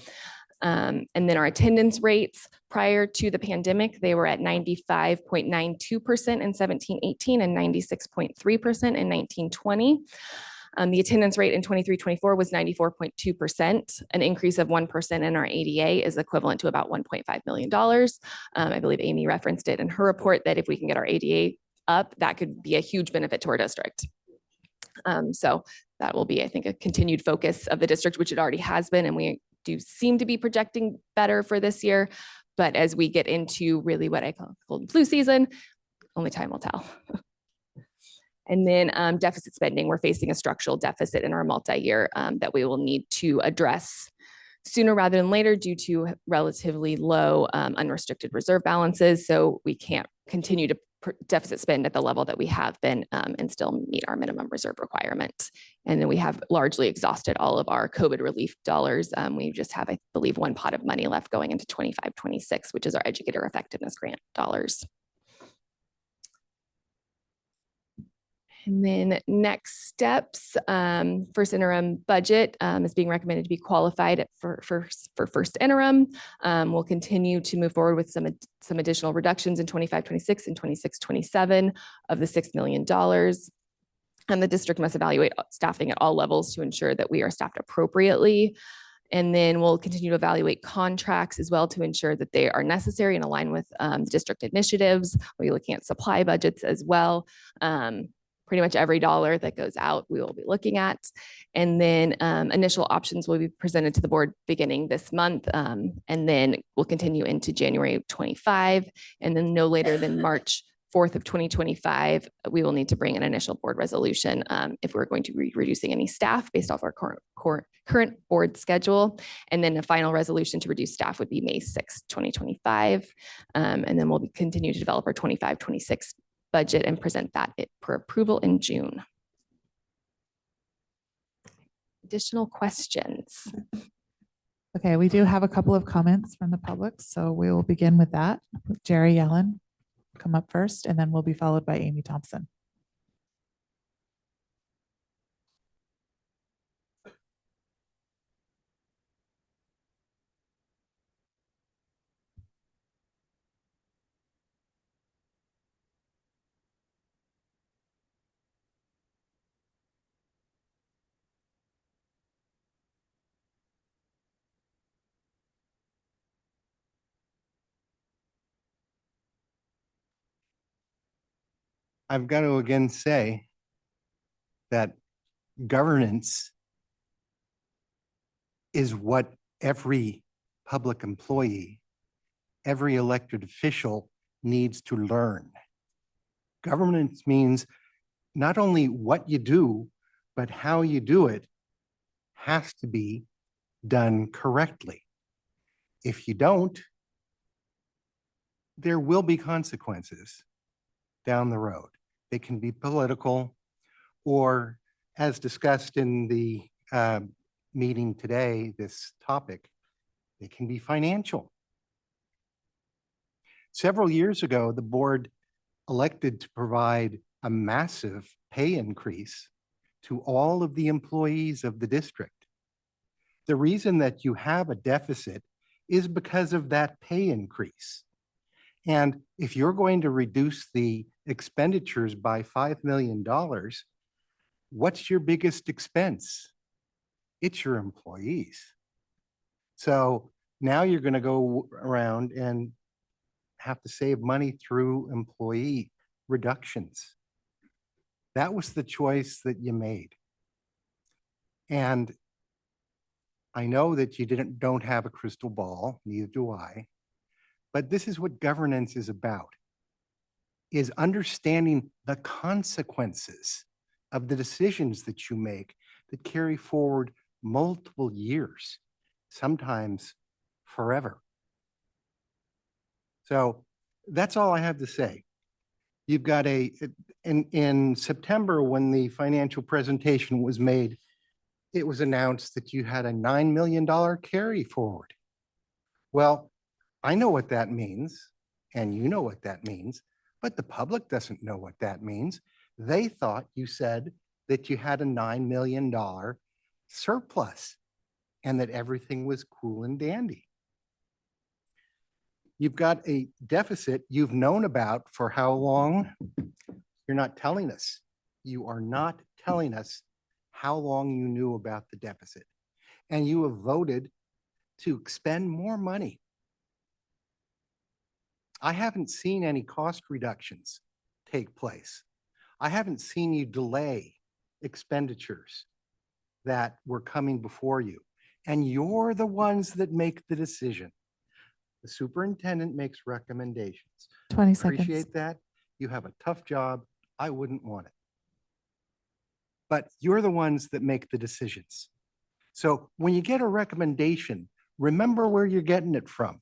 And then our attendance rates prior to the pandemic, they were at 95.92% in 17-18 and 96.3% in 19-20. The attendance rate in 23-24 was 94.2%. An increase of 1% in our ADA is equivalent to about $1.5 million. I believe Amy referenced it in her report that if we can get our ADA up, that could be a huge benefit to our district. So that will be, I think, a continued focus of the district, which it already has been, and we do seem to be projecting better for this year. But as we get into really what I call cold and flu season, only time will tell. And then deficit spending, we're facing a structural deficit in our multi-year that we will need to address sooner rather than later due to relatively low unrestricted reserve balances. So we can't continue to deficit spend at the level that we have been and still meet our minimum reserve requirements. And then we have largely exhausted all of our COVID relief dollars. We just have, I believe, one pot of money left going into 25-26, which is our educator effectiveness grant dollars. And then next steps, first interim budget is being recommended to be qualified for first interim. We'll continue to move forward with some additional reductions in 25-26 and 26-27 of the $6 million. And the district must evaluate staffing at all levels to ensure that we are staffed appropriately. And then we'll continue to evaluate contracts as well to ensure that they are necessary and align with district initiatives. We'll be looking at supply budgets as well. Pretty much every dollar that goes out, we will be looking at. And then initial options will be presented to the board beginning this month. And then we'll continue into January of 25. And then no later than March 4th of 2025, we will need to bring an initial board resolution if we're going to be reducing any staff based off our current board schedule. And then a final resolution to reduce staff would be May 6th, 2025. And then we'll continue to develop our 25-26 budget and present that for approval in June. Additional questions? Okay, we do have a couple of comments from the public, so we will begin with that. Jerry Yellen, come up first, and then we'll be followed by Amy Thompson. I've got to again say that governance is what every public employee, every elected official needs to learn. Governance means not only what you do, but how you do it has to be done correctly. If you don't, there will be consequences down the road. They can be political, or as discussed in the meeting today, this topic, they can be financial. Several years ago, the board elected to provide a massive pay increase to all of the employees of the district. The reason that you have a deficit is because of that pay increase. And if you're going to reduce the expenditures by $5 million, what's your biggest expense? It's your employees. So now you're going to go around and have to save money through employee reductions. That was the choice that you made. And I know that you don't have a crystal ball, neither do I, but this is what governance is about, is understanding the consequences of the decisions that you make that carry forward multiple years, sometimes forever. So that's all I have to say. You've got in September, when the financial presentation was made, it was announced that you had a $9 million carry forward. Well, I know what that means, and you know what that means, but the public doesn't know what that means. They thought you said that you had a $9 million surplus and that everything was cool and dandy. You've got a deficit you've known about for how long? You're not telling us. You are not telling us how long you knew about the deficit. And you have voted to expend more money. I haven't seen any cost reductions take place. I haven't seen you delay expenditures. that were coming before you. And you're the ones that make the decision. The superintendent makes recommendations. 20 seconds. Appreciate that. You have a tough job. I wouldn't want it. But you're the ones that make the decisions. So when you get a recommendation, remember where you're getting it from.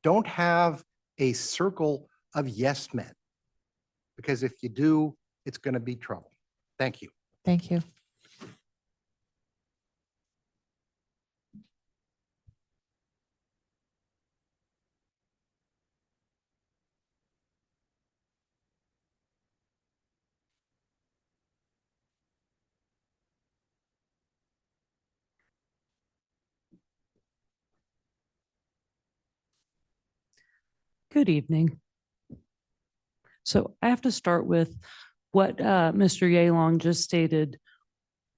Don't have a circle of yes men, because if you do, it's going to be trouble. Thank you. Thank you. Good evening. So I have to start with what Mr. Yalong just stated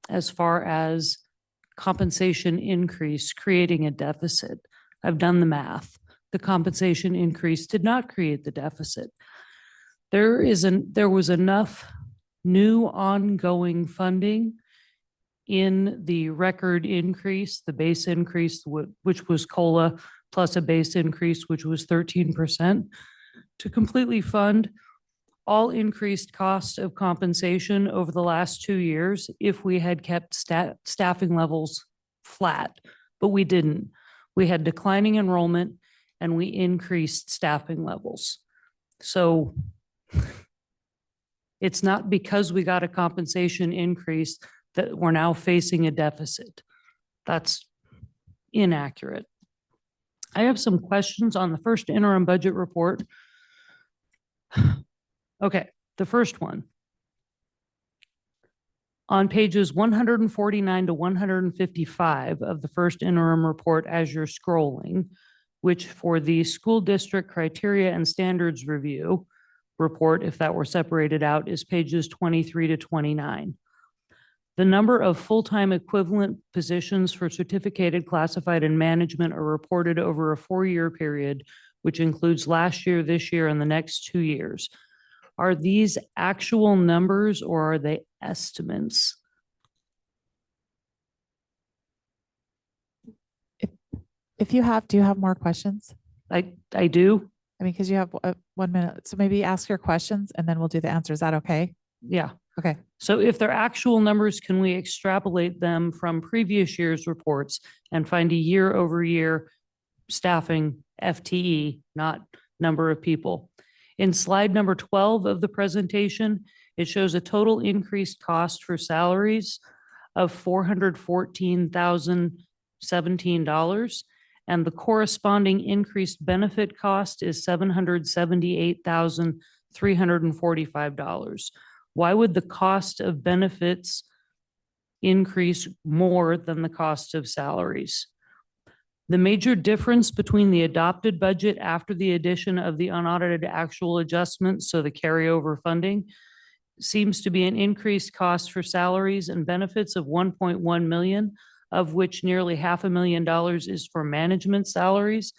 as far as compensation increase creating a deficit. I've done the math. The compensation increase did not create the deficit. There was enough new ongoing funding in the record increase, the base increase, which was COLA plus a base increase, which was 13%, to completely fund all increased cost of compensation over the last 2 years if we had kept staffing levels flat, but we didn't. We had declining enrollment and we increased staffing levels. So it's not because we got a compensation increase that we're now facing a deficit. That's inaccurate. I have some questions on the first interim budget report. Okay, the first one. On pages 149 to 155 of the first interim report as you're scrolling, which for the school district criteria and standards review report, if that were separated out, is pages 23 to 29. The number of full-time equivalent positions for certificated, classified, and management are reported over a 4-year period, which includes last year, this year, and the next 2 years. Are these actual numbers or are they estimates? If you have, do you have more questions? I do. I mean, because you have 1 minute. So maybe ask your questions and then we'll do the answer. Is that okay? Yeah. Okay. So if they're actual numbers, can we extrapolate them from previous year's reports and find a year over year staffing FTE, not number of people? In slide number 12 of the presentation, it shows a total increased cost for salaries of $414,017, and the corresponding increased benefit cost is $778,345. Why would the cost of benefits increase more than the cost of salaries? The major difference between the adopted budget after the addition of the unaudited actual adjustments, so the carryover funding, seems to be an increased cost for salaries and benefits of 1.1 million, of which nearly $500,000 is for management salaries,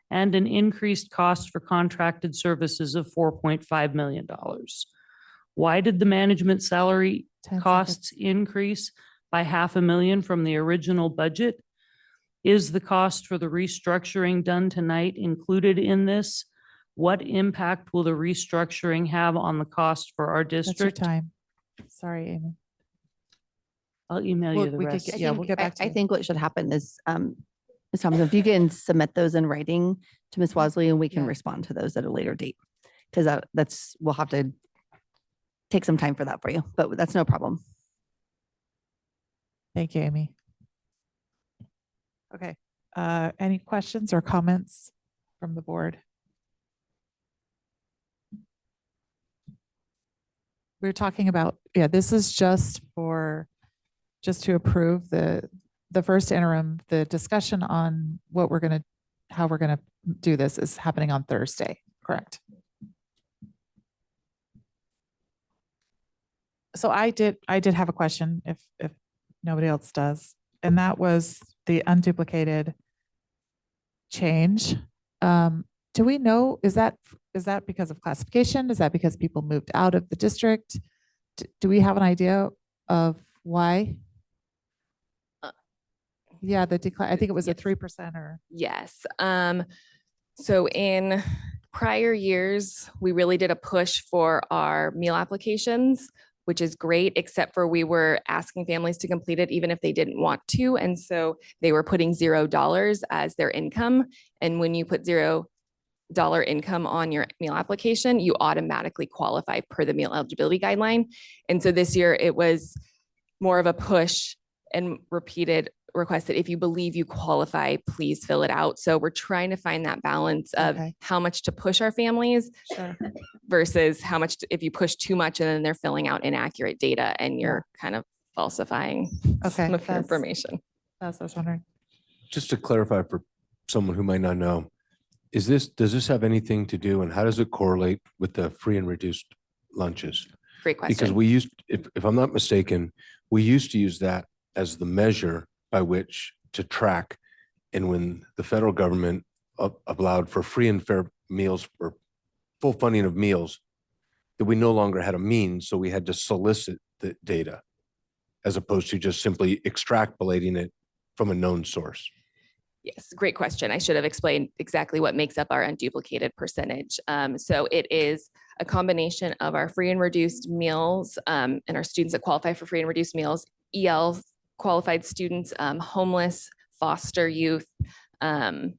and an increased cost for contracted services of $4.5 million. Why did the management salary 10 costs increase by $500,000 from the original budget? Is the cost for the restructuring done tonight included in this? What impact will the restructuring have on the cost for our That's your district? time. Sorry, Amy. I'll email Well, you the we could rest. get- yeah, we'll get back to I you. think what should happen is, Ms. Thompson, if you can submit those in writing to Ms. Wasley and we can Yeah. respond to those at a later date. Because we'll have to take some time for that for you, but that's no problem. Thank you, Amy. Okay, any questions or comments from the board? We're talking about, yeah, this is just to approve the first interim. The discussion on how we're gonna do this is happening on Thursday, correct? So I did have a question if nobody else does, and that was the unduplicated change. Do we know, is that because of classification? Is that because people moved out of the district? Do we have an idea of why? Yeah, the decline, I think it was a 3% or. Yes. So in prior years, we really did a push for our meal applications, which is great, except for we were asking families to complete it even if they didn't want to. And so they were putting $0 as their income. And when you put $0 income on your meal application, you automatically qualify per the meal eligibility guideline. And so this year it was more of a push and repeated request that if you believe you qualify, please fill it out. So we're trying to find that balance of how much to push our families versus how much if you push too much and then they're filling out inaccurate data and you're kind of falsifying some of your information. That's what I was wondering. Just to clarify for someone who might not know, does this have anything to do and how does it correlate with the free and reduced lunches? Great question. Because we used, if I'm not mistaken, we used to use that as the measure by which to track. And when the federal government allowed for free and fair meals or full funding of meals, that we no longer had a means, so we had to solicit the data as opposed to just simply extrapolating it from a known source. Yes, great question. I should have explained exactly what makes up our unduplicated percentage. So it is a combination of our free and reduced meals and our students that qualify for free and reduced meals, EL qualified students, homeless, foster youth. And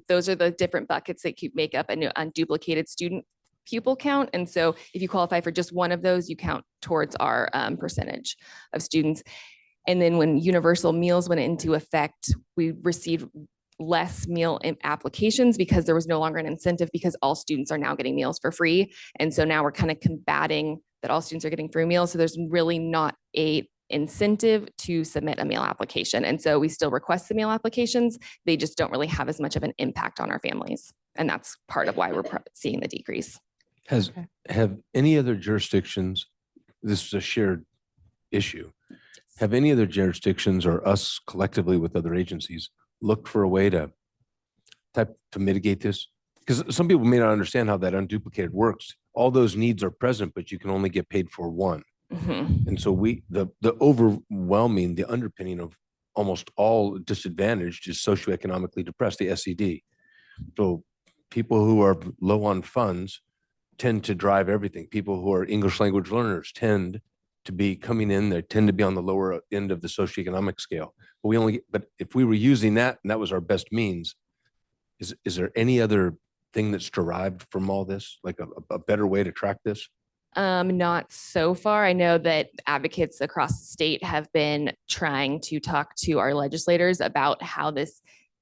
those are the different buckets that make up an unduplicated student pupil count. And so if you qualify for just one of those, you count towards our percentage of students. And then when universal meals went into effect, we received less meal applications because there was no longer an incentive because all students are now getting meals for free. And so now we're kind of combating that all students are getting free meals. So there's really not a incentive to submit a meal application. And so we still request the meal applications. They just don't really have as much of an impact on our families. And that's part of why we're seeing the decrease. Have any other jurisdictions, this is a shared issue, have any other jurisdictions or us collectively with other agencies looked for a way to mitigate this? Because some people may not understand how that unduplicated works. All those needs are present, but you can only get paid for one. And so the overwhelming, the underpinning of almost all disadvantaged is socioeconomically depressed, the SED. So people who are low on funds tend to drive everything. People who are English language learners tend to be coming in, they tend to be on the lower end of the socioeconomic scale. But if we were using that and that was our best means, is there any other thing that's derived from all this, like a better way to track this? Not so far. I know that advocates across the state have been trying to talk to our legislators about how the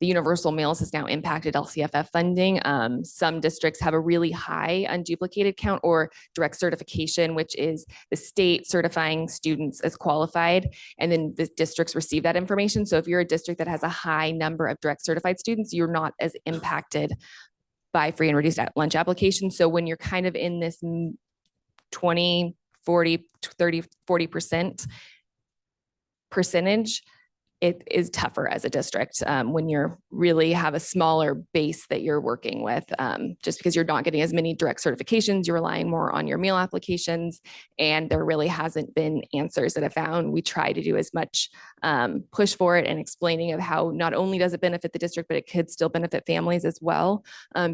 universal meals has now impacted LCFF funding. Some districts have a really high unduplicated count or direct certification, which is the state certifying students as qualified, and then the districts receive that information. So if you're a district that has a high number of direct certified students, you're not as impacted by free and reduced lunch applications. So when you're kind of in this 20, 40, 30, 40% percentage, it is tougher as a district when you're really have a smaller base that you're working with, just because you're not getting as many direct certifications, you're relying more on your meal applications, and there really hasn't been answers that have found. We try to do as much push for it and explaining of how not only does it benefit the district, but it could still benefit families as well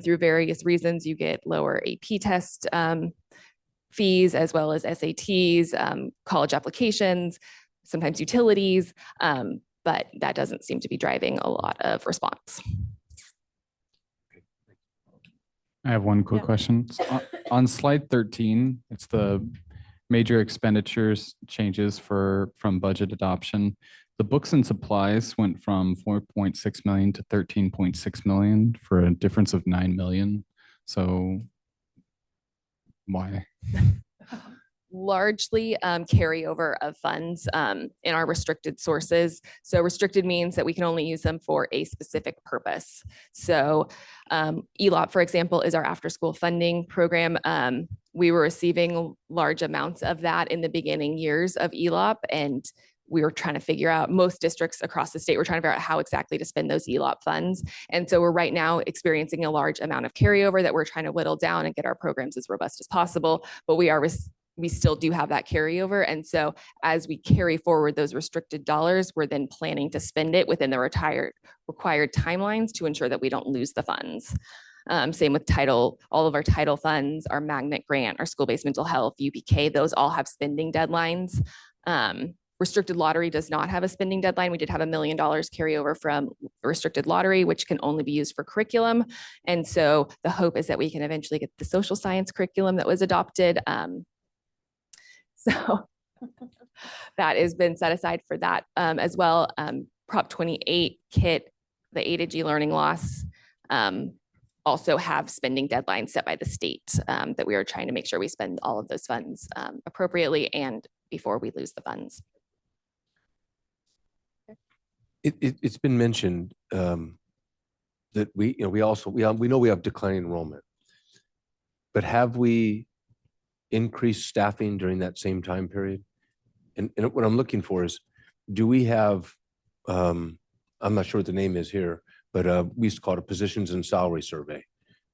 through various reasons. You get lower AP test fees as well as SATs, college applications, sometimes utilities. But that doesn't seem to be driving a lot of response. I have one quick question. On slide 13, it's the major expenditures changes from budget adoption. The books and supplies went from 4.6 million to 13.6 million for a difference of 9 million. So why? Largely carryover of funds in our restricted sources. So restricted means that we can only use them for a specific purpose. So ELOP, for example, is our after school funding program. We were receiving large amounts of that in the beginning years of ELOP, and we were trying to figure out, most districts across the state were trying to figure out how exactly to spend those ELOP funds. And so we're right now experiencing a large amount of carryover that we're trying to whittle down and get our programs as robust as possible. But we are we still do have that carryover. And so as we carry forward those restricted dollars, we're then planning to spend it within the required timelines to ensure that we don't lose the funds. Same with title, all of our title funds, our magnet grant, our school-based mental health, UPK, those all have spending deadlines. Restricted lottery does not have a spending deadline. We did have $1 million carryover from restricted lottery, which can only be used for curriculum. And so the hope is that we can eventually get the social science curriculum that was adopted. So that has been set aside for that as well. Prop 28 kit, the A to G learning loss, also have spending deadlines set by the state that we are trying to make sure we spend all of those funds appropriately and before we lose the funds. It's been mentioned that we know we have declining enrollment, but have we increased staffing during that same time period? And what I'm looking for is, do we have, I'm not sure what the name is here, but we used to call it a positions and salary survey.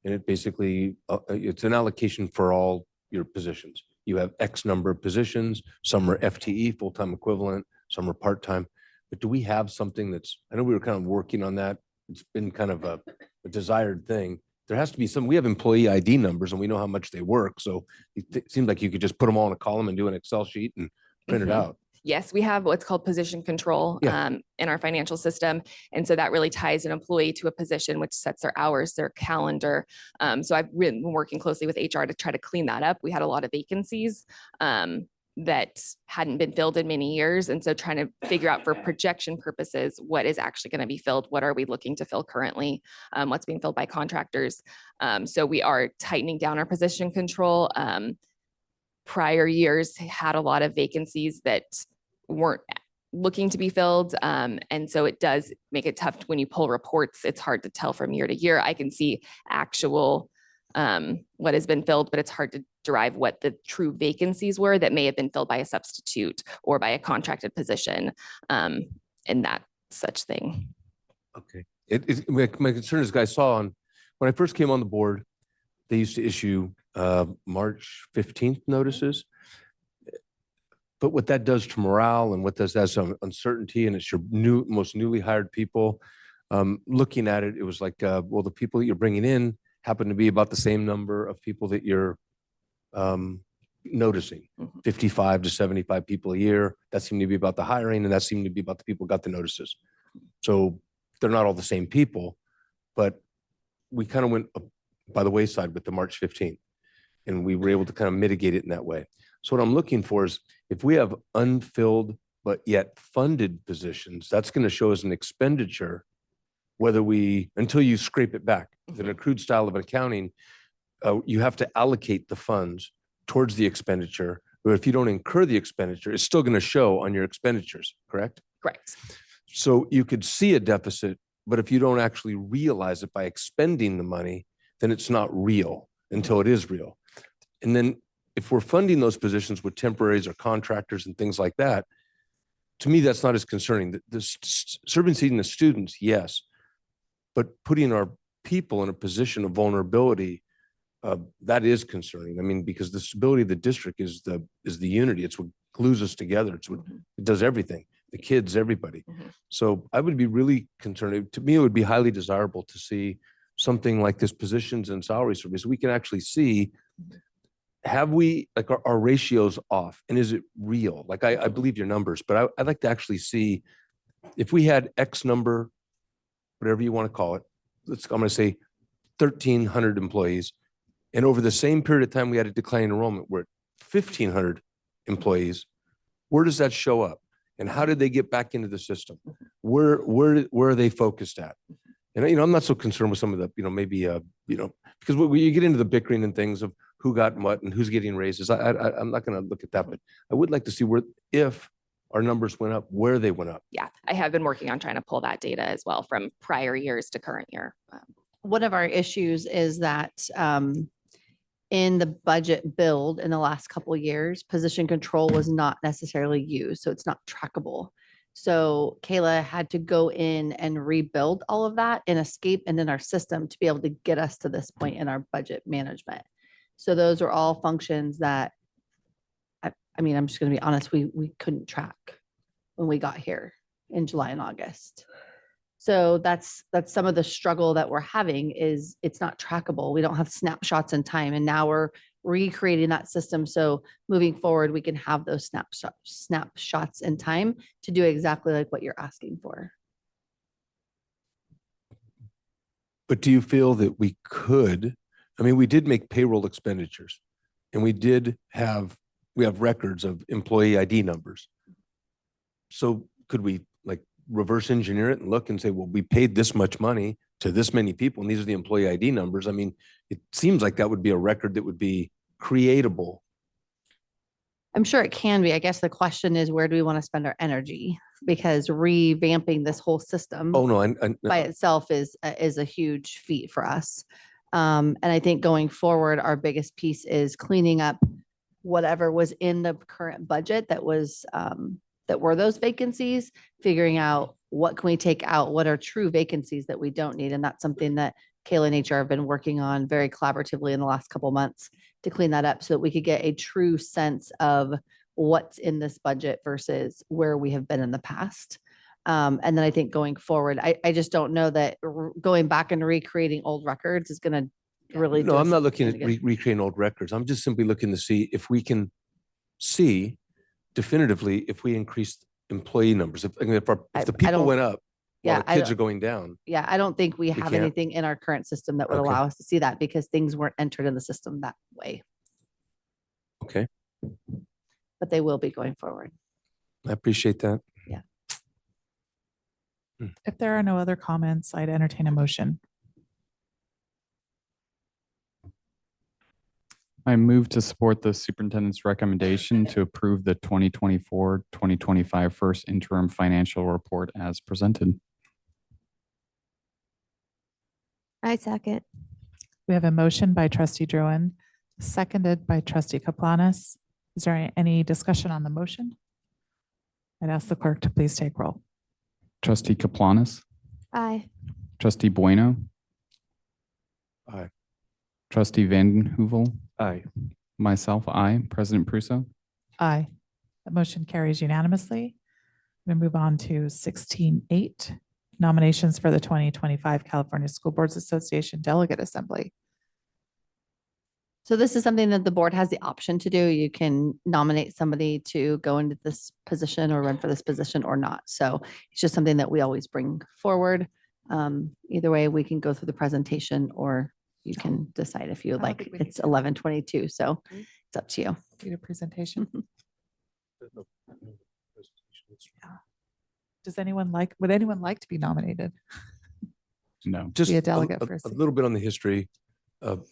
And it basically, it's an allocation for all your positions. You have X number of positions, some are FTE, full-time equivalent, some are part-time. But do we have something that's, I know we were kind of working on that. It's been kind of a desired thing. There has to be some, we have employee ID numbers and we know how much they work. So it seems like you could just put them all in a column and do an Excel sheet and print it out. Yes, we have what's called position control in our financial system. And so that really ties an employee to a position, which sets their hours, their calendar. So I've been working closely with HR to try to clean that up. We had a lot of vacancies that hadn't been filled in many years. And so trying to figure out for projection purposes, what is actually going to be filled? What are we looking to fill currently? What's being filled by contractors? So we are tightening down our position control. Prior years had a lot of vacancies that weren't looking to be filled. And so it does make it tough when you pull reports. It's hard to tell from year to year. I can see actual what has been filled, but it's hard to derive what the true vacancies were that may have been filled by a substitute or by a contracted position and that such thing. Okay. My concern is, guys saw when I first came on the board, they used to issue March 15th notices. But what that does to morale and what does that some uncertainty, and it's your most newly hired people. Looking at it, it was like, well, the people that you're bringing in happen to be about the same number of people that you're noticing, 55 to 75 people a year. That seemed to be about the hiring, and that seemed to be about the people who got the notices. So they're not all the same people, but we kind of went by the wayside with the March 15th, and we were able to kind of mitigate it in that way. So what I'm looking for is, if we have unfilled but yet funded positions, that's going to show as an expenditure, whether until you scrape it back. An accrued style of accounting, you have to allocate the funds towards the expenditure, but if you don't incur the expenditure, it's still going to show on your expenditures, correct? Correct. So you could see a deficit, but if you don't actually realize it by expending the money, then it's not real until it is real. And then if we're funding those positions with temporaries or contractors and things like that, to me, that's not as concerning. The servicing the students, yes, but putting our people in a position of vulnerability, that is concerning. I mean, because the stability of the district is the unity. It's what glues us together. It's what it does everything. The kids, everybody. So I would be really concerned. To me, it would be highly desirable to see something like this positions and salary surveys. We can actually see, have we, like, our ratios off, and is it real? Like, I believe your numbers, but I'd like to actually see if we had X number, whatever you want to call it, I'm going to say 1,300 employees. And over the same period of time, we had a decline in enrollment. We're at 1,500 employees. Where does that show up? And how did they get back into the system? Where are they focused at? And, I'm not so concerned with some of the, maybe, because when you get into the bickering and things of who got what and who's getting raises, I'm not going to look at that, but I would like to see if our numbers went up, where they went up. Yeah, I have been working on trying to pull that data as well from prior years to current year. One of our issues is that in the budget build in the last couple of years, position control was not necessarily used, so it's not trackable. So Kayla had to go in and rebuild all of that in Escape and in our system to be able to get us to this point in our budget management. So those are all functions that I mean, I'm just gonna be honest, we couldn't track when we got here in July and August. So that's some of the struggle that we're having is it's not trackable. We don't have snapshots in time. And now we're recreating that system. So moving forward, we can have those snapshots in time to do exactly like what you're asking for. But do you feel that we could, I mean, we did make payroll expenditures and we have records of employee ID numbers. So could we like reverse engineer it and look and say, well, we paid this much money to this many people and these are the employee ID numbers? I mean, it seems like that would be a record that would be creatable. I'm sure it can be. I guess the question is, where do we want to spend our energy? Because revamping this whole system Oh, no, by itself is a huge feat for us. And I think going forward, our biggest piece is cleaning up whatever was in the current budget that was that were those vacancies, figuring out what can we take out, what are true vacancies that we don't need. And that's something that Kayla and HR have been working on very collaboratively in the last couple of months to clean that up so that we could get a true sense of what's in this budget versus where we have been in the past. And then I think going forward, I just don't know that going back and recreating old records is going to really. No, I'm not looking at recreating old records. I'm just simply looking to see if we can see definitively if we increase employee numbers. If the people went up while the kids are going down. Yeah, I don't think we have can't? anything in our current system that would Okay. allow us to see that because things weren't entered in the system that way. Okay, But they will be going forward. I appreciate that. Yeah. If there are no other comments, I'd entertain a motion. I move to support the superintendent's recommendation to approve the 2024-2025 first interim financial report as presented. I second. We have a motion by trustee Druin, seconded by trustee Kaplanis. Is there any discussion on the motion? I'd ask the clerk to please take roll. Trustee Kaplanis, Aye. trustee Bueno, Aye. trustee Vanden Heuvel, Aye. myself, aye. President Prusso. Aye. The motion carries unanimously. We move on to 16.8, nominations for the 2025 California School Boards Association Delegate Assembly. So this is something that the board has the option to do. You can nominate somebody to go into this position or run for this position or not. So it's just something that we always bring forward. Either way, we can go through the presentation or you can decide if you would I don't like. think we need It's 11:22, so it's up to you. Need a presentation? Would anyone like to be nominated? No. Just Be a delegate for a a seat. little bit on the history of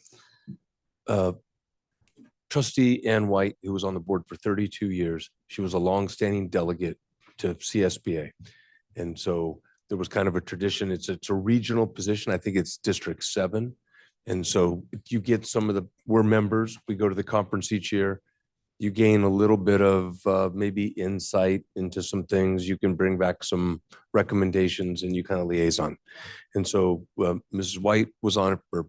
trustee Ann White, who was on the board for 32 years. She was a longstanding delegate to CSBA. And so there was kind of a tradition. It's a regional position. I think it's District 7. And so you get we're members, we go to the conference each year. You gain a little bit of maybe insight into some things. You can bring back some recommendations and you kind of liaison. And so Mrs. White was on it for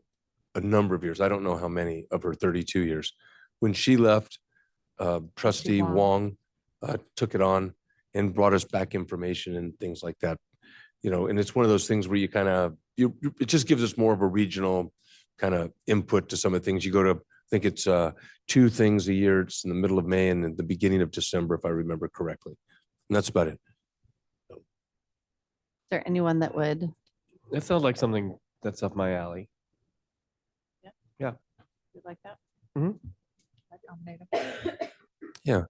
a number of years. I don't know how many of her 32 years. When she left, Trustee Wong took it on and brought us back information and things like that. You know, and it's one of those things where you kind of, it just gives us more of a regional kind of input to some of the things. You go to, I think it's 2 things a year. It's in the middle of May and at the beginning of December, if I remember correctly. And that's about it. Is there anyone that would? That sounds like something that's up my alley. Yeah. You'd like that? Mhm. I'd nominate him. Yeah,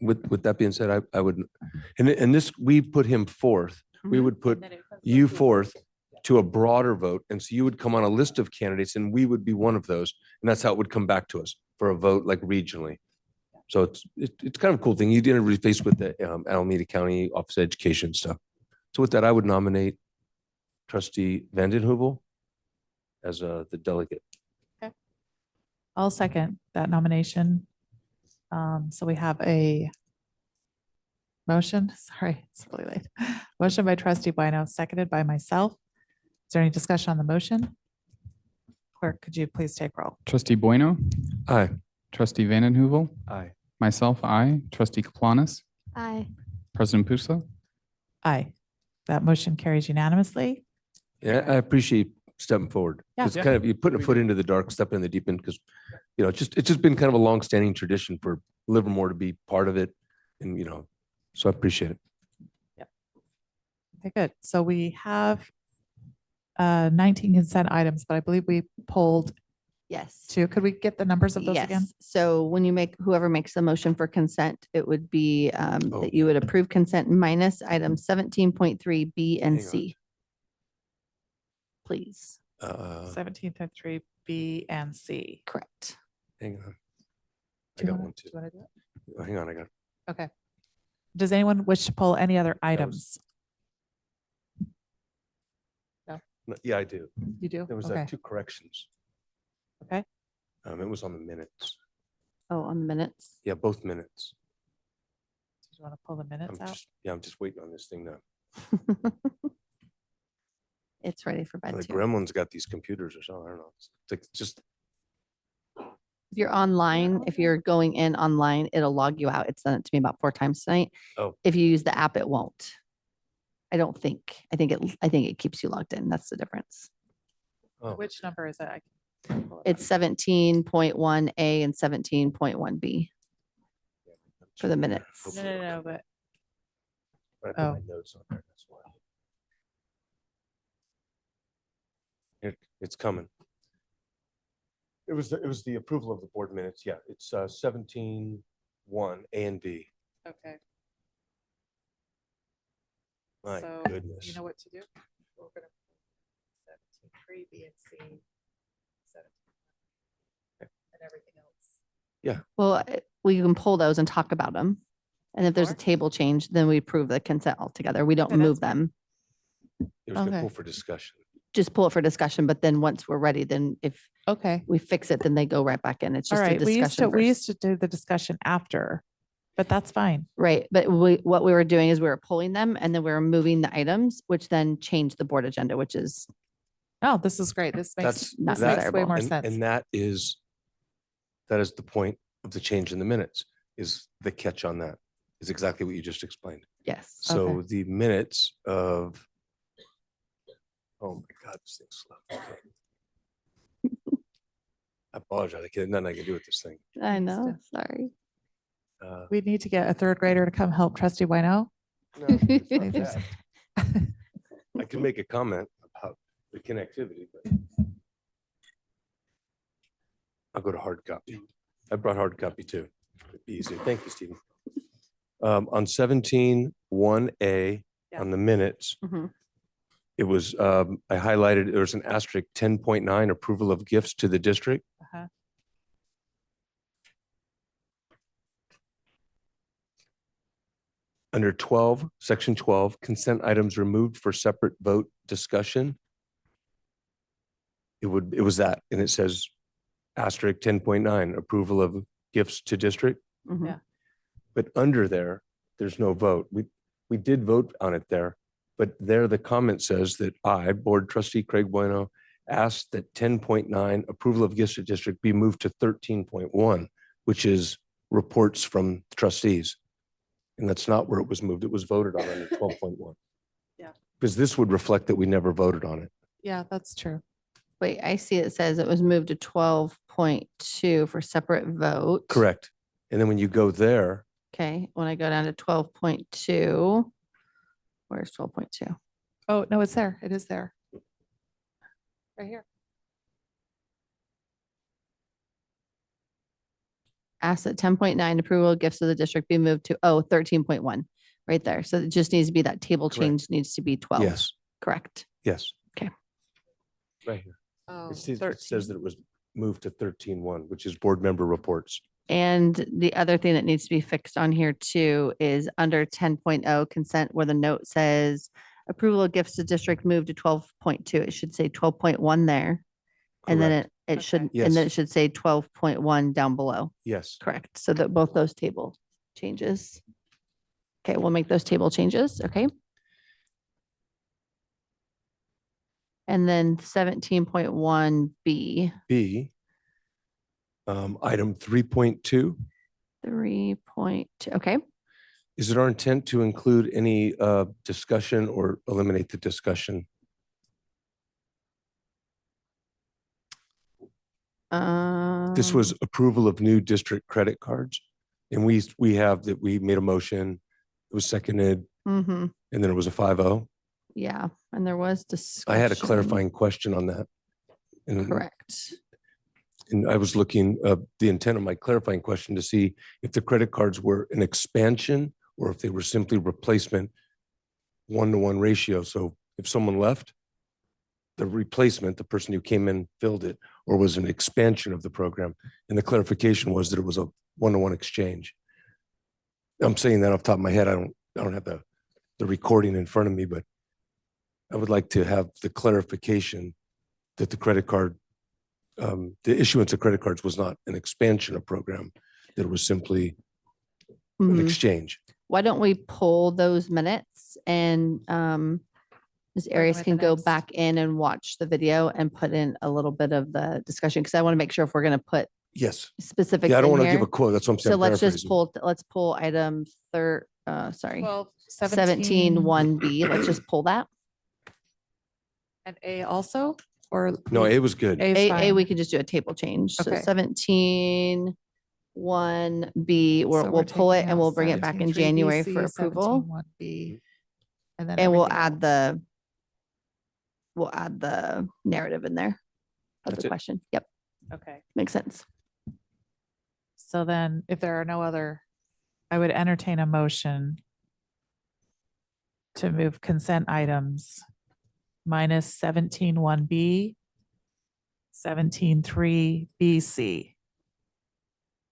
with that being said, I would, and this, we put him fourth. We would put you fourth to a broader vote. And so you would come on a list of candidates and we would be one of those. And that's how it would come back to us for a vote like regionally. So it's kind of a cool thing. You did interface with the Alameda County Office of Education stuff. So with that, I would nominate trustee Vanden Heuvel as the delegate. I'll second that nomination. So we have a motion. Sorry, it's really late. Motion by trustee Bueno, seconded by myself. Is there any discussion on the motion? Clerk, could you please take roll? Trustee Bueno, Aye. trustee Vanden Heuvel, Aye. Myself, I. Trustee Kaplanis. Aye. President Puso. Aye. That motion carries unanimously. Yeah, I appreciate stepping forward. Yeah. It's kind of, you're putting a foot into the dark, stepping in the deep end, because, it's just been kind of a long-standing tradition for Livermore to be part of it. And, so I appreciate it. Okay, good. So we have 19 consent items, but I believe we pulled Yes. two. Could we get the numbers of those again? Yes. So when you whoever makes the motion for consent, it would be that you would approve consent minus items 17.3 B and Hang on. C. Please. 17.3 B and C. Correct. Hang on. I Do you got wanna- one do too. you wanna do it? Hang on, I got it. Okay. Does anyone wish to pull any other items? No, yeah, I do. You do? There was Okay. 2 corrections. Okay. It was on the minutes. Oh, on the minutes. Yeah, both minutes. Do you want to pull the minutes out? I'm just waiting on this thing now. It's ready for bed The too. gremlins got these computers or something. I don't know. It's like just, If you're online, if you're going in online, it'll log you out. It's done it to me about 4 times tonight. Oh. If you use the app, it won't. I don't think. I think it keeps you logged in. That's the difference. oh, Which number is it? I can pull it It's 17.1 A and 17.1 B for the minutes. up. No, but I put Oh. my notes on there. That's why. It's coming. It was the approval of the board minutes. Yeah, it's 17.1 A and B. okay. My So goodness. you know what to do? We're gonna 17.3 B and C. 17, and everything else. Yeah. Well, we can pull those and talk about them. And if there's a Sure. table change, then we approve the consent altogether. We don't Okay, that's move them. It was gonna Okay. pull for discussion. Just pull it for discussion, but then once we're ready, then if Okay. we fix it, then they go right back in. It's All just a right. We discussion used first. to do the discussion after, but that's fine. Right, but what we were doing is we were pulling them and then we were moving the items, which then changed the board agenda, which is Oh, this is great. This That's makes not way desirable. more and, sense. and that is the point of the change in the minutes, is the catch on that is exactly what you just explained. yes. So the minutes of, oh my God, this thing's slow. Okay. I apologize. Nothing I can do with this thing. I know, sorry. We need to get a third grader to come help Trustee Wino. No, it's not that. I can make a comment about the connectivity, but I'll go to hard copy. I brought hard copy too. It'd be easier. Thank you, Stephen. On 17.1A on the minutes, Mhm. it was, I highlighted, there was an asterisk 10.9 approval of gifts to the district. Uh-huh. Under 12, section 12, consent items removed for separate vote discussion. It was that, and it says asterisk 10.9 approval of gifts to district. Mhm. Yeah. But under there, there's no vote. We did vote on it there, but there the comment says that I, Board Trustee Craig Bueno, asked that 10.9 approval of gifts to district be moved to 13.1, which is reports from trustees. And that's not where it was moved. It was voted on under 12.1. Yeah. Because this would reflect that we never voted on it. Yeah, that's true. Wait, I see it says it was moved to 12.2 for separate vote. Correct. And then when you go there, Okay, when I go down to 12.2, where's 12.2? Oh, no, it's there. It is there. Right here. Asked that 10.9 approval of gifts of the district be moved to, 13.1, right there. So it just needs to be that table Correct. change needs to be 12. yes, Correct. yes. Okay. Right here. Oh, It says 13. that it was moved to 13.1, which is board member reports. And the other thing that needs to be fixed on here too is under 10.0 consent where the note says approval of gifts to district moved to 12.2. It should say 12.1 there. And then Correct. it should, Okay. and then Yes. it should say 12.1 down below. Yes. Correct. So that both those table changes. Okay, we'll make those table changes. Okay. And then 17.1 B. B, item 3.2, 3.2, okay. Is it our intent to include any discussion or eliminate the discussion? This was approval of new district credit cards. And we have that we made a motion, it was seconded, Mhm. and then it was a 5-0. Yeah, and there was discussion. I had a clarifying question on that. And Correct. And I was looking, the intent of my clarifying question to see if the credit cards were an expansion or if they were simply replacement 1-to-1 ratio. So if someone left, the replacement, the person who came in filled it, or was an expansion of the program. And the clarification was that it was a 1-to-1 exchange. I'm saying that off the top of my head. I don't have the recording in front of me, but I would like to have the clarification that the credit card, the issuance of credit cards was not an expansion of program, that it was simply an Mhm. exchange. Why don't we pull those minutes and Ms. Arias with can the go next. back in and watch the video and put in a little bit of the discussion, because I want to make sure if we're going to put Yes. specifics Yeah, I don't in want to give here. a quote. That's what I'm saying. So I'm let's just paraphrasing. let's pull item sorry, 17 17.1B. Let's just pull that. And A also, or? No, it was good. A is A, fine. we can just do a table change. So Okay. 17.1B, So we'll we're pull it taking and out we'll bring it back in 17.3 January BC, for approval. 17.1B, and then And we'll everything add else. the narrative in there of That's the it. question. Yep, Okay. makes sense. So then if there are no other, I would entertain a motion to move consent items minus 17.1B, 17.3 BC,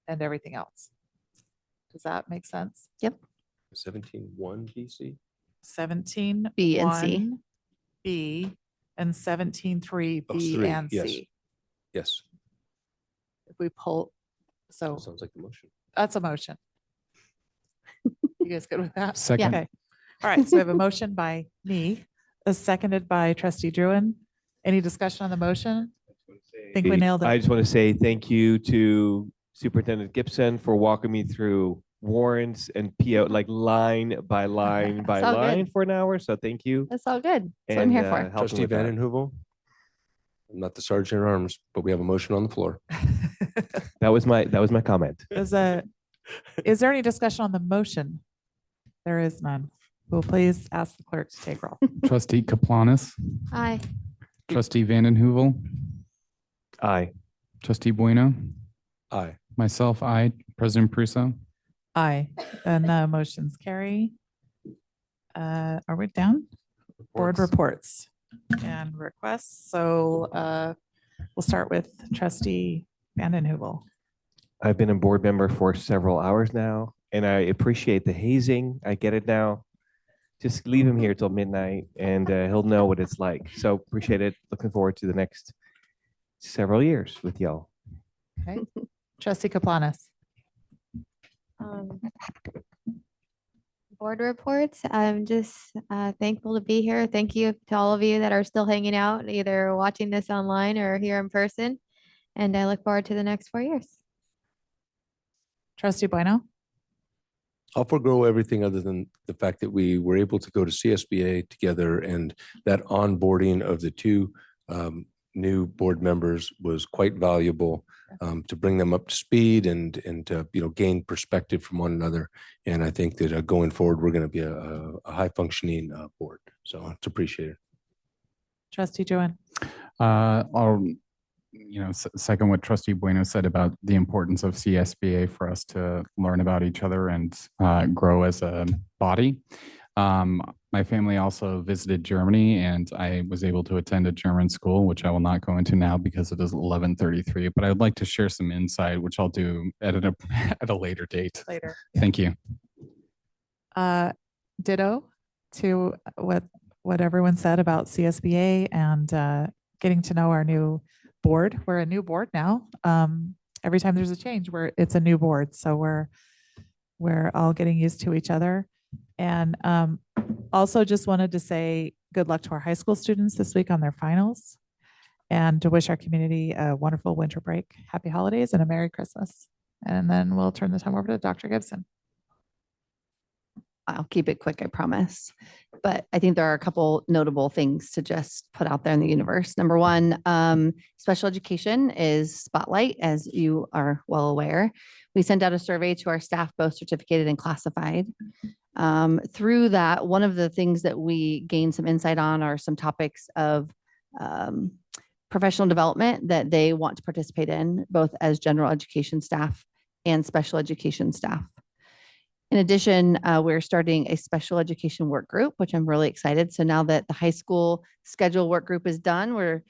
and everything else. Does that make sense? Yep. 17.1 BC. 17. B and C. 1, B, and 17.3 Oh, B three, and yes. C. Yes. If we pull, so That sounds like the motion. that's a motion. You guys good with that? Second. Okay. All right. So we have a motion by me, seconded by trustee Druin. Any discussion on the motion? I think we nailed I it. just want to say thank you to Superintendent Gibson for walking me through warrants and PO, like line by line by It's all line good. for an hour. So thank you. That's all good. That's what I'm here for. helping Trustee with that. Vanden Heuvel? I'm not the sergeant at arms, but we have a motion on the floor. That was my comment. Is there any discussion on the motion? There is none. Will please ask the clerk to take roll. Trustee Kaplanis, Aye. trustee Vanden Heuvel, Aye. trustee Bueno, Aye. myself, I, President Pruso. Aye, and the motions carry. Are we down? Board reports and requests. So we'll start with trustee Vanden Heuvel. I've been a board member for several hours now, and I appreciate the hazing. I get it now. Just leave him here till midnight, and he'll know what it's like. So appreciate it. Looking forward to the next several years with y'all. Okay. Trustee Kaplanis. Board reports. I'm just thankful to be here. Thank you to all of you that are still hanging out, either watching this online or here in person. And I look forward to the next 4 years. Trustee Bueno. I'll forego everything other than the fact that we were able to go to CSBA together, and that onboarding of the two new board members was quite valuable to bring them up to speed and to gain perspective from one another. And I think that going forward, we're going to be a high functioning board. So it's appreciated. Trustee Druin. I'll, second what trustee Bueno said about the importance of CSBA for us to learn about each other and grow as a body. My family also visited Germany, and I was able to attend a German school, which I will not go into now because it is 11:33, but I'd like to share some insight, which I'll do at a later date. Later. Thank you. Ditto to what everyone said about CSBA and getting to know our new board. We're a new board now. Every time there's a change, it's a new board. So we're all getting used to each other. And also just wanted to say good luck to our high school students this week on their finals, and to wish our community a wonderful winter break, happy holidays, and a Merry Christmas. And then we'll turn the time over to Dr. Gibson. I'll keep it quick, I promise. But I think there are a couple notable things to just put out there in the universe. Number one, special education is spotlight, as you are well aware. We sent out a survey to our staff, both certificated and classified. Through that, one of the things that we gained some insight on are some topics of professional development that they want to participate in, both as general education staff and special education staff. In addition, we're starting a special education work group, which I'm really excited. So now that the high school schedule work group is done, we're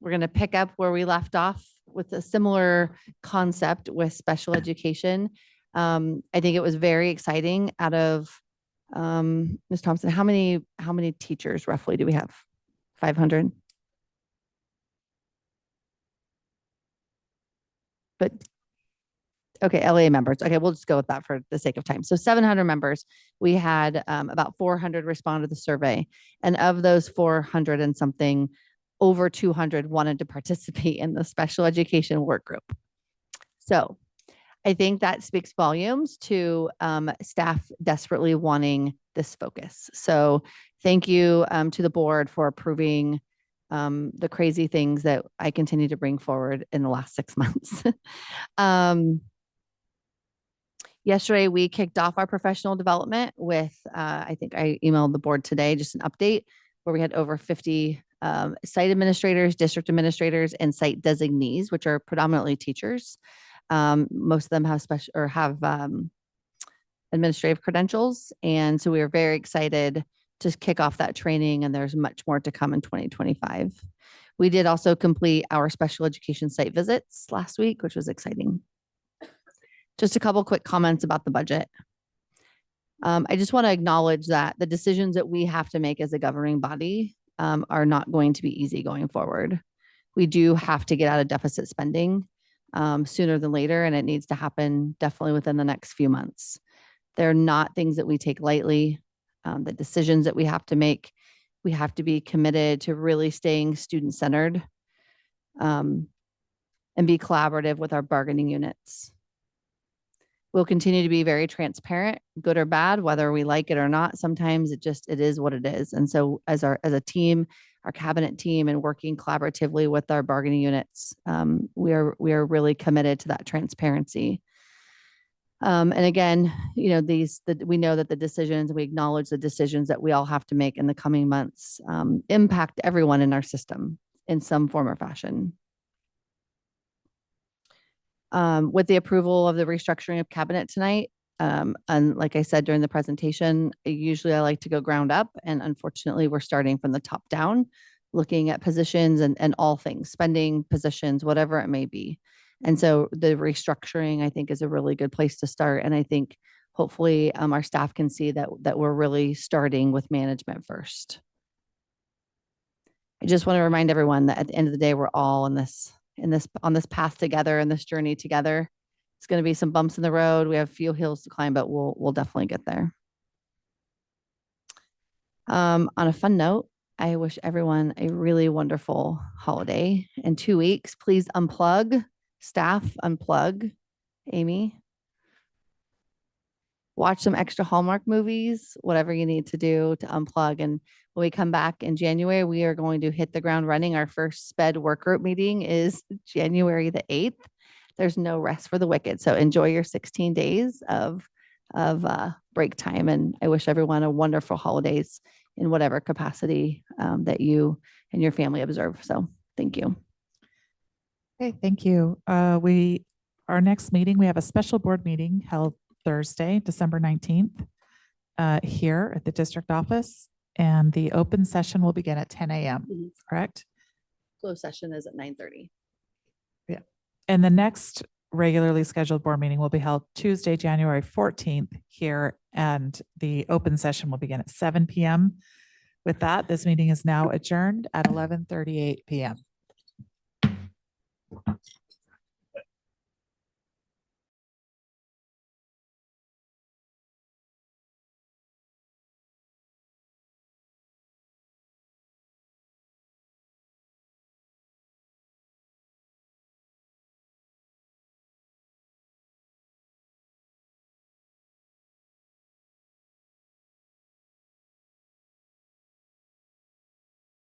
going to pick up where we left off with a similar concept with special education. I think it was very exciting. Out of Ms. Thompson, how many teachers roughly do we have? 500? But okay, LA members. Okay, we'll just go with that for the sake of time. So 700 members. We had about 400 respond to the survey. And of those 400 and something, over 200 wanted to participate in the special education work group. So I think that speaks volumes to staff desperately wanting this focus. So thank you to the board for approving the crazy things that I continue to bring forward in the last 6 months. Yesterday, we kicked off our professional development with, I think I emailed the board today, just an update where we had over 50 site administrators, district administrators, and site designees, which are predominantly teachers. Most of them have special or have administrative credentials. And so we are very excited to kick off that training, and there's much more to come in 2025. We did also complete our special education site visits last week, which was exciting. Just a couple quick comments about the budget. I just want to acknowledge that the decisions that we have to make as a governing body are not going to be easy going forward. We do have to get out of deficit spending sooner than later, and it needs to happen definitely within the next few months. They're not things that we take lightly. The decisions that we have to make, we have to be committed to really staying student-centered and be collaborative with our bargaining units. We'll continue to be very transparent, good or bad, whether we like it or not. Sometimes it is what it is. And so as a team, our cabinet team, and working collaboratively with our bargaining units, we are really committed to that transparency. And again, you know, we know that the decisions, we acknowledge the decisions that we all have to make in the coming months impact everyone in our system in some form or fashion. With the approval of the restructuring of cabinet tonight, and like I said during the presentation, usually I like to go ground up, and unfortunately we're starting from the top down, looking at positions and all things, spending, positions, whatever it may be. And so the restructuring, I think, is a really good place to start. And I think hopefully our staff can see that we're really starting with management first. I just want to remind everyone that at the end of the day, we're all on this path together, and this journey together. It's going to be some bumps in the road. We have a few hills to climb, but we'll definitely get there. On a fun note, I wish everyone a really wonderful holiday. In 2 weeks, please unplug. Staff, unplug. Amy, watch some extra Hallmark movies, whatever you need to do to unplug. And when we come back in January, we are going to hit the ground running. Our first SPED work group meeting is January the 8th. There's no rest for the wicked. So enjoy your 16 days of break time. And I wish everyone a wonderful holidays in whatever capacity that you and your family observe. So thank you. Okay, thank you. Our next meeting, we have a special board meeting held Thursday, December 19th, here at the district office, and the open session will begin at 10 a.m. Correct? Closed session is at 9:30. Yeah. And the next regularly scheduled board meeting will be held Tuesday, January 14th here, and the open session will begin at 7 p.m. With that, this meeting is now adjourned at 11:38 p.m.